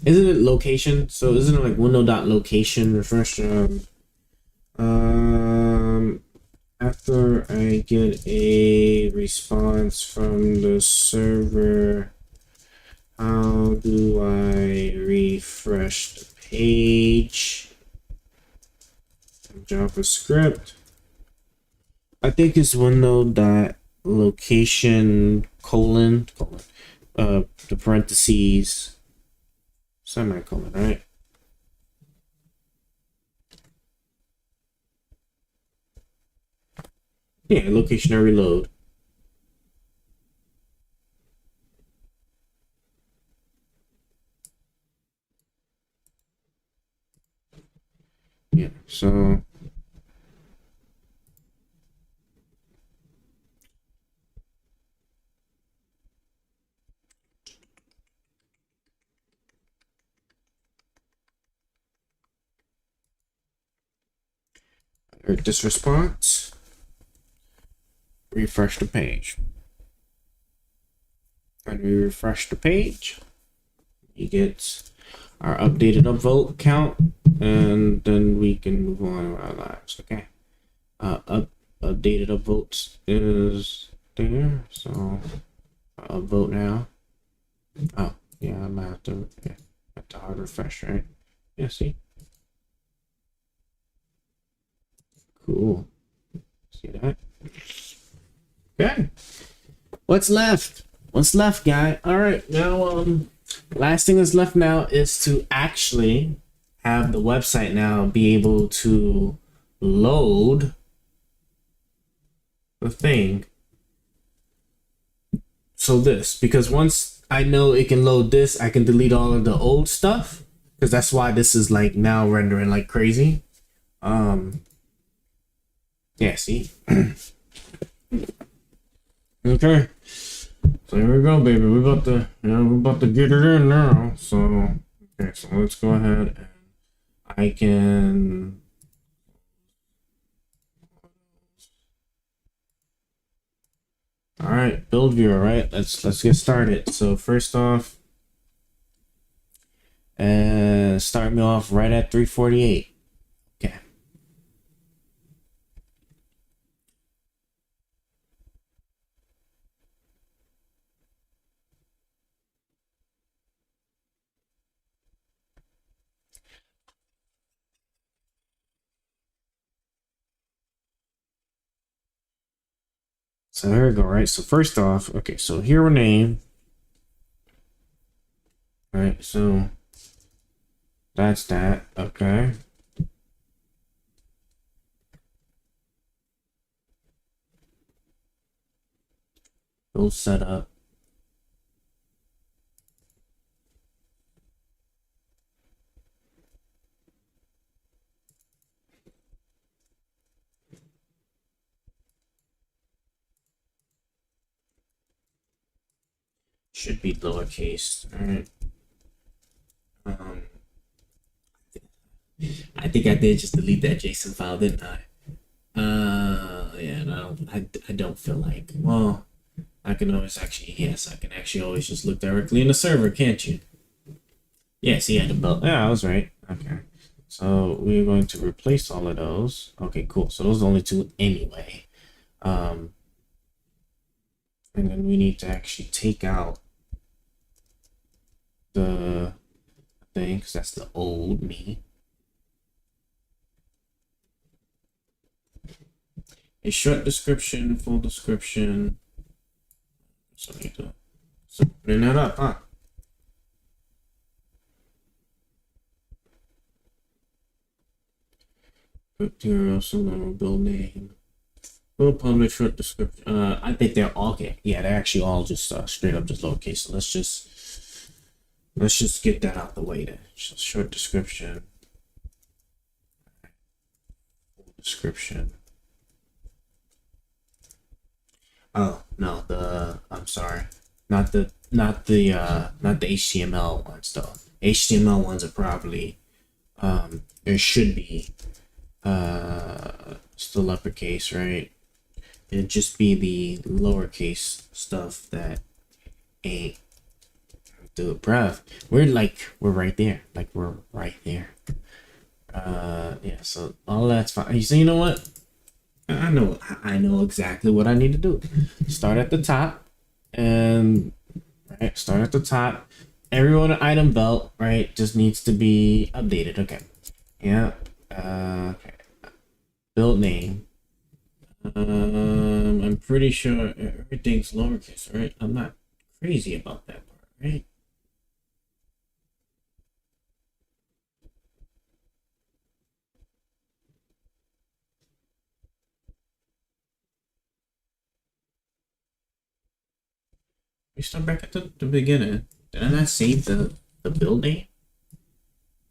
Isn't it location? So isn't it like window.location refresh? After I get a response from the server, how do I refresh the page? JavaScript. I think it's window.location colon the parentheses semicolon, right? Yeah, location reload. Yeah, so this response, refresh the page. When we refresh the page, you get our updated upvote count, and then we can move on with our lives. Okay. Updated upvotes is there, so I'll upvote now. Oh yeah, I'm gonna have to hard refresh, right? Yeah, see. Cool. See that? Okay. What's left? What's left, guy? All right, now last thing that's left now is to actually have the website now be able to load the thing. So this, because once I know it can load this, I can delete all of the old stuff, because that's why this is like now rendering like crazy. Yeah, see. Okay, so here we go, baby. We're about to get it in now. So okay, so let's go ahead and I can All right, build viewer. Right, let's get started. So first off, start me off right at 348. Okay. So here we go, right? So first off, okay, so hero name. All right, so that's that. Okay. Build setup. Should be lowercase. All right. Um, I think I did just delete that JSON file, didn't I? Yeah, no, I don't feel like. Well, I can always actually, yes, I can actually always just look directly in the server, can't you? Yes, he had a belt. Yeah, I was right. Okay. So we're going to replace all of those. Okay, cool. So those are the only two anyway. And then we need to actually take out the thing because that's the old me. A short description, full description. So I need to open that up, huh? Material, some build name. We'll publish short description. I think they're all okay. Yeah, they're actually all just straight up just lowercase. So let's just get that out the way then. Just short description. Full description. Oh no, I'm sorry. Not the HTML ones though. HTML ones are probably there should be still uppercase, right? It'd just be the lowercase stuff that ain't. Dude, bruv, we're right there. Like we're right there. Yeah, so all that's fine. So you know what? I know exactly what I need to do. Start at the top and right, start at the top. Everyone item belt, right, just needs to be updated. Okay. Yeah. Okay. Build name. I'm pretty sure everything's lowercase, right? I'm not crazy about that part, right? We start back at the beginning. Did I not save the build name?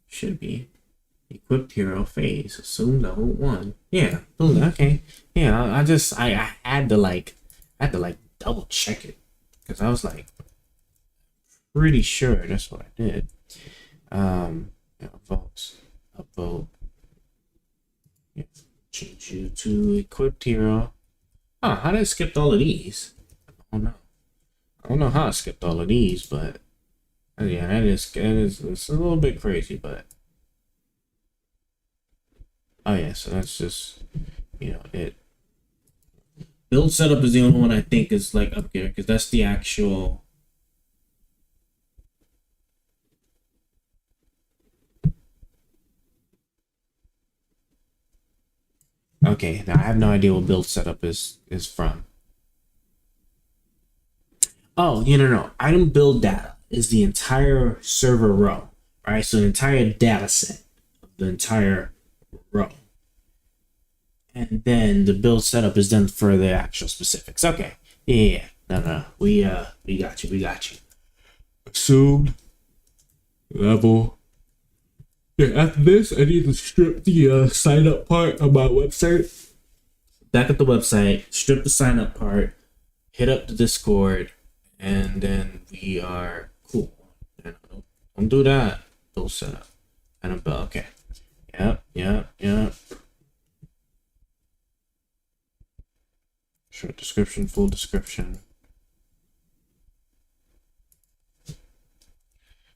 Should be. Equipped hero phase. Assume the whole one. Yeah. Build okay. Yeah, I had to double check it. Because I was like pretty sure that's what I did. Yeah, votes. Upvote. Yeah. Change you to equipped hero. Oh, how did I skip all of these? Oh no. I don't know how I skipped all of these, but yeah, it's a little bit crazy, but oh yeah, so that's just it. Build setup is the only one I think is like up here because that's the actual. Okay, now I have no idea what build setup is from. Oh, no. Item build data is the entire server row, right? So the entire data set of the entire row. And then the build setup is done for the actual specifics. Okay. Yeah. No. We got you. Assumed level. Yeah, after this, I need to strip the sign up part of my website. Back at the website, strip the sign up part, hit up the Discord, and then we are cool. Don't do that. Build setup. Annabelle, okay. Yep. Short description, full description.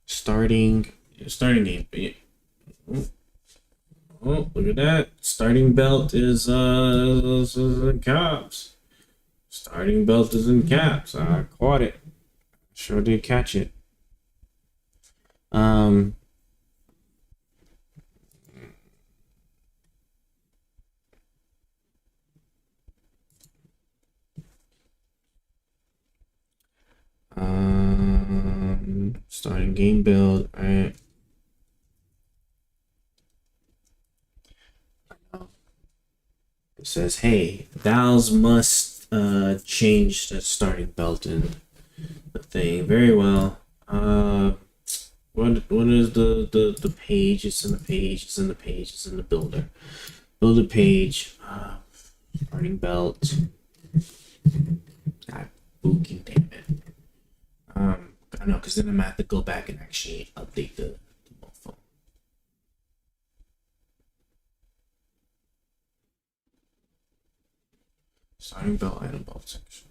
Starting game. Oh, look at that. Starting belt is in caps. Starting belt is in caps. I caught it. Sure did catch it. Starting game build, right? It says, hey, DAOs must change the starting belt in the thing. Very well. What is the page? It's in the page. It's in the page. It's in the builder. Builder page. Starting belt. God, booking, damn it. I know, because then I'm gonna have to go back and actually update the phone. Starting belt, item belt section.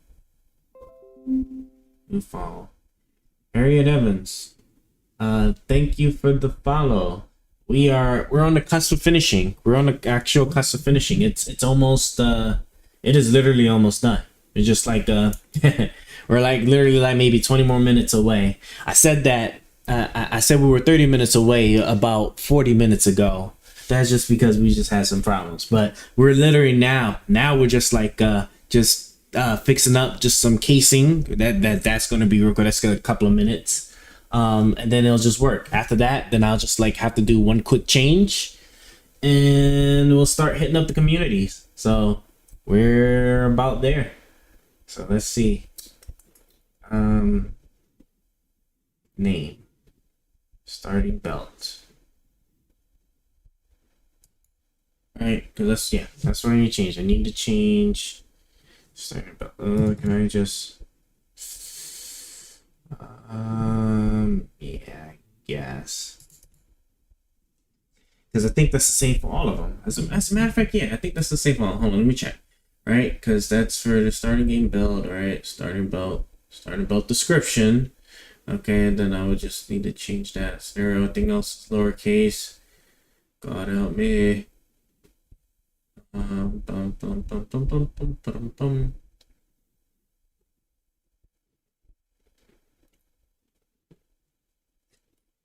New follow. Harriet Evans. Thank you for the follow. We're on the cusp of finishing. We're on the actual cusp of finishing. It's almost it is literally almost done. It's just like we're like literally like maybe 20 more minutes away. I said that I said we were 30 minutes away about 40 minutes ago. That's just because we just had some problems. But we're literally now we're just like fixing up just some casing. That's gonna be real good. That's gonna a couple of minutes. And then it'll just work. After that, then I'll just like have to do one quick change and we'll start hitting up the communities. So we're about there. So let's see. Name. Starting belt. Alright, because that's what I need to change. I need to change starting belt. Can I just yeah, I guess. Because I think that's the same for all of them. As a matter of fact, yeah, I think that's the same for all. Hold on, let me check. Right, because that's for the starting game build, right? Starting belt description. Okay, and then I would just need to change that scenario. Everything else is lowercase. God help me.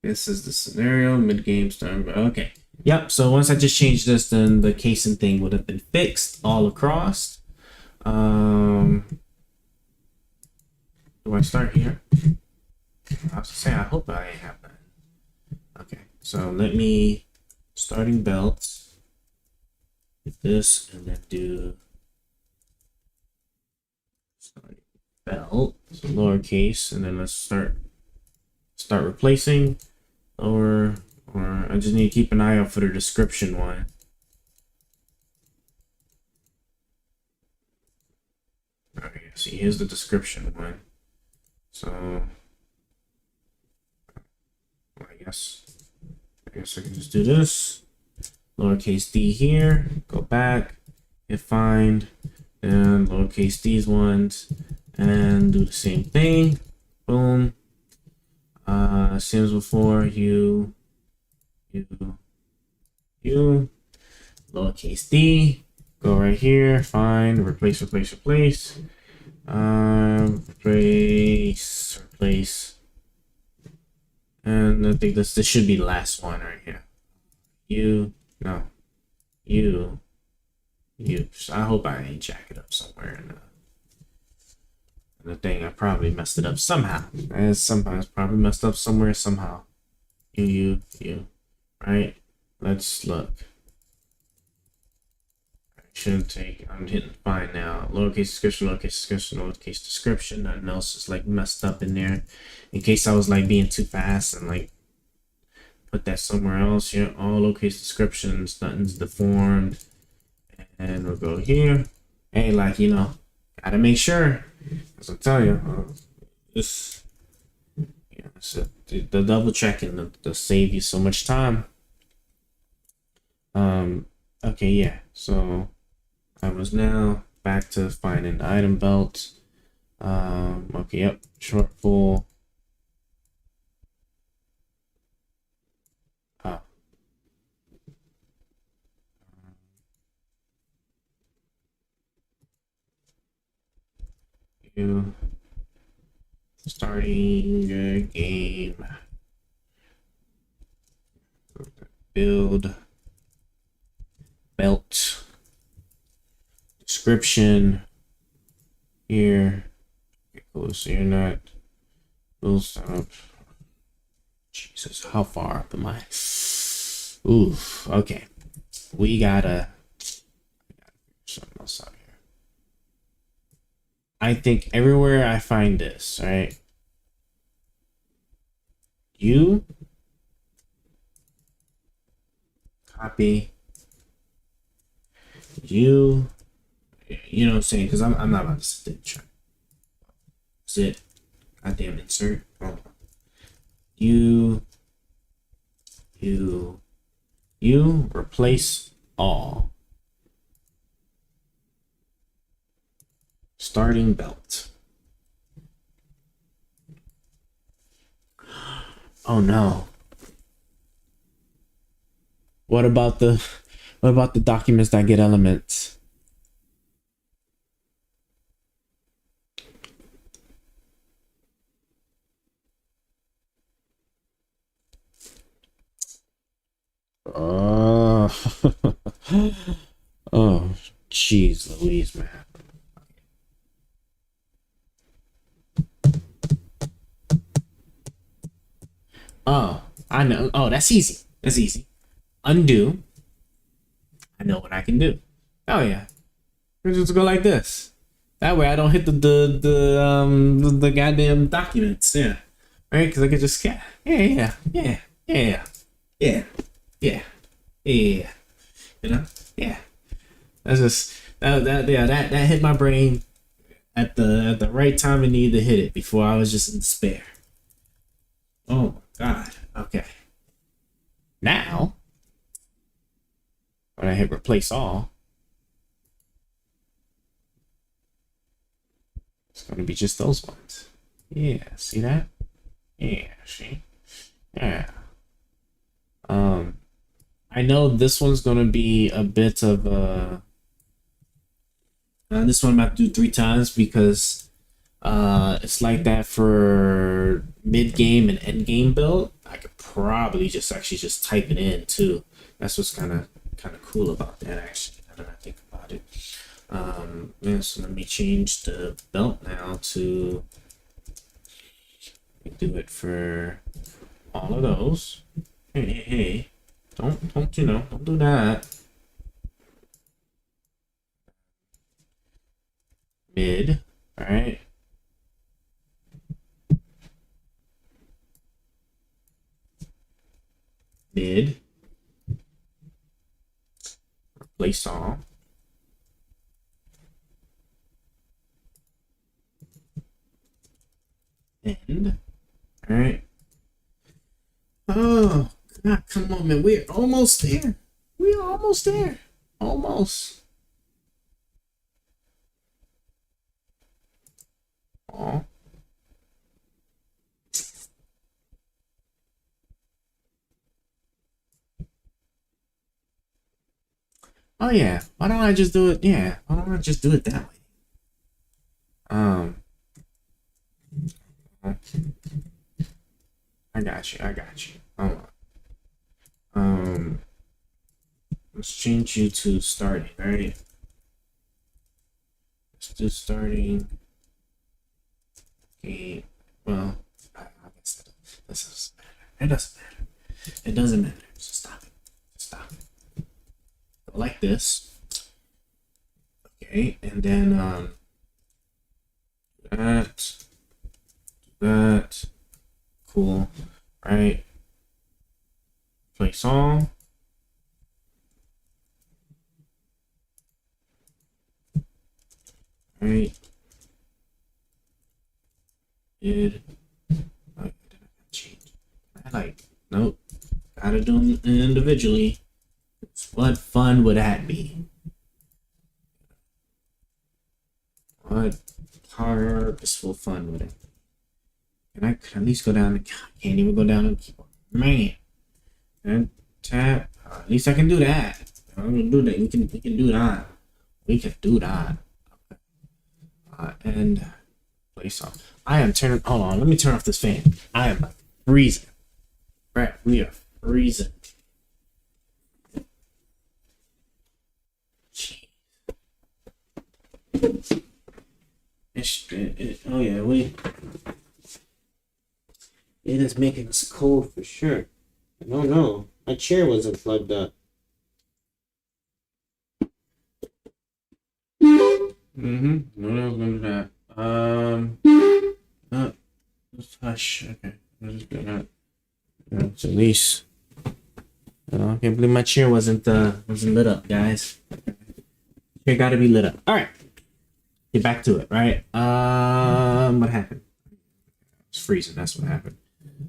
This is the scenario, mid-game start. Okay. Yep, so once I just changed this, then the casing thing would have been fixed all across. Do I start here? I was to say, I hope I have that. Okay, so let me starting belts. Hit this and then do starting belt, so lowercase, and then let's start replacing. Or I just need to keep an eye out for the description one. Okay, see, here's the description one. So I guess I can just do this. Lowercase d here, go back, hit find, and lowercase d's ones, and do the same thing. Boom. Same as before, you, lowercase d, go right here, find, replace, replace, and I think this should be the last one right here. You. I hope I ain't jack it up somewhere in the thing. I probably messed it up somehow. It's probably messed up somewhere somehow. You. Right? Let's look. Shouldn't take. I'm hitting find now. Lowercase description, lowercase description. Nothing else is like messed up in there. In case I was like being too fast and like put that somewhere else. Here, all lowercase descriptions. Nothing's deformed. And we'll go here. Hey, like gotta make sure. As I'm telling you, so the double checking to save you so much time. Okay, yeah. So I was now back to finding the item belt. Okay, yep, short pull. Oh. You starting a game. Build belt description here. Okay, cool. So you're not full stop. Jesus, how far up am I? Oof. Okay, we gotta something else out here. I think everywhere I find this, right? You copy. You know what I'm saying? Because I'm not about to sit there and try. Sit. Goddamn insert. Hold on. You replace all. Starting belt. Oh no. What about the documents that get elements? Oh, oh, jeez, Louise, man. Oh, I know. Oh, that's easy. That's easy. Undo. I know what I can do. Oh yeah, let's just go like this. That way I don't hit the goddamn documents. Yeah, right? Because I could just yeah. You know? Yeah. That's just that hit my brain at the right time I needed to hit it before I was just in despair. Oh my god. Okay. Now when I hit replace all, it's gonna be just those ones. Yeah, see that? Yeah, see? Yeah. I know this one's gonna be a bit of a this one I'm about to do 3 times because it's like that for mid game and end game build. I could probably just actually just type it in too. That's what's kind of cool about that actually. Now that I think about it. Yeah, so let me change the belt now to do it for all of those. Hey. Don't you know, don't do that. Mid, all right. Mid. Replace all. End. All right. Oh. Ah, come on, man. We're almost there. We're almost there. Almost. Oh. Oh yeah. Why don't I just do it? Yeah. Why don't I just do it that way? I got you. Hold on. Let's change you to starting, right? Let's do starting. Okay. Well, I guess that doesn't matter. It doesn't matter. So stop it. Go like this. Okay, and then that. Cool. Right. Place all. Right. Did I change? Nope. Gotta do them individually. What fun would that be? but purposeful fun with it. And I could at least go down. Can't even go down the keyboard, man. And tap. At least I can do that. I'm gonna do that. We can do that. We can do that. And place off. I am turning. Hold on. Let me turn off this fan. I am freezing. Right. We are freezing. Jeez. Oh yeah, it is making us cold for sure. I don't know. My chair wasn't plugged up. Mm-hmm. No, I'm gonna do that. Let's hush. Okay. I'm just gonna. It's at least. I can't believe my chair wasn't lit up, guys. Chair gotta be lit up. All right. Get back to it. Right. What happened? It's freezing. That's what happened.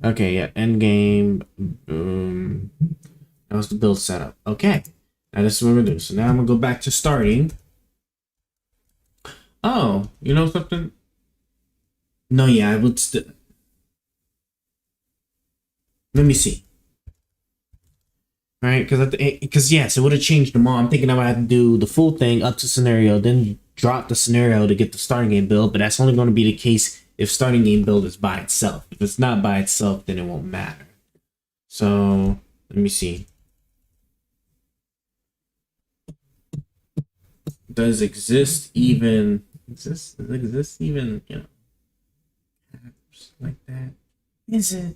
Okay. Yeah. End game. Boom. That was the build setup. Okay. Now this is what we're gonna do. So now I'm gonna go back to starting. Oh, you know something? No, yeah, I would still. Let me see. All right, because yes, it would have changed them all. I'm thinking I would have to do the full thing up to scenario, then drop the scenario to get the starting game build. But that's only going to be the case if starting game build is by itself. If it's not by itself, then it won't matter. So let me see. Does exist even? Does exist even? You know, apps like that? Is it?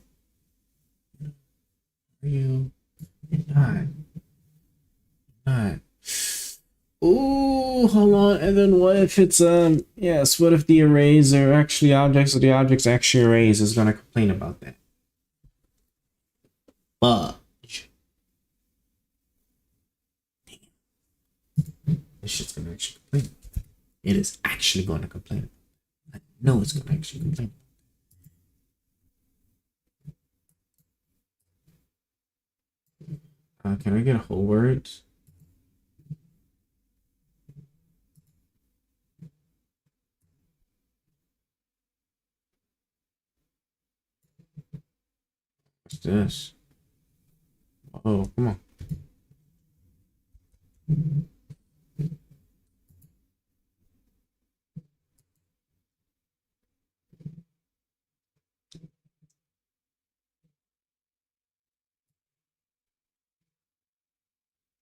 Are you? You're not. Not. Ooh, hold on. And then what if it's yes? What if the arrays are actually objects, or the objects actually arrays? Is gonna complain about that? Fudge. This shit's gonna actually complain. It is actually going to complain. I know it's going to actually complain. Can I get a whole word? What's this? Oh, come on.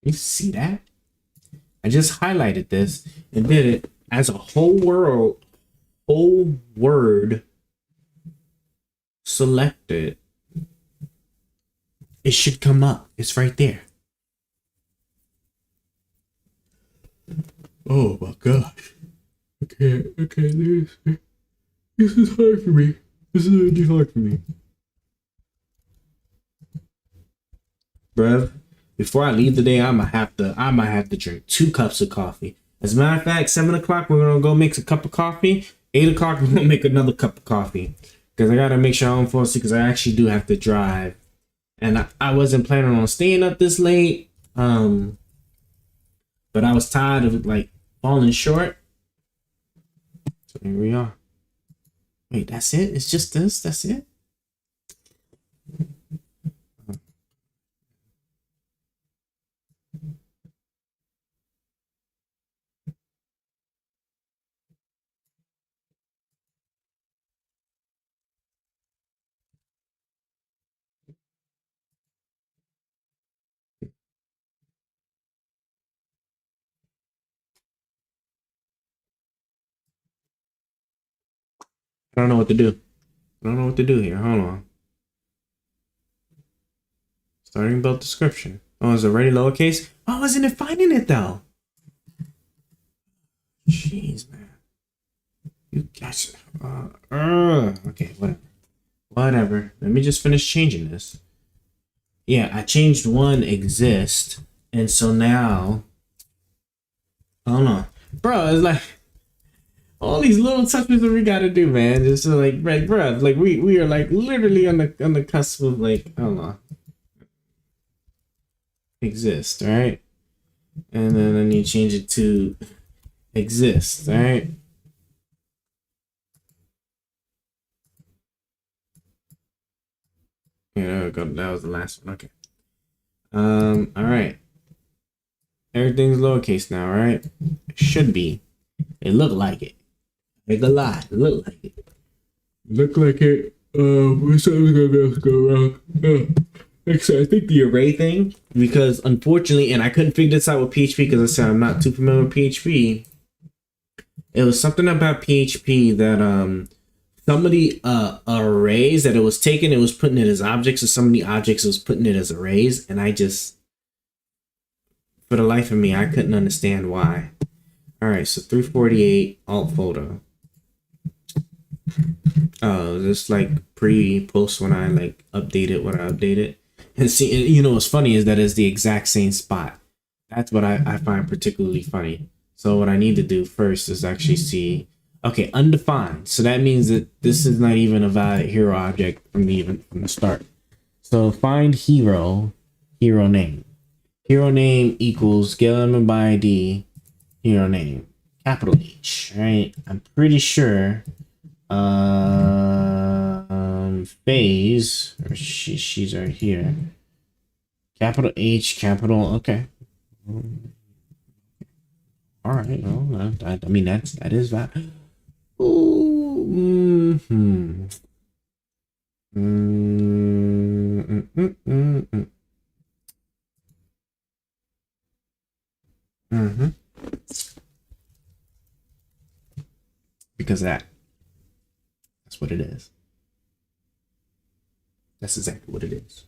You see that? I just highlighted this and did it as a whole word selected. It should come up. It's right there. Oh my gosh. Okay, this is hard for me. This is really hard for me. Bruv, before I leave today, I might have to drink 2 cups of coffee. As a matter of fact, 7 o'clock we're gonna go make a cup of coffee. 8 o'clock we're gonna make another cup of coffee. Cause I gotta make sure I don't fall asleep because I actually do have to drive. And I wasn't planning on staying up this late. But I was tired of like falling short. So here we are. Wait, that's it? It's just this? That's it? I don't know what to do. I don't know what to do here. Hold on. Starting build description. Oh, is it already lowercase? Oh, isn't it finding it though? Jeez, man. You guys. Okay, whatever. Whatever. Let me just finish changing this. Yeah, I changed one exist, and so now. Hold on, bro. It's like all these little touches that we gotta do, man. Just so like, right, bro. Like we are like literally on the cusp of like, hold on. Exist, right? And then I need to change it to exist, all right? Yeah, there we go. That was the last one. Okay. All right. Everything's lowercase now, right? It should be. It looked like it. Like a lie. It looked like it. Look like it. Something's gonna be able to go wrong. So I think the array thing, because unfortunately, and I couldn't figure this out with PHP because I said I'm not too familiar with PHP. It was something about PHP that some of the arrays that it was taking, it was putting it as objects, and some of the objects it was putting it as arrays, and I just, for the life of me, I couldn't understand why. All right, so 348 alt photo. Oh, this like pre-post when I like updated what I updated. And see, and you know what's funny is that it's the exact same spot. That's what I find particularly funny. So what I need to do first is actually see, okay, undefined. So that means that this is not even a valid hero object from the start. So find hero name. Hero name equals scale element by ID, hero name, capital H, right? I'm pretty sure phase, or she's right here. Capital H, capital, okay. All right, well, I mean, that is that. Ooh, Because that's what it is. That's exactly what it is.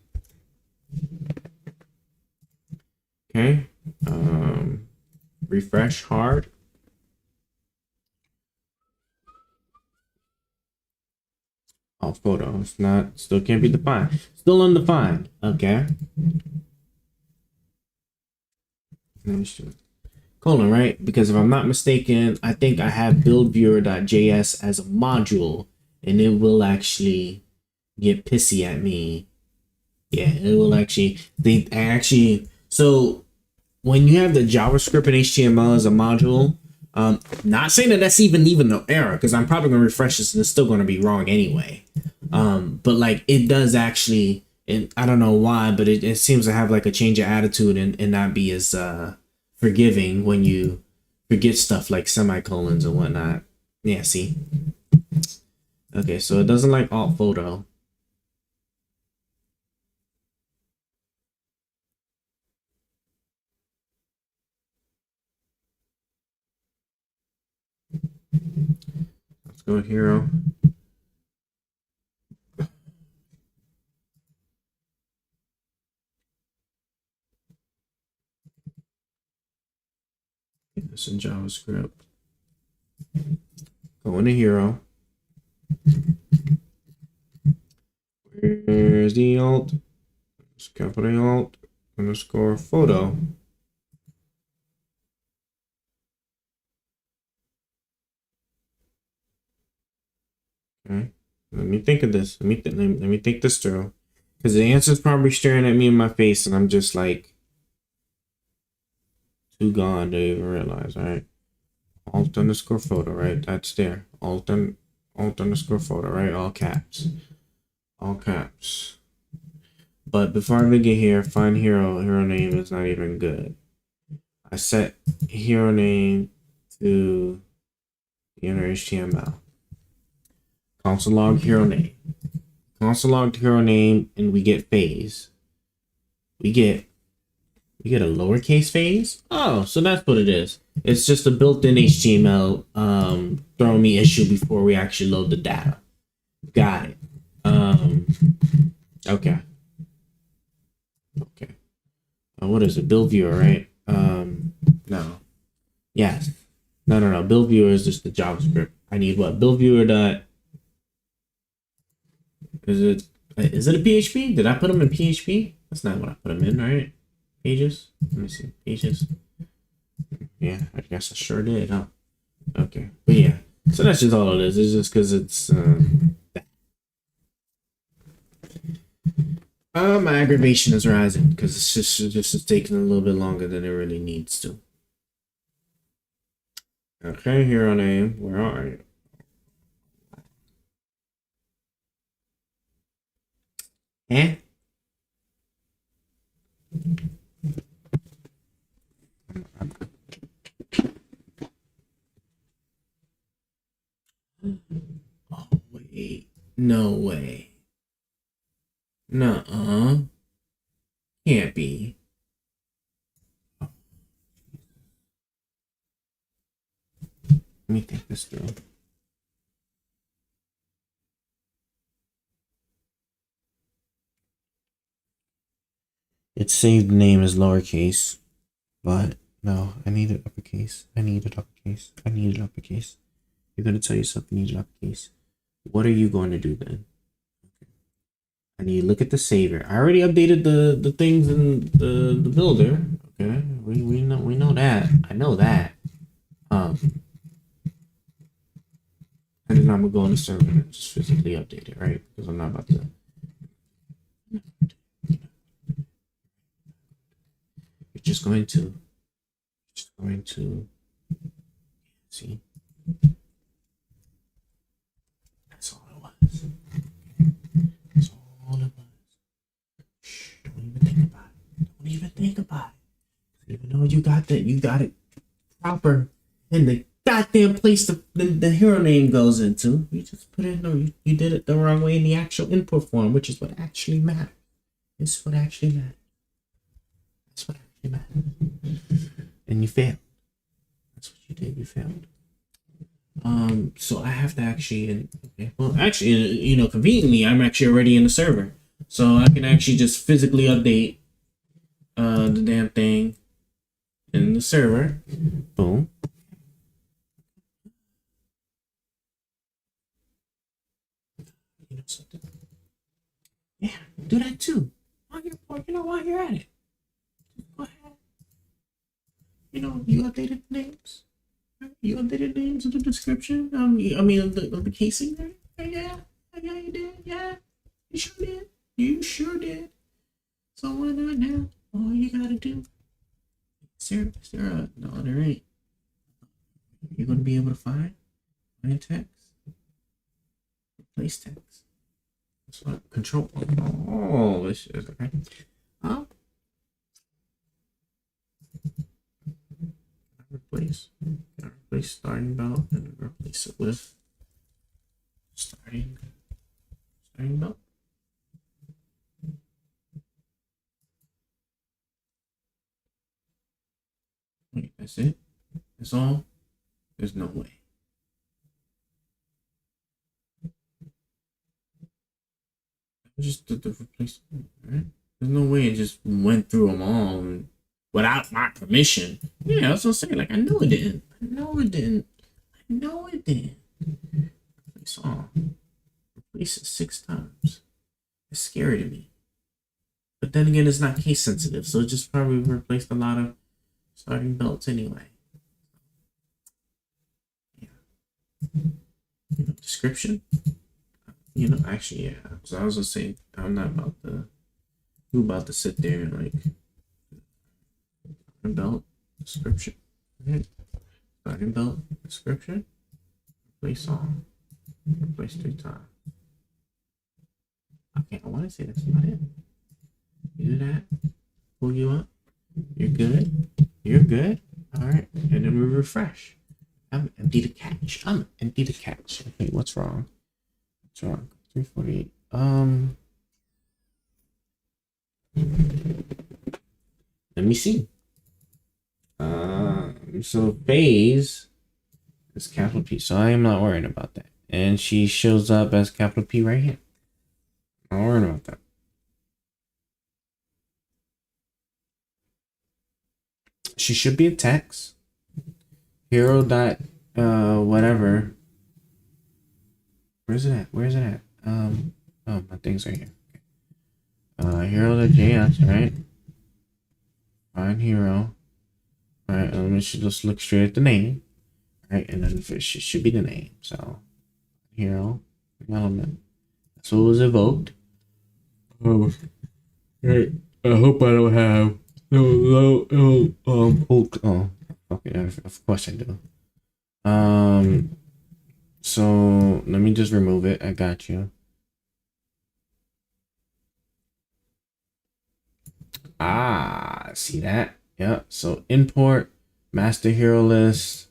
Okay. Refresh hard. Oh, photo. It's not, still can't be defined. Still undefined. Okay. Colon, right? Because if I'm not mistaken, I think I have buildviewer.js as a module, and it will actually get pissy at me. Yeah, it will actually, so when you have the JavaScript and HTML as a module, not saying that that's even an error, because I'm probably going to refresh this and it's still going to be wrong anyway. But like it does actually, and I don't know why, but it seems to have like a change of attitude and not be as forgiving when you forget stuff like semicolons and whatnot. Yeah, see? Okay, so it doesn't like alt photo. Let's go hero. This in JavaScript. Go into hero. Where's the alt? It's capital alt underscore photo. Okay. Let me think of this. Let me think this through. Because the answer's probably staring at me in my face, and I'm just like too gone to even realize. All right. Alt underscore photo, right? That's there. Alt underscore photo, right? All caps. All caps. But before I even get here, find hero. Hero name is not even good. I set hero name to the inner HTML. Console log hero name. Console log hero name, and we get phase. We get a lowercase phase. Oh, so that's what it is. It's just a built-in HTML throwing me issue before we actually load the data. Got it. Okay. Okay. What is it? Build viewer, right? No. Yes. No. Build viewer is just the JavaScript. I need what? Build viewer dot. Is it a PHP? Did I put them in PHP? That's not what I put them in, right? Pages. Let me see. Pages. Yeah, I guess I sure did, huh? Okay. But yeah. So that's just all it is. It's just because it's my aggravation is rising because it's just taking a little bit longer than it really needs to. Okay, hero name. Where are you? Eh? No way. Nuh-uh. Can't be. Let me think this through. It saved the name as lowercase, but no, I need it uppercase. I need it uppercase. I need it uppercase. You're gonna tell yourself you need it uppercase. What are you going to do then? I need to look at the saver. I already updated the things in the builder. Okay, we know that. I know that. And then I'm gonna go on the server and just physically update it, right? Because I'm not about to. You're just going to see. That's all it was. That's all it was. Shh, don't even think about it. Don't even think about it. Even though you got it proper in the goddamn place the hero name goes into. You just put it. No, you did it the wrong way in the actual input form, which is what actually matters. It's what actually matters. That's what actually matters. And you failed. That's what you did. You failed. So I have to actually, okay. Well, actually, conveniently, I'm actually already in the server, so I can actually just physically update the damn thing in the server. Boom. You know something? Yeah, do that too. While you're at it, go ahead. You updated the names. You updated the names of the description. I mean, of the casing, right? Yeah, you did. Yeah, you sure did. You sure did. So why not now? All you gotta do. Is there no, there ain't. You're gonna be able to find text, replace text. That's what control. Oh, this is okay. Replace starting belt and replace it with starting belt. Wait, that's it? That's all? There's no way. I just did the replacement, right? There's no way it just went through them all without my permission. Yeah, that's what I'm saying. Like, I know it didn't. Replace all. Replace it 6 times. It's scary to me. But then again, it's not case sensitive, so it just probably replaced a lot of starting belts anyway. Yeah. Description. Actually, yeah. So I was gonna say, I'm not about to sit there and like belt description. Right. Starting belt description. Replace all. Replace 3 times. Okay, I want to say that's about it. You do that. Pull you up. You're good. You're good. All right, and then we refresh. I'm empty to catch. Okay, what's wrong? 348. Let me see. So phase is capital P, so I am not worried about that. And she shows up as capital P right here. I'm not worried about that. She should be a text. Hero dot whatever. Where's it at? Oh, my thing's right here. Hero.js, right? Find hero. Alright, let me just look straight at the name. Right, and then it should be the name. So hero element. That's what was evoked. Oh, right. I hope I don't have okay, of course I do. So let me just remove it. I got you. See that? Yeah. So import master hero list.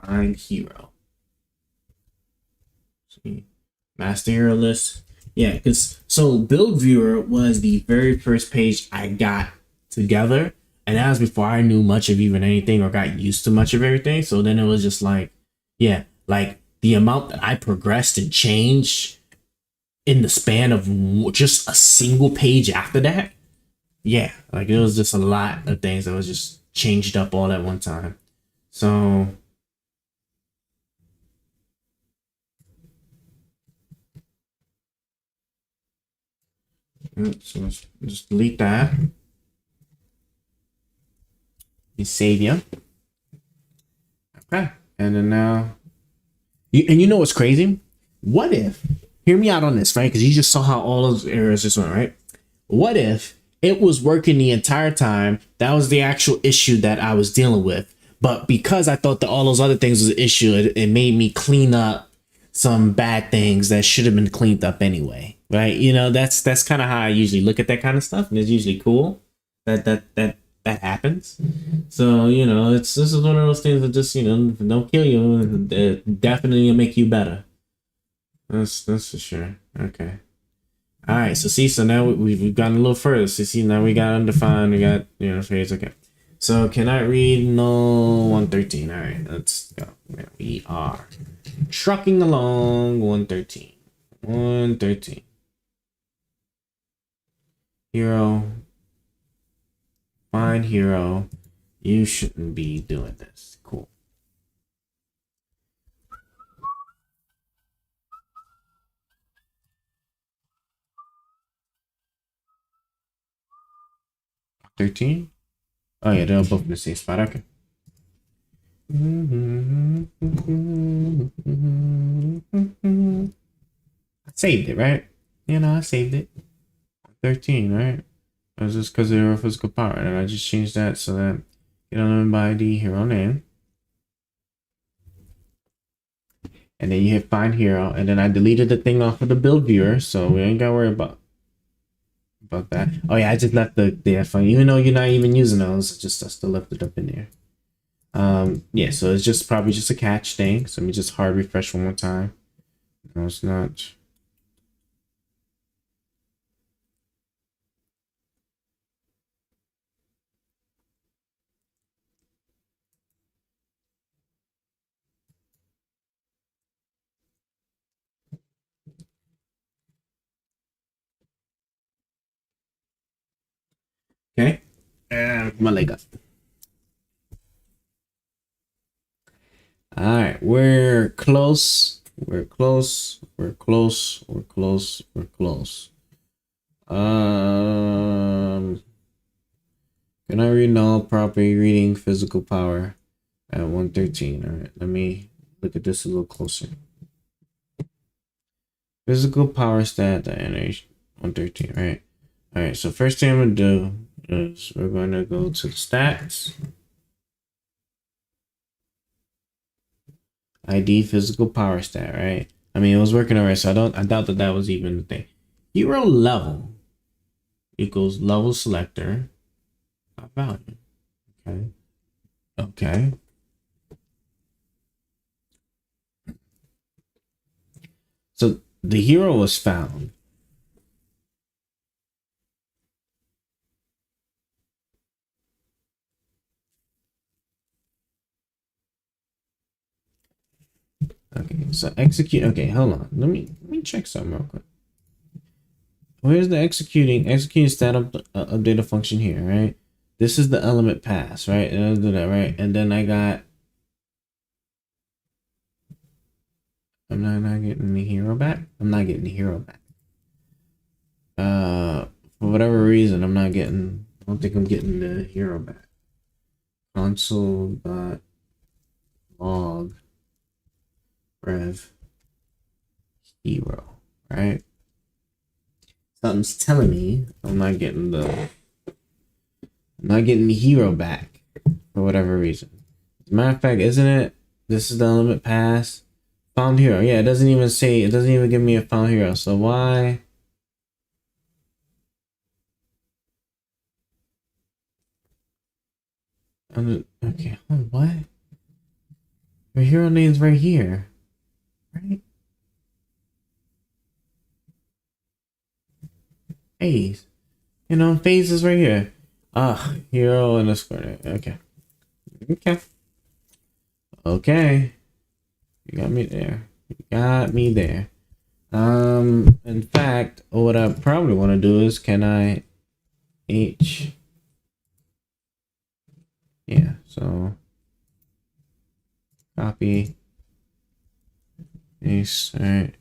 Find hero. Master hero list. Yeah, because so build viewer was the very first page I got together, and that was before I knew much of even anything or got used to much of everything. So then it was just like, yeah, like the amount that I progressed and changed in the span of just a single page after that. Yeah, like it was just a lot of things that was just changed up all at one time. So so let's just delete that. You save you. Okay. And then now, and you know what's crazy? What if, hear me out on this, right? Because you just saw how all those errors just went, right? What if it was working the entire time? That was the actual issue that I was dealing with. But because I thought that all those other things was an issue, it made me clean up some bad things that should have been cleaned up anyway, right? You know, that's kind of how I usually look at that kind of stuff, and it's usually cool that happens. So you know, this is one of those things that just don't kill you, and definitely make you better. That's for sure. Okay. All right. So see, so now we've gotten a little further. So see, now we got undefined. We got phase. Okay. So can I read no 113? All right. Let's go. We are trucking along 113. 113. Hero. Find hero. You shouldn't be doing this. Cool. $13? Oh yeah, they're both in the same spot. Okay. I saved it, right? You know, I saved it. 13, right? It was just because of your physical power, and I just changed that so that you don't know by the hero name. And then you hit find hero, and then I deleted the thing off of the build viewer, so we ain't gotta worry about that. Oh yeah, I just left the F1, even though you're not even using those, I still left it up in there. Yeah, so it's just probably just a catch thing. So let me just hard refresh one more time. No, it's not. Okay, and my leg up. All right, we're close. We're close. We're close. We're close. We're close. Can I read null property reading physical power at 113? All right, let me look at this a little closer. Physical power stat that 113, right? All right, so first thing I'm gonna do is we're gonna go to the stats. ID physical power stat, right? I mean, it was working alright, so I doubt that was even the thing. Hero level equals level selector value. Okay. Okay. So the hero was found. Okay, so execute. Okay, hold on. Let me check something real quick. Where's the executing stat update a function here, right? This is the element pass, right? And I'll do that, right? And then I got. I'm not getting the hero back. I'm not getting the hero back. For whatever reason, I'm not getting. I don't think I'm getting the hero back. Console.log rev hero, right? Something's telling me I'm not getting the hero back for whatever reason. As a matter of fact, isn't it? This is the element pass. Found hero. Yeah, it doesn't even give me a found hero. So why? Okay, what? Your hero name's right here, right? phase. You know, phase is right here. Ah, hero in this corner. Okay. Okay. Okay. You got me there. You got me there. In fact, what I probably want to do is, can I H? Yeah, so copy, paste, all right.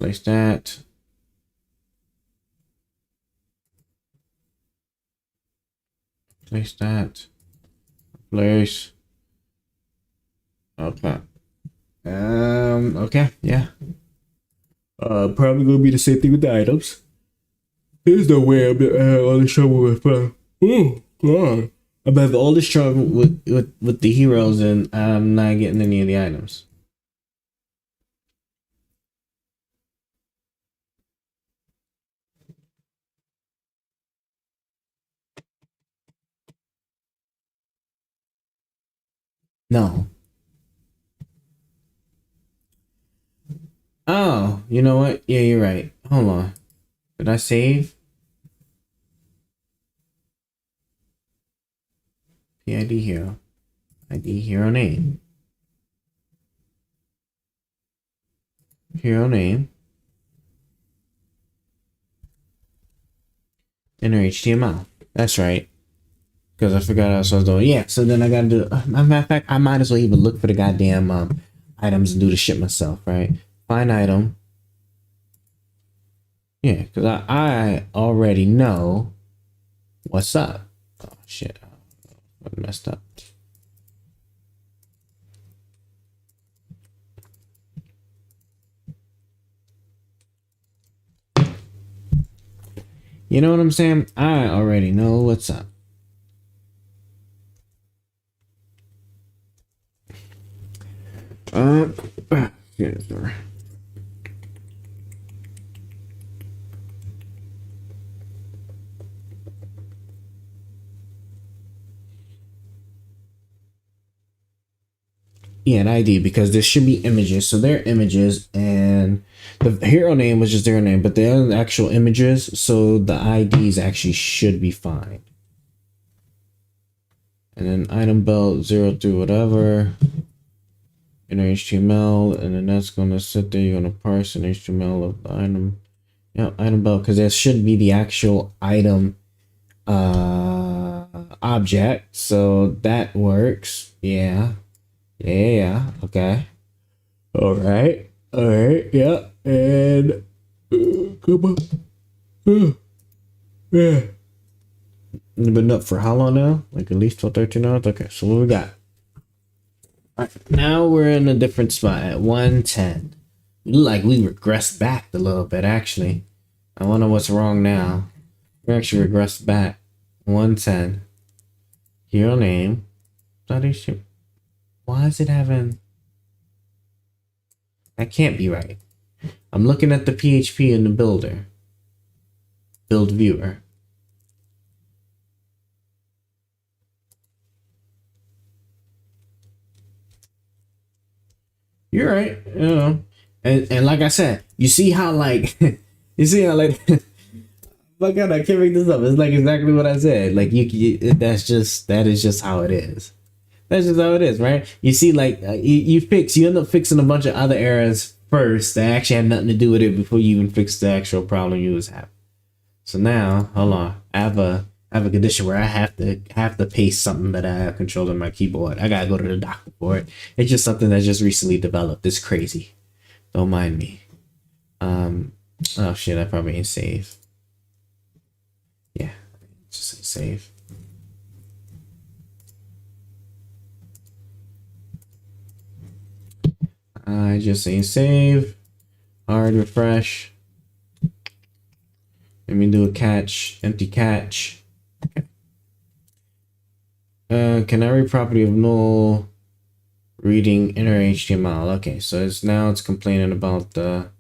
Place that. Place that. Place. Okay. Okay, yeah. Probably gonna be the same thing with the items. There's no way I'm all this trouble with. Oh God, I'm having all this trouble with the heroes, and I'm not getting any of the items. No. Oh, you know what? Yeah, you're right. Hold on. Did I save? PID hero. ID hero name. Hero name. Inner HTML. That's right. Because I forgot what I was doing. Yeah, so then I gotta do. Matter of fact, I might as well even look for the goddamn items and do the shit myself, right? Find item. Yeah, because I already know what's up. Oh shit, I messed up. You know what I'm saying? I already know what's up. Yeah, sorry. Yeah, an ID, because there should be images. So they're images, and the hero name was just their name, but they're actual images. So the IDs actually should be fine. And then item belt 0 through whatever. Inner HTML, and then that's gonna sit there. You're gonna parse an HTML of the item. Yeah, item belt, because there should be the actual item object. So that works. Yeah. Yeah, okay. All right. Yeah. And come on. Yeah. Been up for how long now? Like at least till 13 hours? Okay, so what we got? All right, now we're in a different spot at 110. We look like we regressed back a little bit, actually. I wonder what's wrong now. We actually regressed back. 110. Hero name. Why is it having... That can't be right. I'm looking at the PHP in the builder. Build viewer. You're right. You know. And like I said, you see how like you see how like my God, I can't make this up. It's like exactly what I said. Like that is just how it is. That's just how it is, right? You see, like you end up fixing a bunch of other errors first that actually had nothing to do with it before you even fix the actual problem you was having. So now, hold on, I have a condition where I have to paste something that I have control on my keyboard. I gotta go to the doctor for it. It's just something that's just recently developed. It's crazy. Don't mind me. Oh shit, I probably ain't save. Yeah, just ain't save. I just ain't save. Hard refresh. Let me do a catch, empty catch. Okay. Canary property of null reading inner HTML. Okay, so it's complaining about the...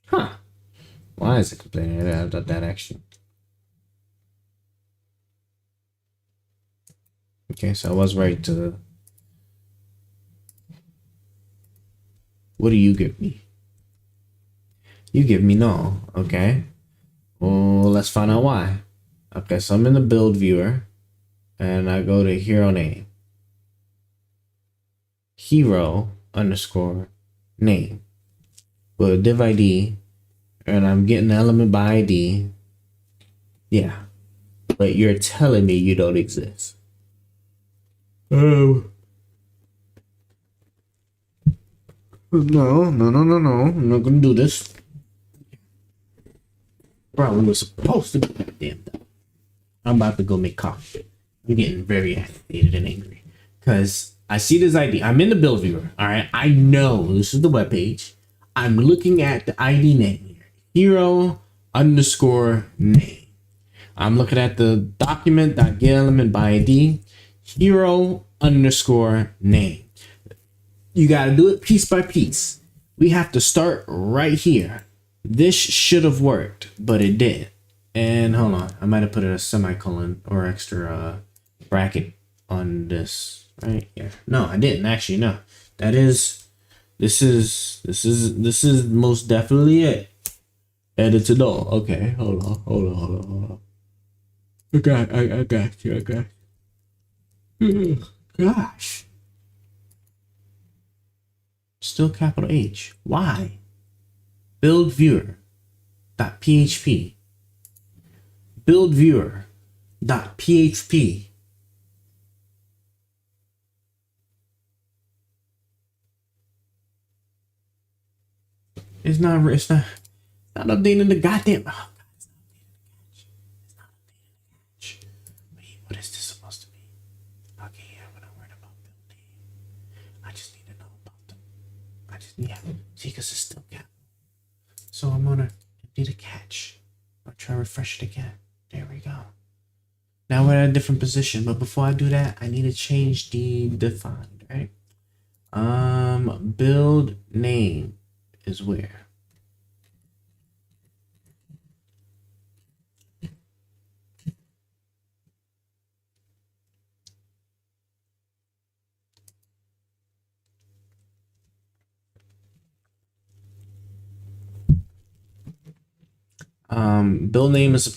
Huh. Why is it complaining about that action? Okay, so I was right to... What do you give me? You give me null. Okay. Well, let's find out why. Okay, so I'm in the build viewer and I go to hero name. Hero underscore name. With div ID, and I'm getting the element by ID. Yeah. But you're telling me you don't exist. Oh. No. I'm not gonna do this. Probably was supposed to be that damn done. I'm about to go make coffee. I'm getting very agitated and angry. Because I see this ID. I'm in the build viewer. Alright. I know this is the web page. I'm looking at the ID name here. Hero underscore name. I'm looking at the document.getElement by ID. Hero underscore name. You got to do it piece by piece. We have to start right here. This should have worked, but it did. And hold on, I might have put a semicolon or extra bracket on this, right? Yeah. No, I didn't actually. No, this is most definitely it. Edited all. Okay, hold on. Okay, I got you. Gosh. Still capital H. Why? Build viewer. .php. Build viewer. .php. It's not updating the goddamn. Oh, God, it's not updating the cache. It's not updating the cache. Wait, what is this supposed to be? Okay, yeah, we're not worried about building. I just need to know about them. See, because it's still cap. So I'm gonna empty the cache. I'll try to refresh it again. There we go. Now we're at a different position, but before I do that, I need to change the defined, right? Build name is where? Build name is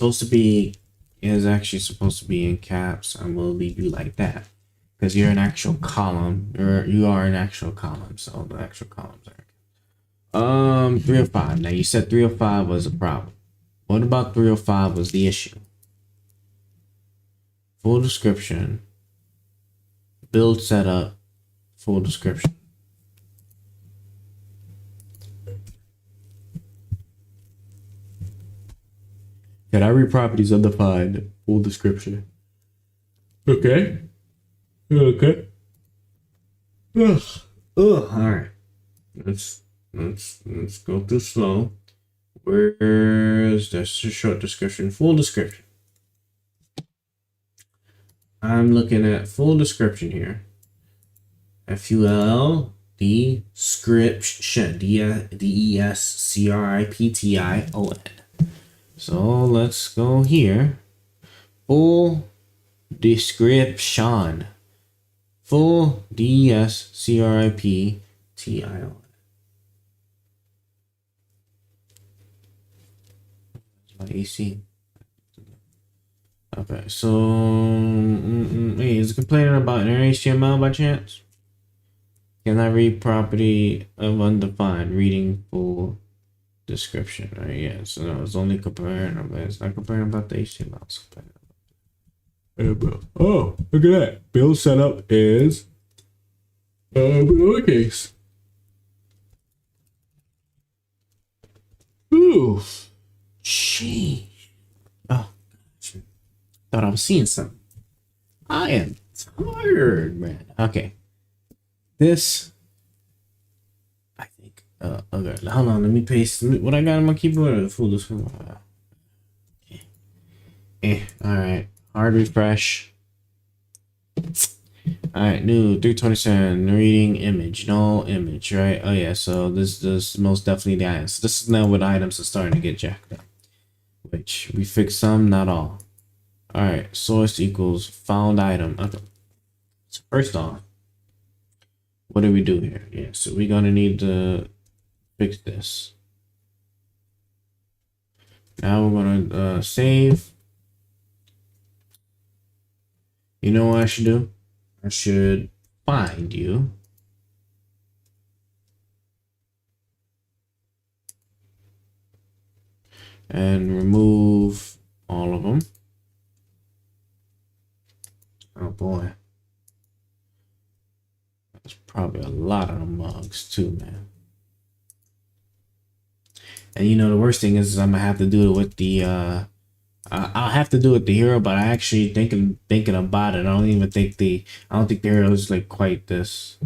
actually supposed to be in caps. I will leave you like that because you're an actual column. You are an actual column, so the actual columns are 305. Now you said 305 was a problem. What about 305 was the issue? Full description, build setup, full description. Category properties undefined, full description. Okay. Ugh. All right. Let's go through slow. Where's the short description? Full description. I'm looking at full description here. FUL description. DESCRIPTION. So let's go here. Full description. Full DESCRIPTION. My AC. Okay, so hey, is it complaining about an HTML by chance? Can I read property of undefined? Reading full description. Right, yeah, so no, it's only comparing, but it's not comparing about the HTML. It's comparing about. Oh, look at that. Build setup is lowercase. Ooh, gee. Oh, thought I was seeing something. I am tired, man. Okay, this. Okay, hold on. Let me paste what I got on my keyboard. Full description. All right. Hard refresh. All right. New 327. Reading image. No image. Right. Oh yeah. So this most definitely the items. This is now what items are starting to get jacked up. Which we fixed some, not all. All right. Source equals found item. Okay. So first off, what do we do here? Yeah. So we're gonna need to fix this. Now we're gonna save. You know what I should do? I should find you. And remove all of them. Oh boy. There's probably a lot of mugs too, man. And you know the worst thing is I'm gonna have to do it with the I'll have to do it with the hero, but I actually thinking about it. I don't think the hero is like quite this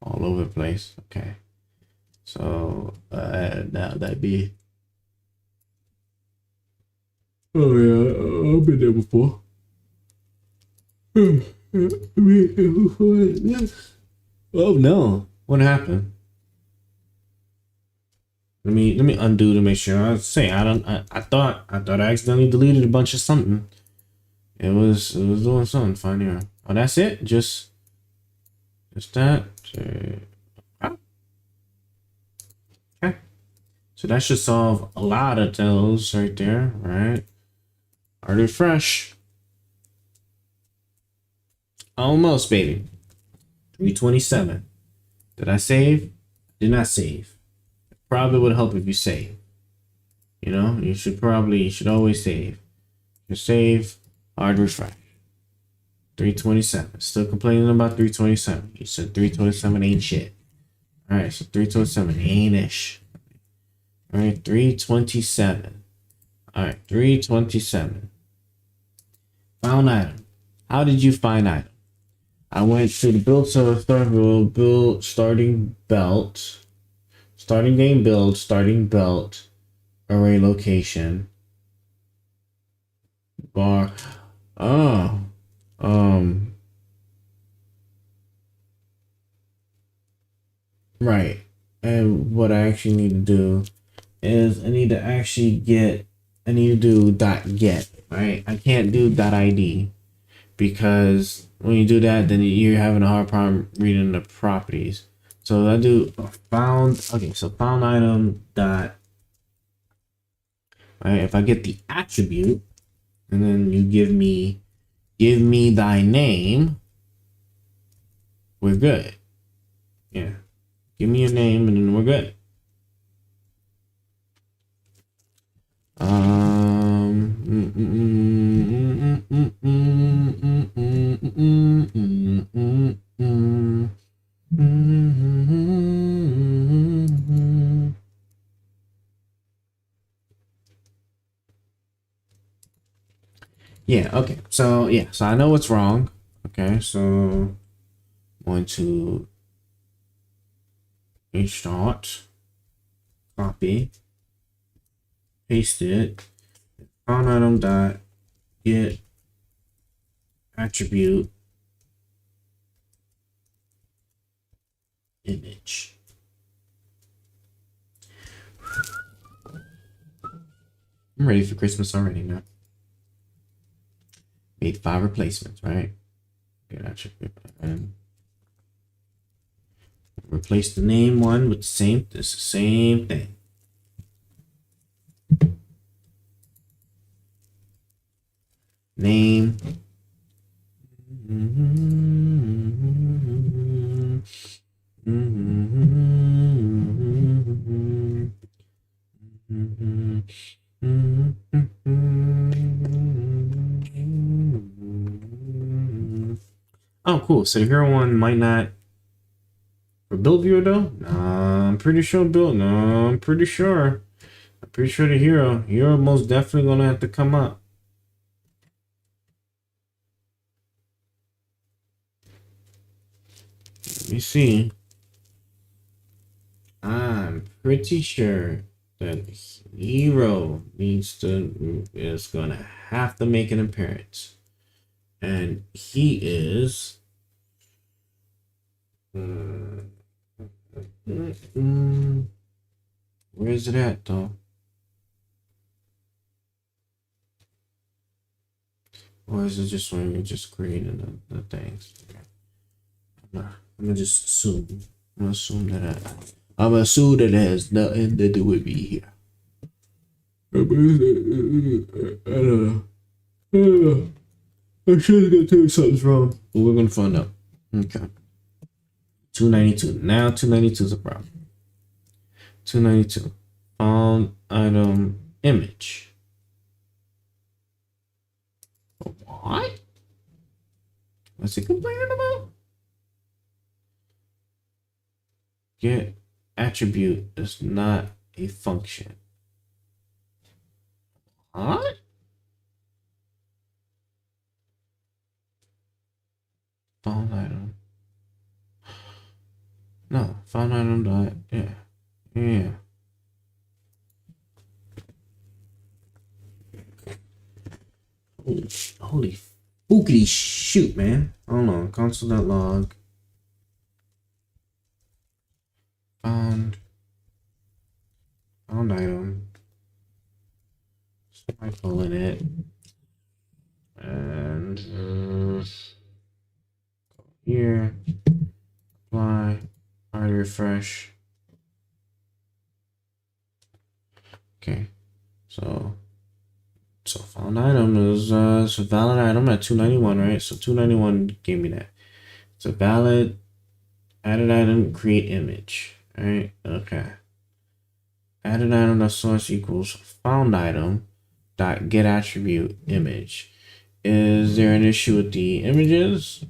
all over the place. Okay. So now that'd be. Oh yeah, I've been there before. Oh no! What happened? Let me undo to make sure. I was saying I thought I accidentally deleted a bunch of something. It was doing something. Fine here. Oh, that's it. Just that. Okay. So that should solve a lot of those right there, right? Are they fresh? Almost, baby. 327. Did I save? Did not save. Probably would help if you save. You know, you should always save. You save, hard refresh. 327. Still complaining about 327. You said 327 ain't shit. Alright, so 327 ain't ish. Alright, 327. Alright, 327. Found item. How did you find item? I went to the build starting belt. Starting game build, starting belt, array location, bar. Oh, right. And what I actually need to do is I need to do .get, right? I can't do .id because when you do that, then you're having a hard time reading the properties. So I do found. Okay, so found item dot. Right, if I get the attribute, and then you give me thy name, we're good. Yeah, give me your name, and then we're good. Yeah, okay. So I know what's wrong. Okay, so I'm going to start, copy, paste it, found item dot get attribute image. I'm ready for Christmas already now. Made 5 replacements, right? Get attribute and replace the name one with the same thing. Name. Oh, cool. So the hero one might not for build viewer though. I'm pretty sure build. No, I'm pretty sure. I'm pretty sure the hero most definitely gonna have to come up. Let me see. I'm pretty sure that hero is gonna have to make an appearance, and he is. Where is it at though? Or is it just when you're just creating the things? I'm gonna just assume. I'm gonna assume that I'm assuming it has nothing to do with me here. I don't know. I should have tell you something's wrong. But we're gonna find out. Okay. 292. Now 292 is a problem. 292. Found item image. What? What's he complaining about? Get attribute is not a function. What? Found item. No, found item dot. Yeah. Yeah. Holy spookity shoot, man. Hold on. Console.log. Found item. Semicolon it. And here. Apply. Already refresh. Okay. So found item is it's a valid item at 291, right? So 291 gave me that. It's a valid added item, create image. Right? Okay. Added item dot source equals found item dot get attribute image. Is there an issue with the images?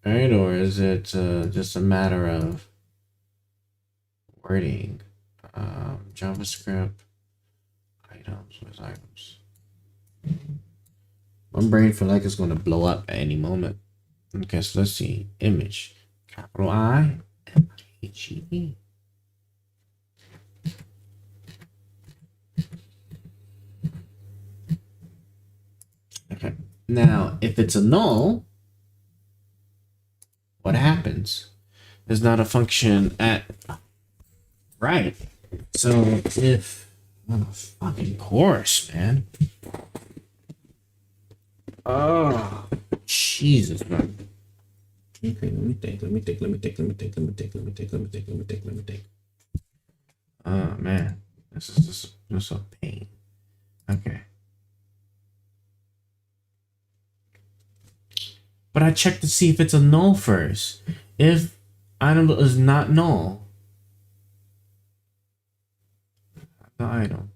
Right? Or is it just a matter of wording? JavaScript items. Where's items? My brain feel like it's going to blow up at any moment. Okay, so let's see. Image. Capital I M A G E. Okay. Now, if it's a null, what happens? There's not a function at right. So if fucking course, man. Oh, Jesus, man. Okay, let me think. Oh man, this is just a pain. Okay. But I checked to see if it's a null first. If item is not null, the item.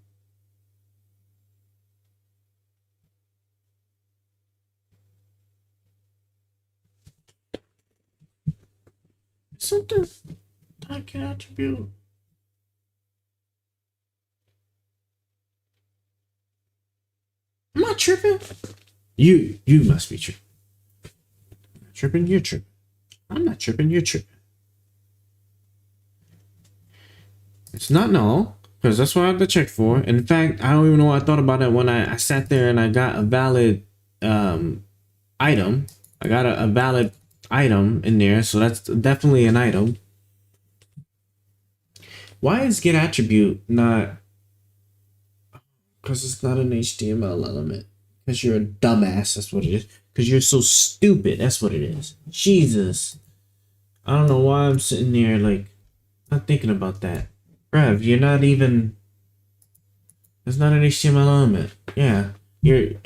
Something I can attribute. I'm not tripping. You must be tripping. Tripping, you're tripping. I'm not tripping, you're tripping. It's not null, because that's what I have to check for. In fact, I don't even know what I thought about it when I sat there and I got a valid item. I got a valid item in there, so that's definitely an item. Why is get attribute not? Because it's not an HTML element. Because you're a dumbass, that's what it is. Because you're so stupid, that's what it is. Jesus. I don't know why I'm sitting there, like, not thinking about that. Rev, you're not even... It's not an HTML element. Yeah. You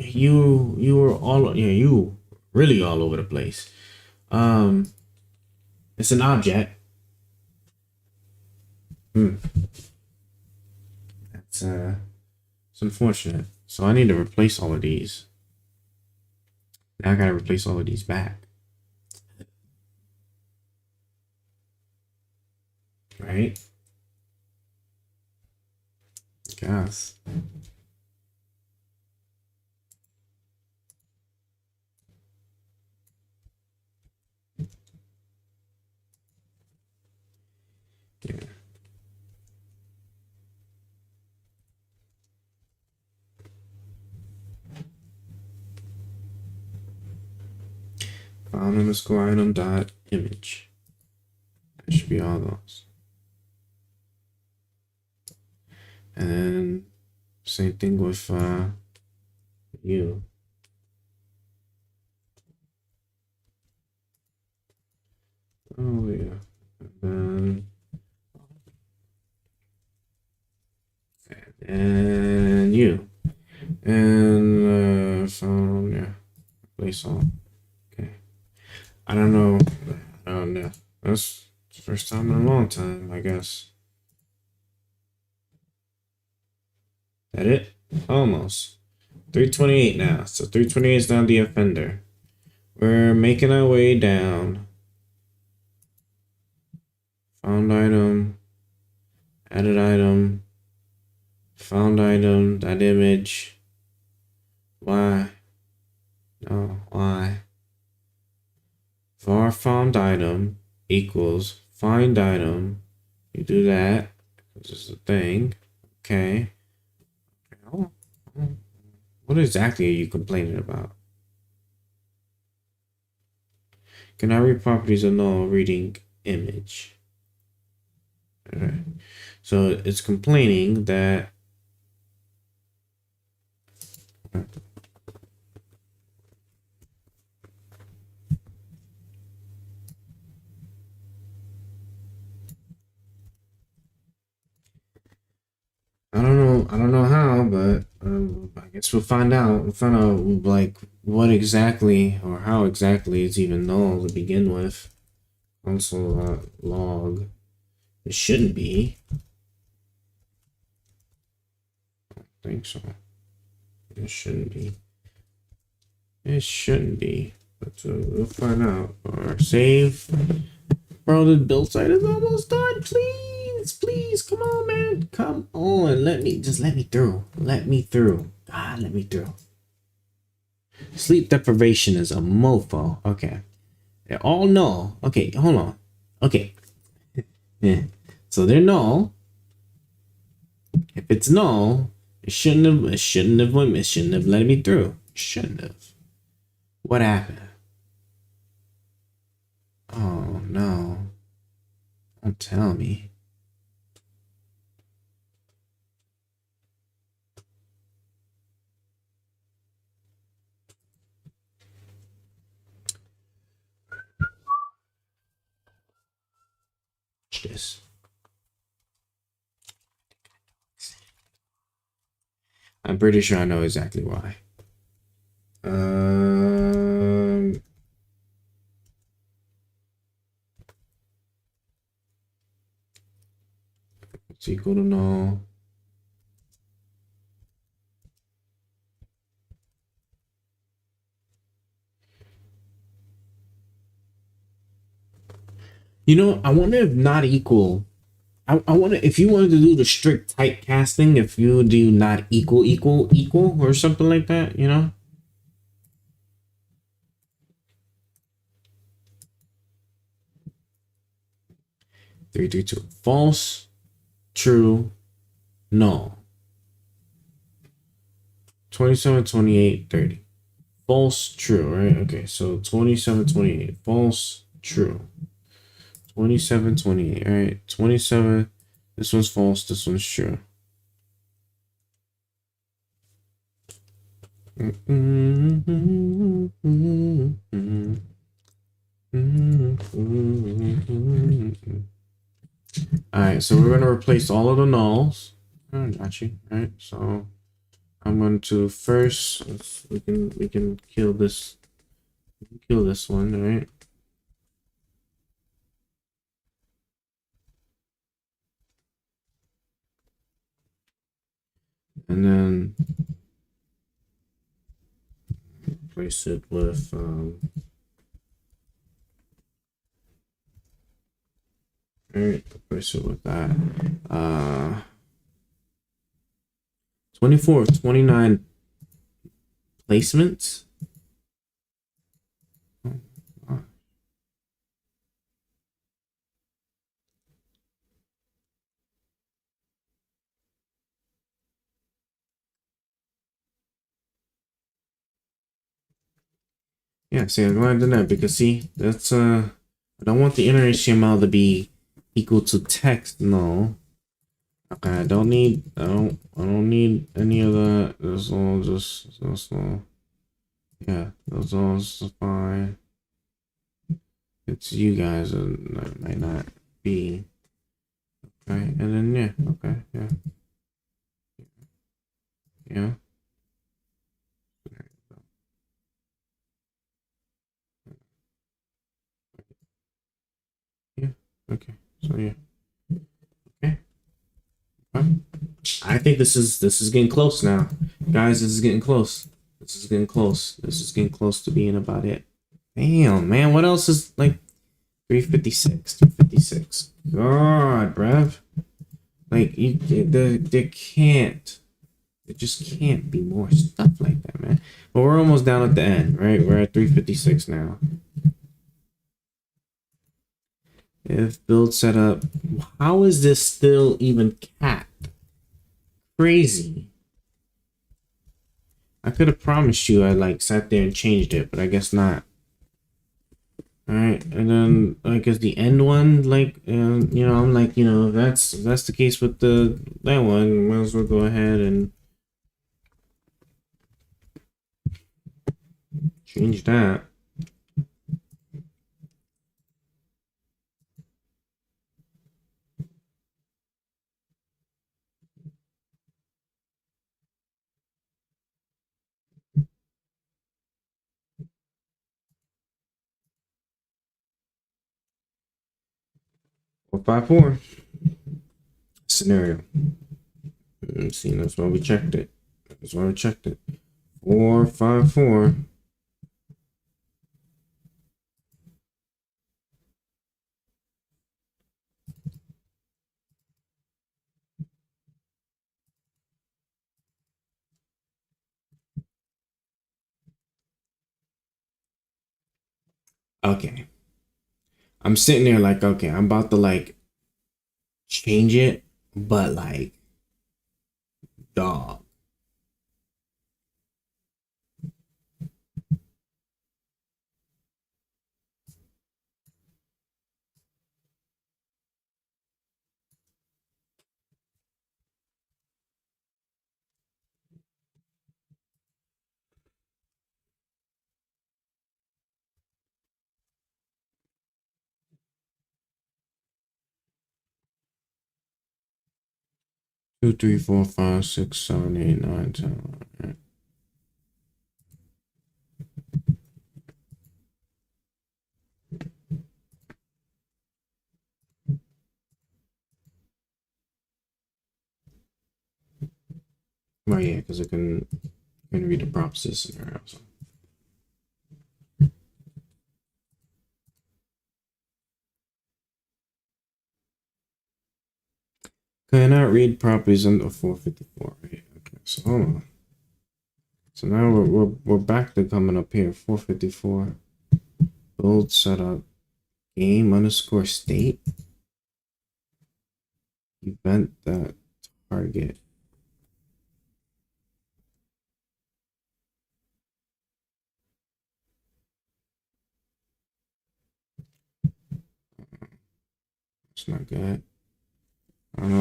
were all... Yeah, you really all over the place. It's an object. That's, it's unfortunate. So I need to replace all of these. Now I gotta replace all of these back. Right? Guess. Yeah. Found underscore item dot image. That should be all those. And then same thing with you. Oh yeah. And then That's the first time in a long time, I guess. That it? Almost. 328 now. So 328 is now the offender. We're making our way down. Found item. Added item. Found item. That image. Why? No, why? Var found item equals find item. You do that. This is a thing. Okay. What exactly are you complaining about? Cannot read properties of null reading image. Okay. So it's complaining that I don't know how, but I guess we'll find out. We'll find out like what exactly or how exactly it's even null to begin with. Console log. It shouldn't be. I don't think so. It shouldn't be. It shouldn't be. But we'll find out. Or save. Bro, the build site is almost done. Please, please, come on, man. Come on. Let me through. Let me through. God, let me through. Sleep deprivation is a mofo. Okay. They're all null. Okay, hold on. Okay. Yeah. So they're null. If it's null, it shouldn't have let me through. Shouldn't have. What happened? Oh no. Don't tell me. Watch this. I'm pretty sure I know exactly why. It's equal to null. You know, I wonder if not equal. I wonder if you wanted to do the strict typecasting, if you do not equal or something like that, you know? Three, two. False, true, null. 27, 28, 30. False, true, right? Okay, so 27, 28. False, true. 27, 28, all right? 27. This one's false, this one's true. All right, so we're gonna replace all of the nulls. Oh, got you. All right, so I'm going to first we can kill this. Kill this one, all right? And then replace it with all right, replace it with that. 24 of 29 placements. Yeah, see, I'm glad I did that because see, that's I don't want the inner HTML to be equal to text. No. Okay, I don't need need any of that. That's all that's all. Yeah, that's all fine. It's you guys that might not be. Okay, and then yeah, okay, yeah. Yeah. Okay, so yeah. Okay. I think this is getting close now, guys. This is getting close. This is getting close. This is getting close to being about it. Damn, man. What else is like 356? 356. God, bruv. Like there can't. There just can't be more stuff like that, man. But we're almost down at the end, right? We're at 356 now. If build setup, how is this still even capped? Crazy. I could have promised you I like sat there and changed it, but I guess not. All right, and then I guess the end one, like, I'm like, if that's the case with that one, might as well go ahead and change that. Or 5-4 scenario. See, that's why we checked it. That's why we checked it. 4-5-4. Okay. I'm sitting there like, okay, I'm about to like change it, but like, dog. Two, three, four, five, six, seven, eight, nine, 10. Right. Oh yeah, because I can read the props this scenario. So. Cannot read properties under 454. Right? Okay, so hold on. So now we're back to coming up here. 454. Build setup. Game underscore state. Event that target. It's not good. I don't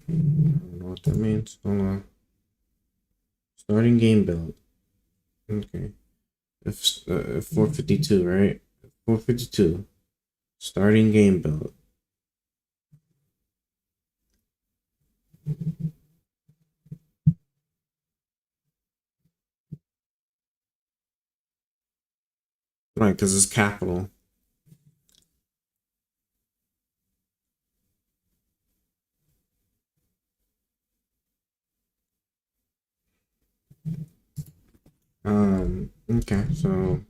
know what that means. Hold on. Starting game build. Okay. If 452, right? 452. Starting game build. Right, because it's capital. Okay, so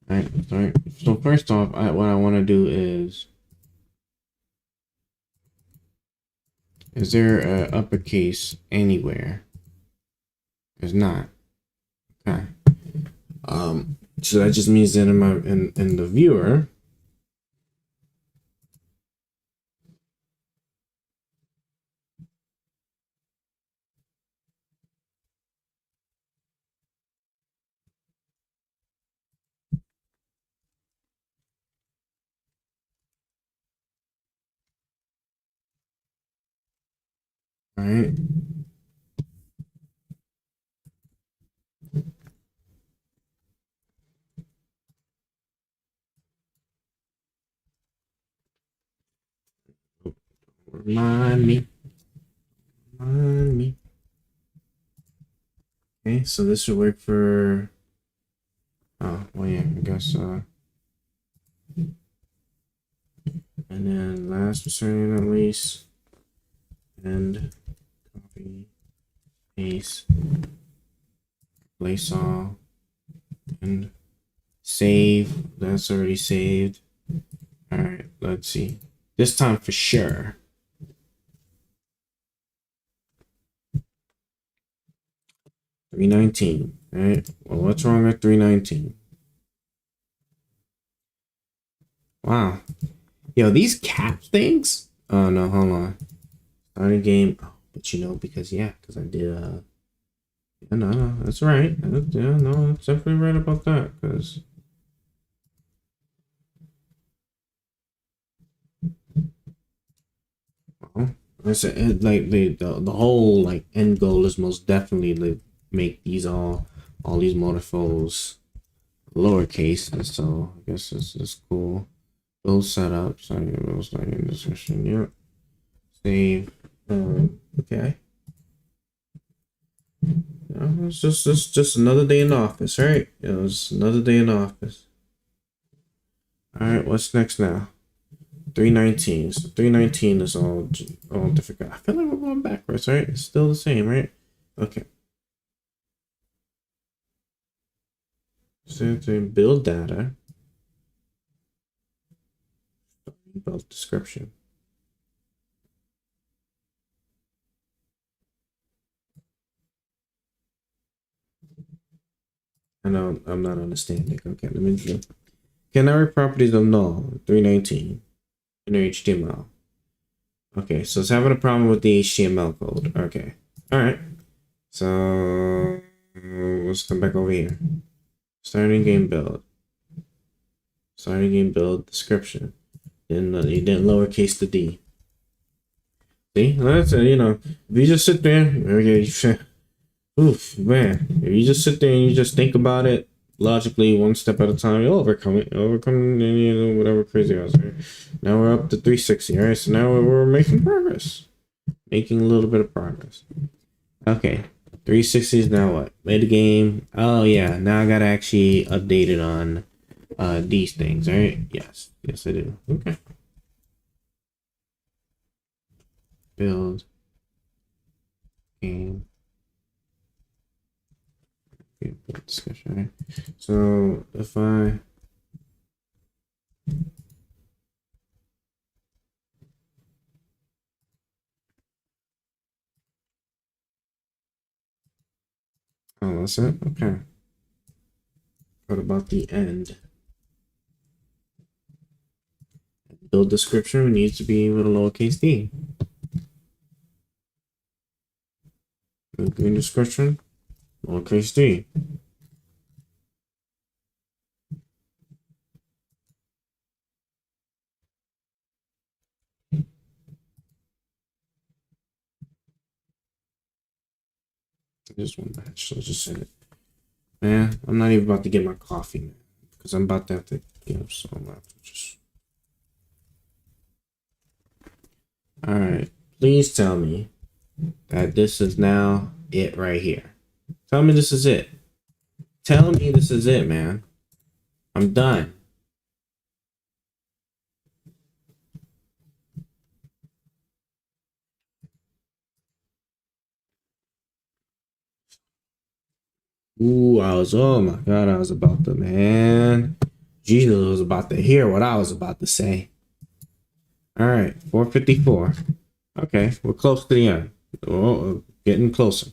right, sorry. So first off, what I want to do is there a uppercase anywhere? There's not. Okay. So that just means that in the viewer, right? Remind me. Okay, so this should work for. Oh, well, yeah, I guess. And then last but certainly not least, and copy, paste, place all, and save. That's already saved. All right, let's see. This time for sure. $3.19. All right. Well, what's wrong with $3.19? Wow. Yo, these cap things. Oh no, hold on. Starting game. Oh, but you know, because I did. Yeah, no, that's right. Yeah, no, that's definitely right about that. Because. Well, it's like the whole like end goal is most definitely to make these all these morphos lowercase, and so I guess this is cool. Build setup, sign in, build sign in description. Yep. Save. Okay. Yeah, it's just another day in the office, right? It was another day in the office. All right, what's next now? 319. So 319 is all different. I feel like we're going backwards, right? It's still the same, right? Okay. So to build data, build description. I know I'm not understanding. Okay, let me do. Canary properties of null 319 in HTML. Okay, so it's having a problem with the HTML code. Okay, all right. So let's come back over here. Starting game build. Starting game build description. Then you didn't lowercase the d. See, that's if you just sit there, okay, oof, man, if you just sit there and you just think about it logically, one step at a time, you'll overcome it. Overcome whatever crazy I was there. Now we're up to 360. All right, so now we're making progress, making a little bit of progress. Okay, 360 is now what? Made the game. Oh yeah, now I gotta actually update it on these things. All right, yes, I do. Okay. Build game. Okay, discussion. Right? So if I that's it. Okay. What about the end? Build description needs to be with a lowercase d. Green description, lowercase d. Just one batch, so just send it. Man, I'm not even about to get my coffee, man, because I'm about to have to get up, so I'm about to just. All right, please tell me that this is now it right here. Tell me this is it. Tell me this is it, man. I'm done. Ooh, oh my God, I was about to, man. Jesus was about to hear what I was about to say. All right, 454. Okay, we're close to the end. Oh, getting closer.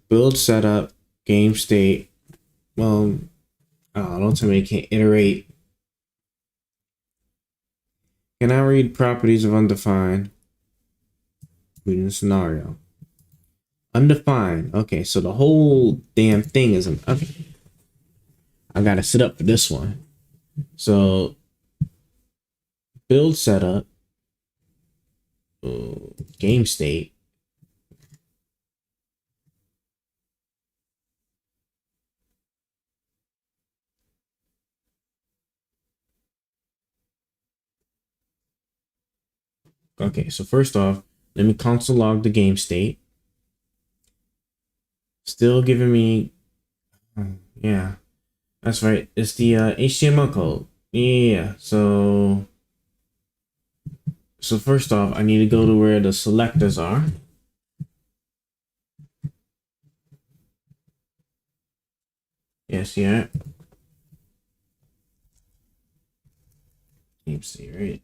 Build setup, game state. Well, don't tell me you can't iterate. Can I read properties of undefined? Reading the scenario. Undefined. Okay, so the whole damn thing is okay. I gotta sit up for this one. So build setup, game state. Okay, so first off, let me console log the game state. Still giving me. Yeah, that's right. It's the HTML code. Yeah. So first off, I need to go to where the selectors are. Yes, yeah. Let's see, right?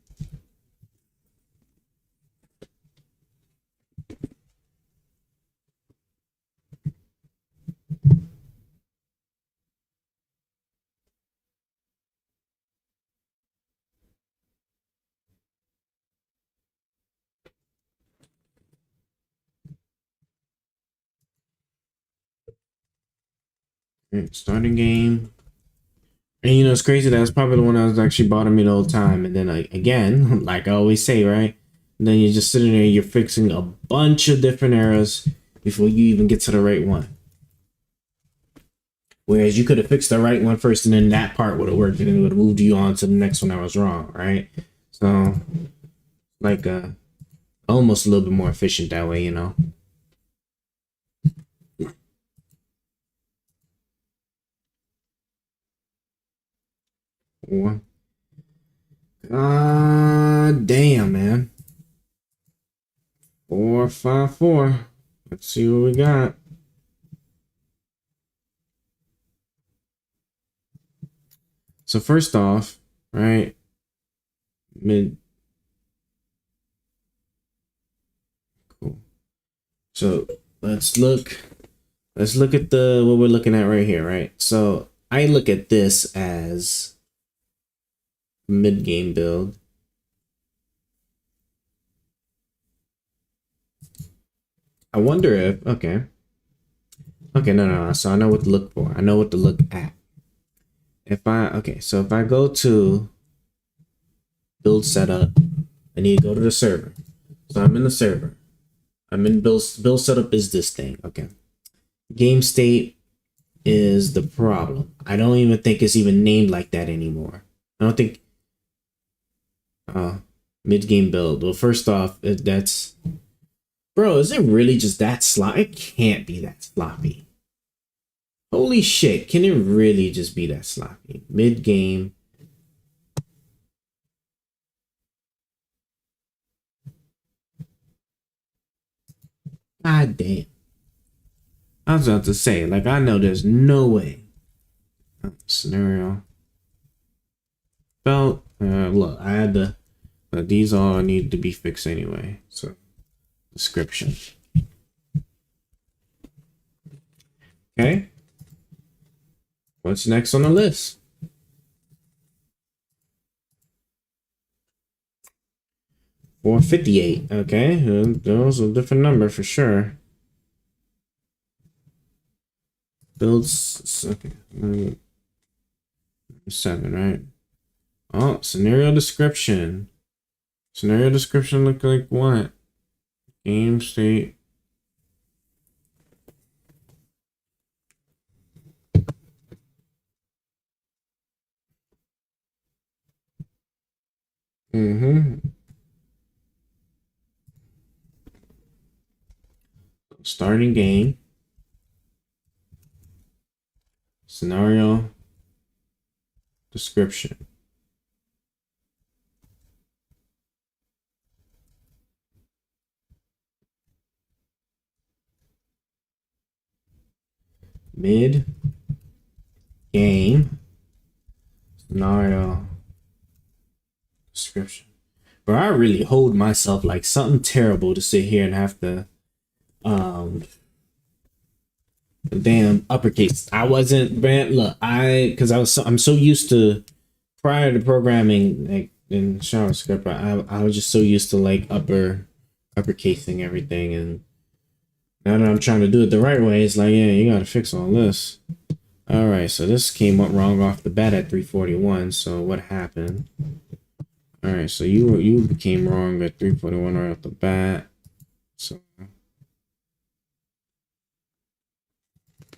Right, starting game. And you know, it's crazy. That's probably the one that was actually bothering me the whole time. And then, like, again, like I always say, right? And then you're just sitting there, you're fixing a bunch of different errors before you even get to the right one. Whereas you could have fixed the right one first, and then that part would have worked, and it would have moved you on to the next one that was wrong, right? So, like, almost a little bit more efficient that way, you know. God damn, man. 454. Let's see what we got. So first off, right, mid. Cool. So let's look at the what we're looking at right here, right? So I look at this as mid game build. I wonder if okay, no. So I know what to look for. I know what to look at. If I go to build setup, I need to go to the server. So I'm in the server. I'm in build setup is this thing. Okay. Game state is the problem. I don't even think it's even named like that anymore. I don't think mid game build. Well, first off, that's bro, is it really just that sloppy? It can't be that sloppy. Holy shit, can it really just be that sloppy? Mid game. God damn. I was about to say, like, I know there's no way. Scenario. Belt. Look, I had to. These all need to be fixed anyway. So, description. Okay. What's next on the list? $458. Okay, that was a different number for sure. Builds. Okay. 7, right? Oh, scenario description. Scenario description look like what? Game state. Starting game. Scenario description. Mid game scenario description. Bro, I really hold myself like something terrible to sit here and have to damn uppercase. I wasn't, man, look, I'm so used to prior to programming like in JavaScript, I was just so used to like uppercasing everything, and now that I'm trying to do it the right way, it's like, yeah, you gotta fix all this. All right, so this came up wrong off the bat at 341. So what happened? All right, so you became wrong at 341 right off the bat. So,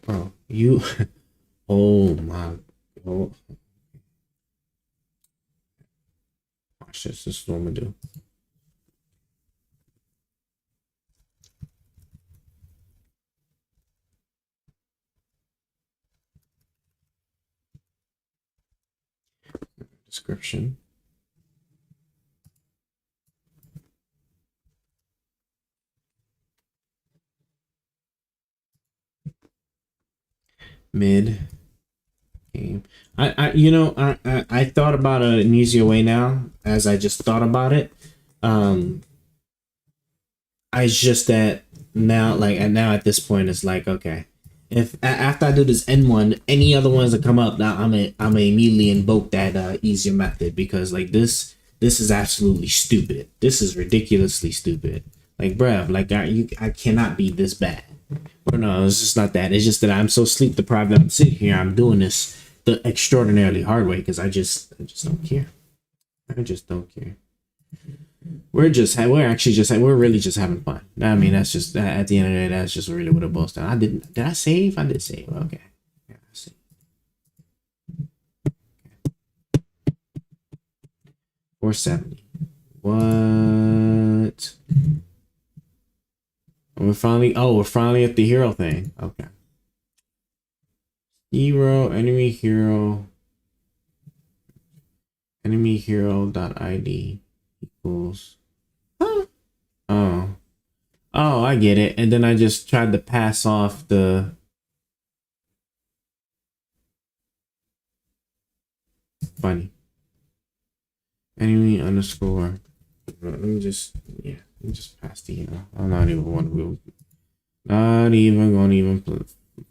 oh, you, oh my, oh, watch this. This is what I'm gonna do. description. Mid game. I thought about an easier way now as I just thought about it. I just that now like and now at this point it's like okay, if after I do this N1, any other ones that come up now I'm immediately invoke that easier method because like this is absolutely stupid. This is ridiculously stupid. Like bruh, like I cannot be this bad. But no, it's just not that. It's just that I'm so sleep deprived that I'm sitting here. I'm doing this the extraordinarily hard way because I just don't care. I just don't care. We're really just having fun. I mean, that's just at the end of the day, that's just really what it boils down. Did I save? I did save. Okay. Yeah, I see. 470. What? We're finally at the hero thing. Okay. Enemy hero.id equals. Huh? Oh, I get it. And then I just tried to pass off the. Funny. Enemy underscore. Let me just pass the hero. I'm not even gonna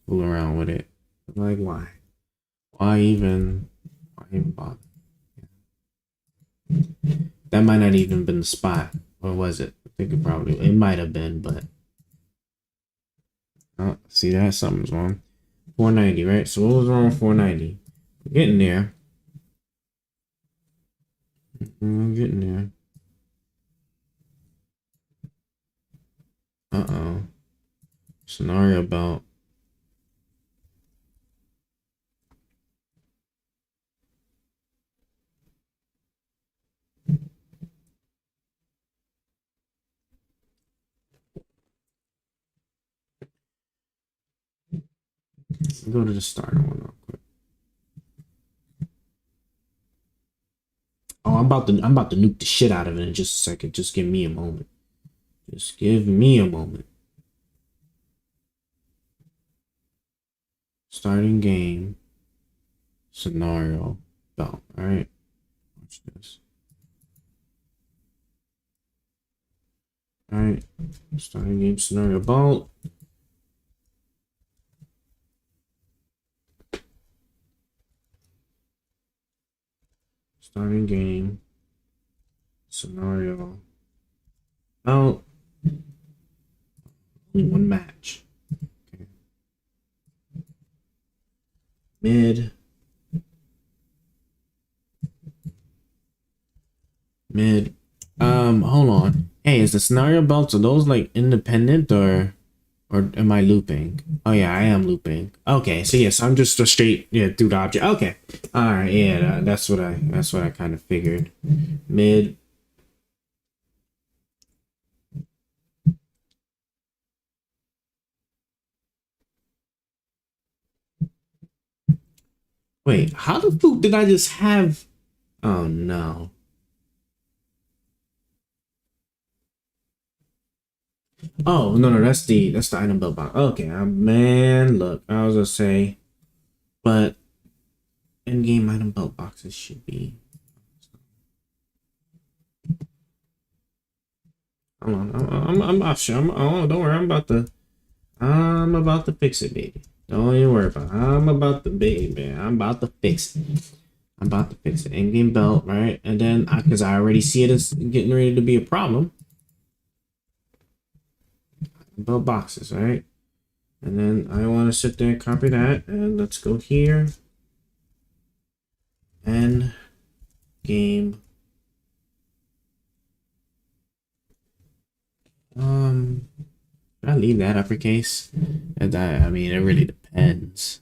fool around with it. Like why? Why even bother? That might not even been the spot. Or was it? I think it might have been, but oh, see that something's wrong. 490, right? So what was wrong with 490? We're getting there. We're getting there. Uh-oh. Scenario about go to the starter one real quick. Oh, I'm about to nuke the shit out of it in just a second. Just give me a moment. Just give me a moment. Starting game. Scenario belt. Alright. Watch this. Alright. Starting game scenario belt. Starting game scenario belt. Only one match. Okay. Mid. Hold on. Hey, is the scenario belts, are those like independent or am I looping? Oh yeah, I am looping. Okay, so yes, I'm just a straight through the object. Okay, all right, yeah, that's what I kind of figured. Mid. Wait, how the fuck did I just have? Oh no. Oh no, that's the item build box. Okay, man, look, I was gonna say, but in-game item belt boxes should be. Hold on, I'm sure. Oh, don't worry, I'm about to fix it, baby. Don't even worry about it. I'm about to fix it. I'm about to fix it. In-game belt, right? And then, because I already see it as getting ready to be a problem. Belt boxes, right? And then I want to sit there and copy that. And let's go here. And game. Should I leave that uppercase? And I mean, it really depends.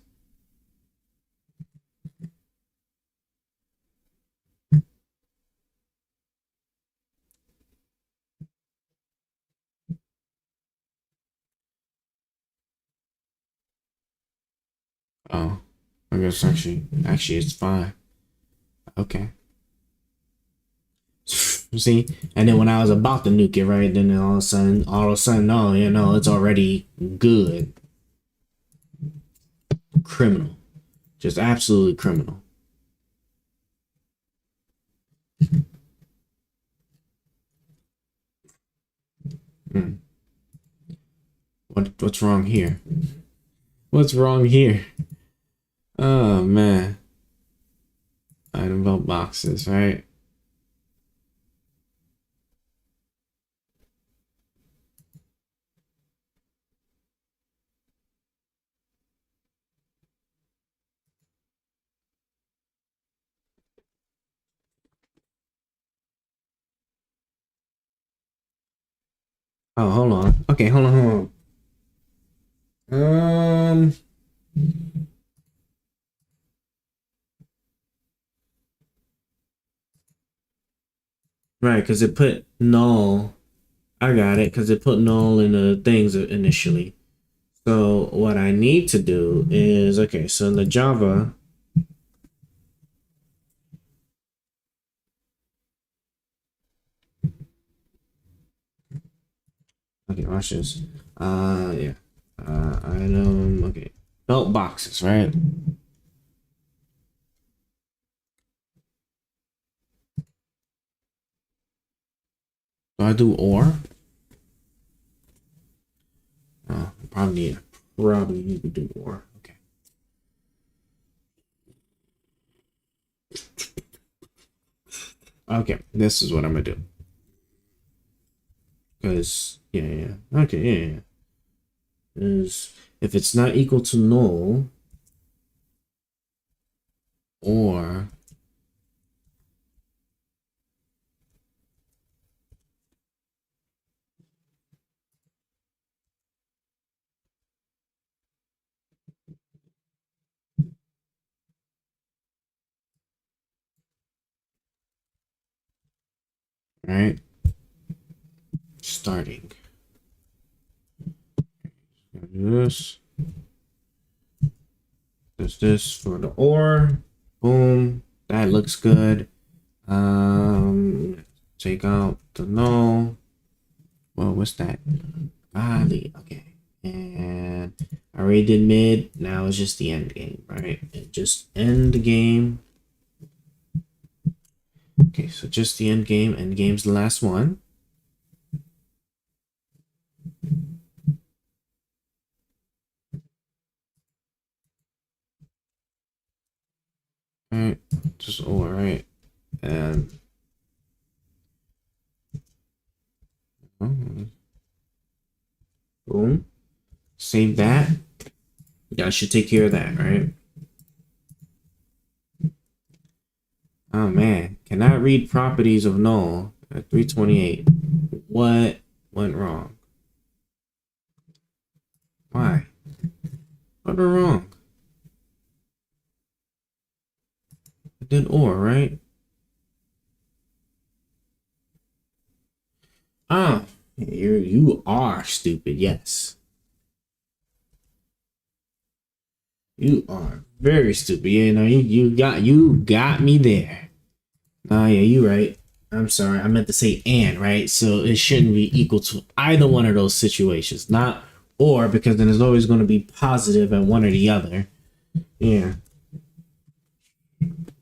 Oh, I guess actually it's fine. Okay. See, and then when I was about to nuke it, right, then all of a sudden, oh, you know, it's already good. Criminal, just absolutely criminal. Hmm. What's wrong here? What's wrong here? Oh man. Item belt boxes, right? Oh, hold on. Okay, hold on. Right, because it put null. I got it, because it put null in the things initially. So what I need to do is, okay, so in the Java, okay, watch this. Yeah. Item, okay. Belt boxes, right? Do I do or? Oh, probably need to do or. Okay. Okay, this is what I'm gonna do. Because yeah. Okay, yeah. Is if it's not equal to null or right, starting. Do this for the or. Boom. That looks good. Take out the null. Well, what's that? Okay. And I already did mid. Now it's just the end game, right? And just end the game. Okay, so just the end game. End game's the last one. All right, just all right, and boom, save that. That should take care of that, right? Oh man, cannot read properties of null at 328. What went wrong? Why? What went wrong? I did or, right? Ah, you are stupid. Yes, you are very stupid. Yeah, no, you got me there. Oh yeah, you right. I'm sorry. I meant to say and, right? So it shouldn't be equal to either one of those situations, not or, because then it's always going to be positive at one or the other. Yeah.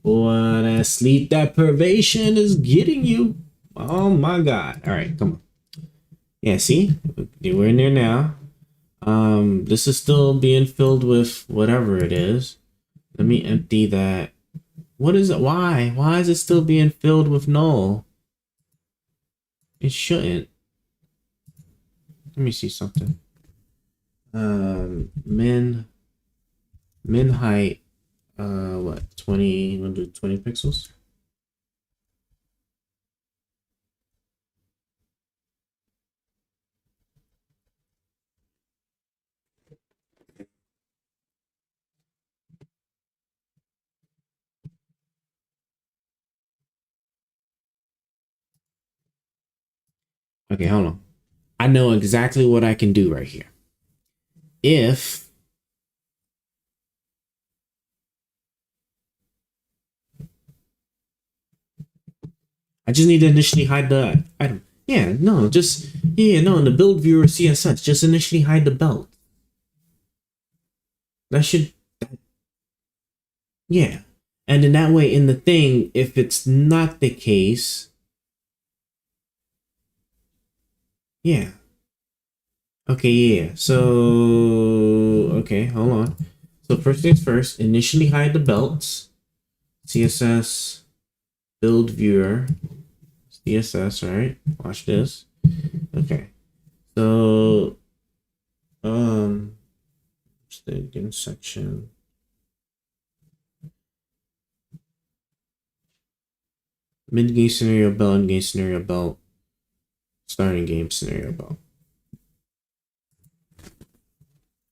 Boy, that sleep deprivation is getting you. Oh my God. All right, come on. Yeah, see? We're in there now. This is still being filled with whatever it is. Let me empty that. What is it? Why? Why is it still being filled with null? It shouldn't. Let me see something. Min height, what, 20, 120 pixels? Okay, hold on. I know exactly what I can do right here. If I just need to initially hide the item. Yeah, no, just yeah, no. In the build viewer CSS, just initially hide the belt. That should, yeah. And in that way, in the thing, if it's not the case, yeah. Okay, yeah. So, okay, hold on. So first things first, initially hide the belts. CSS, build viewer, CSS, right? Watch this. Okay. So, again section. Mid-game scenario belt, end-game scenario belt, starting game scenario belt.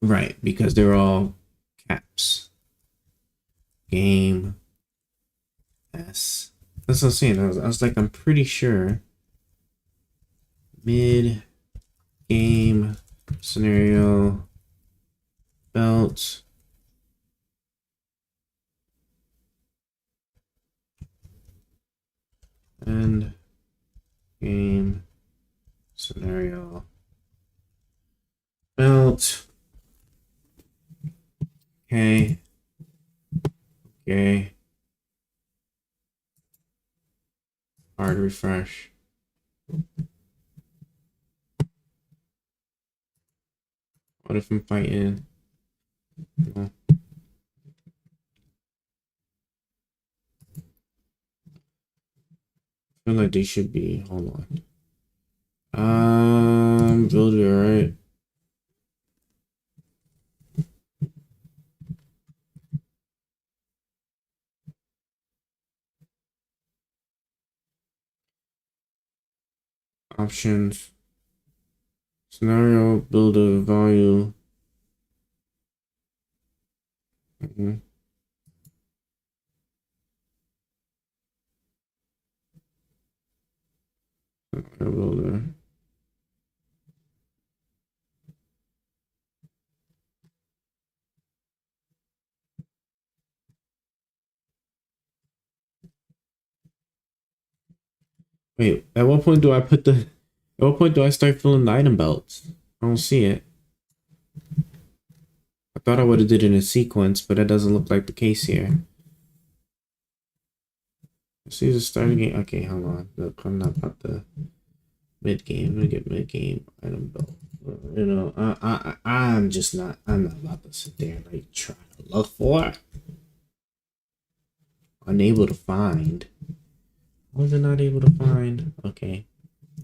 Right, because they're all caps. Game S. That's what I'm saying. I was like, I'm pretty sure. Mid-game scenario belt. And game scenario belt. Okay. Okay. Hard refresh. What if I'm fighting? No. I feel like they should be. Hold on. Build it, right? Options. Scenario builder value. Scenario builder. Wait, at what point do I put the... At what point do I start filling the item belts? I don't see it. I thought I would have did it in a sequence, but that doesn't look like the case here. See the starting game. Okay, hold on. Look, I'm not about the mid game. Let me get mid game item belt. You know, I'm just not. I'm not about to sit there and like try to look for it. Unable to find. Was it not able to find? Okay.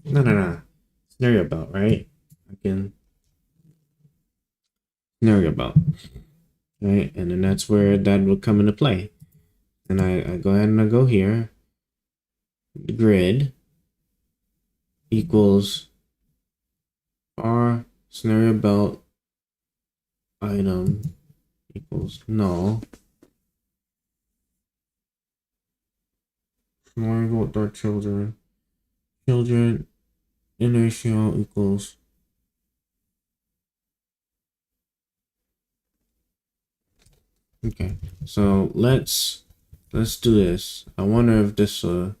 No. Scenario belt, right? I can. Scenario belt. Right, and then that's where that will come into play. And I go ahead and I go here. The grid equals our scenario belt item equals null. Scenario belt children. Children inertial equals okay. So let's do this. I wonder if this let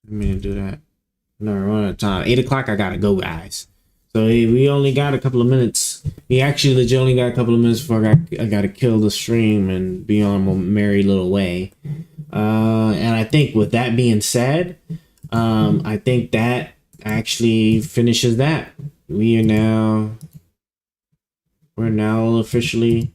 me do that. No, we're out of time. 8 o'clock. I gotta go, guys. So we only got a couple of minutes. We actually legit only got a couple of minutes before I gotta kill the stream and be on my merry little way. And I think with that being said, I think that actually finishes that. We're now officially.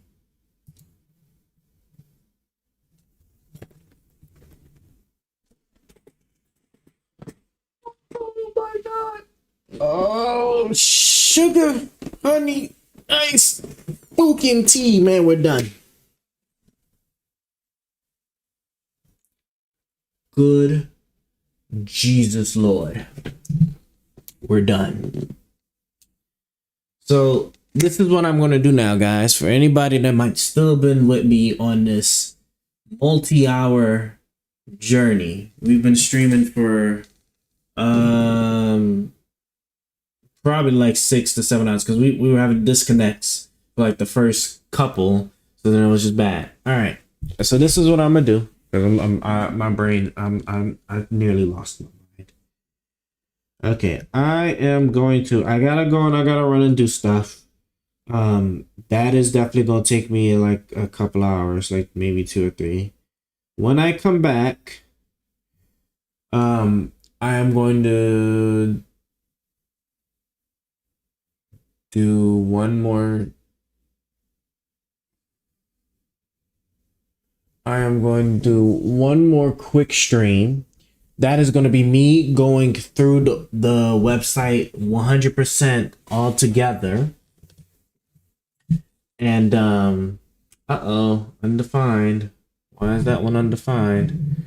Oh, sugar, honey, ice, pumpkin tea, man, we're done. Good Jesus Lord. We're done. So this is what I'm going to do now, guys. For anybody that might still have been with me on this multi-hour journey. We've been streaming for probably like 6 to 7 hours because we were having disconnects for like the first couple, so then it was just bad. All right, so this is what I'm gonna do. Cause my brain, I nearly lost my mind. Okay, I gotta go and I gotta run and do stuff. That is definitely gonna take me like a couple hours, like maybe 2 or 3. When I come back, I am going to do one more. I am going to do one more quick stream. That is going to be me going through the website 100% all together. And undefined. Why is that one undefined?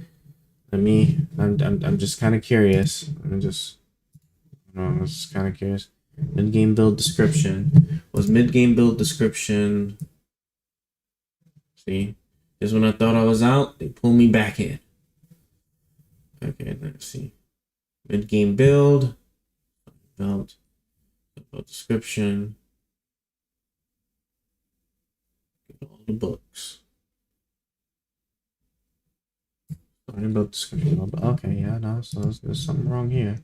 I'm just kind of curious. I'm just kind of curious. Mid-game build description. Was mid-game build description. See? Just when I thought I was out, they pull me back in. Okay, let's see. Mid-game build. Build description. Get all the books. Starting build description. Okay, yeah, no, so there's something wrong here.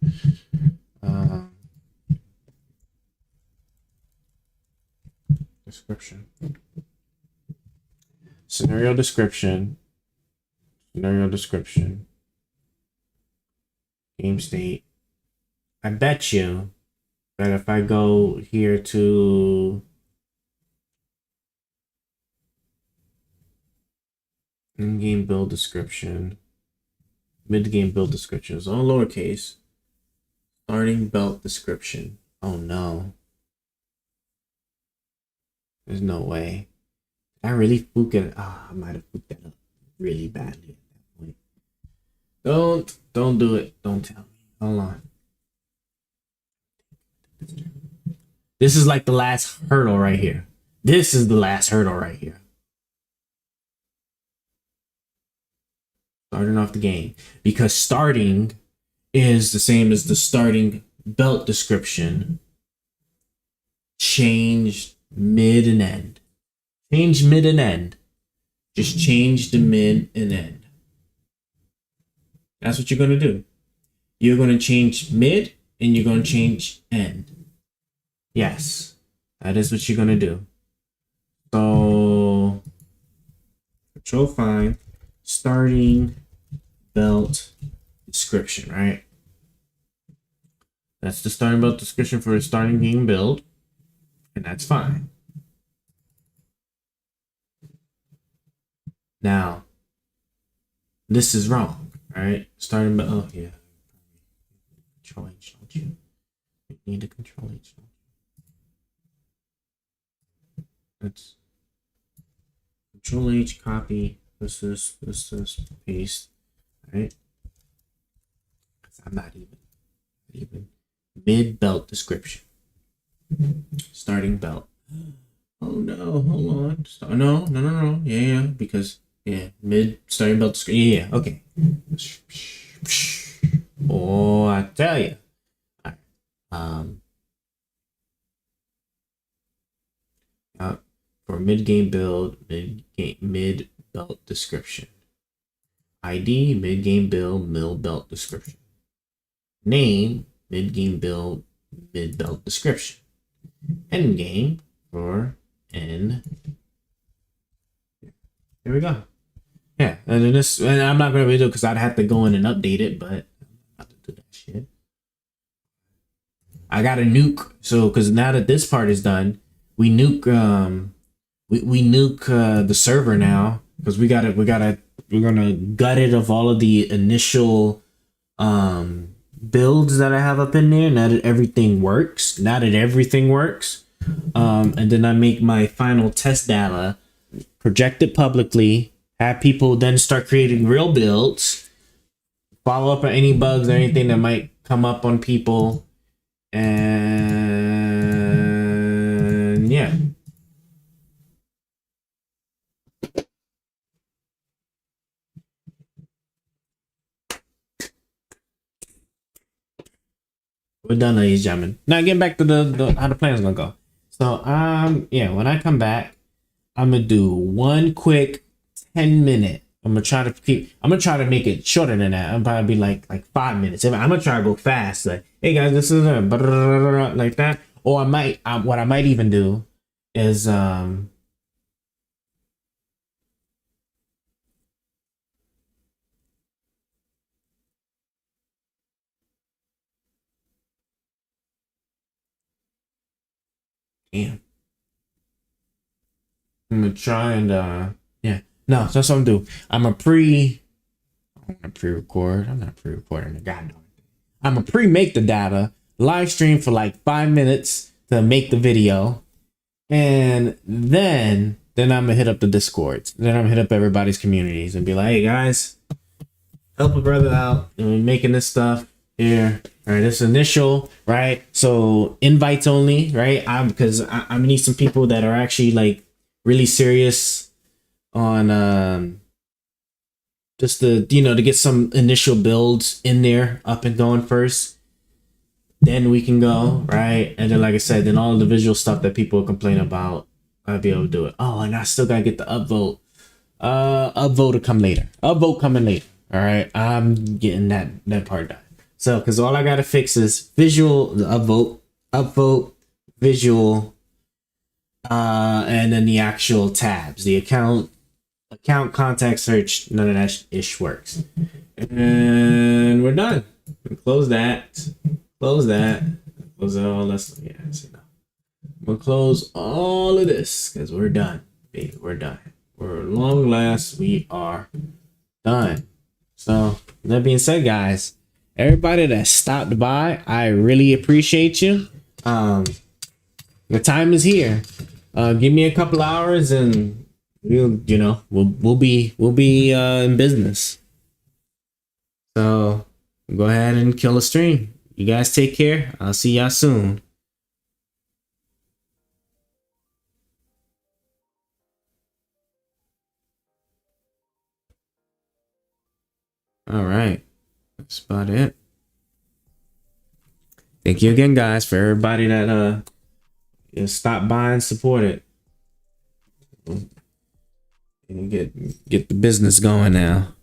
Description. Scenario description. Game state. I bet you that if I go here to in-game build description, mid-game build description is all lowercase. Starting belt description. Oh no. There's no way. I really spook it. I might have spooked that up really badly at that point. Don't do it. Don't tell me. Hold on. This is like the last hurdle right here. This is the last hurdle right here. Starting off the game. Because starting is the same as the starting belt description. Changed mid and end. Change mid and end. Just change the mid and end. That's what you're going to do. You're going to change mid and you're going to change end. Yes, that is what you're going to do. So, control find, starting belt description, right? That's the starting belt description for a starting game build. And that's fine. Now, this is wrong, right? Starting, but oh yeah, control H, don't you? You need to control H. Let's control H, copy. This, paste, right? I'm not even mid belt description. Starting belt. Oh no, hold on. No. Yeah, because mid starting belt description. Yeah, okay. Oh, I tell you. For mid game build, mid belt description. ID mid game build, mid belt description. Name mid game build, mid belt description. End game for N. There we go. Yeah, and then this, and I'm not gonna redo it because I'd have to go in and update it, but I'm not to do that shit. I got a nuke, so because now that this part is done, we nuke we nuke the server now because we're gonna gut it of all of the initial builds that I have up in there. Now that everything works, and then I make my final test data, project it publicly, have people then start creating real builds, follow up on any bugs or anything that might come up on people, and yeah. We're done, ladies and gentlemen. Now getting back to the how the plan's gonna go. So yeah, when I come back, I'm gonna do one quick 10-minute I'm gonna try to keep. I'm gonna try to make it shorter than that. I'm probably be like 5 minutes. I'm gonna try to go fast. Like, hey guys, this is like that. Or I might. What I might even do is damn. I'm gonna try and yeah. No, so that's what I'm gonna do. I'm a pre. I'm gonna pre-record. I'm not pre-recording the goddamn thing. I'm gonna pre-make the data, live stream for like 5 minutes to make the video, and then I'm gonna hit up the Discords. Then I'm gonna hit up everybody's communities and be like, hey guys, help a brother out. And we're making this stuff here. All right, this initial, right? So invites only, right? Because I'm gonna need some people that are actually like really serious on just to to get some initial builds in there up and going first. Then we can go, right? And then like I said, then all the visual stuff that people complain about, I'll be able to do it. Oh, and I still gotta get the upvote. Upvote to come later. Upvote coming later. All right, I'm getting that part done. So, because all I gotta fix is visual, the upvote, visual, and then the actual tabs, the account, contact search. None of that ish works, and we're done. Close that. Close that. Close all this. Yeah, see now. We'll close all of this because we're done. Baby, we're done. We're long last. We are done. So that being said, guys, everybody that stopped by, I really appreciate you. The time is here. Give me a couple hours and we'll be in business. So go ahead and kill a stream. You guys take care. I'll see y'all soon. All right. That's about it. Thank you again, guys, for everybody that stopped by and supported. And get the business going now.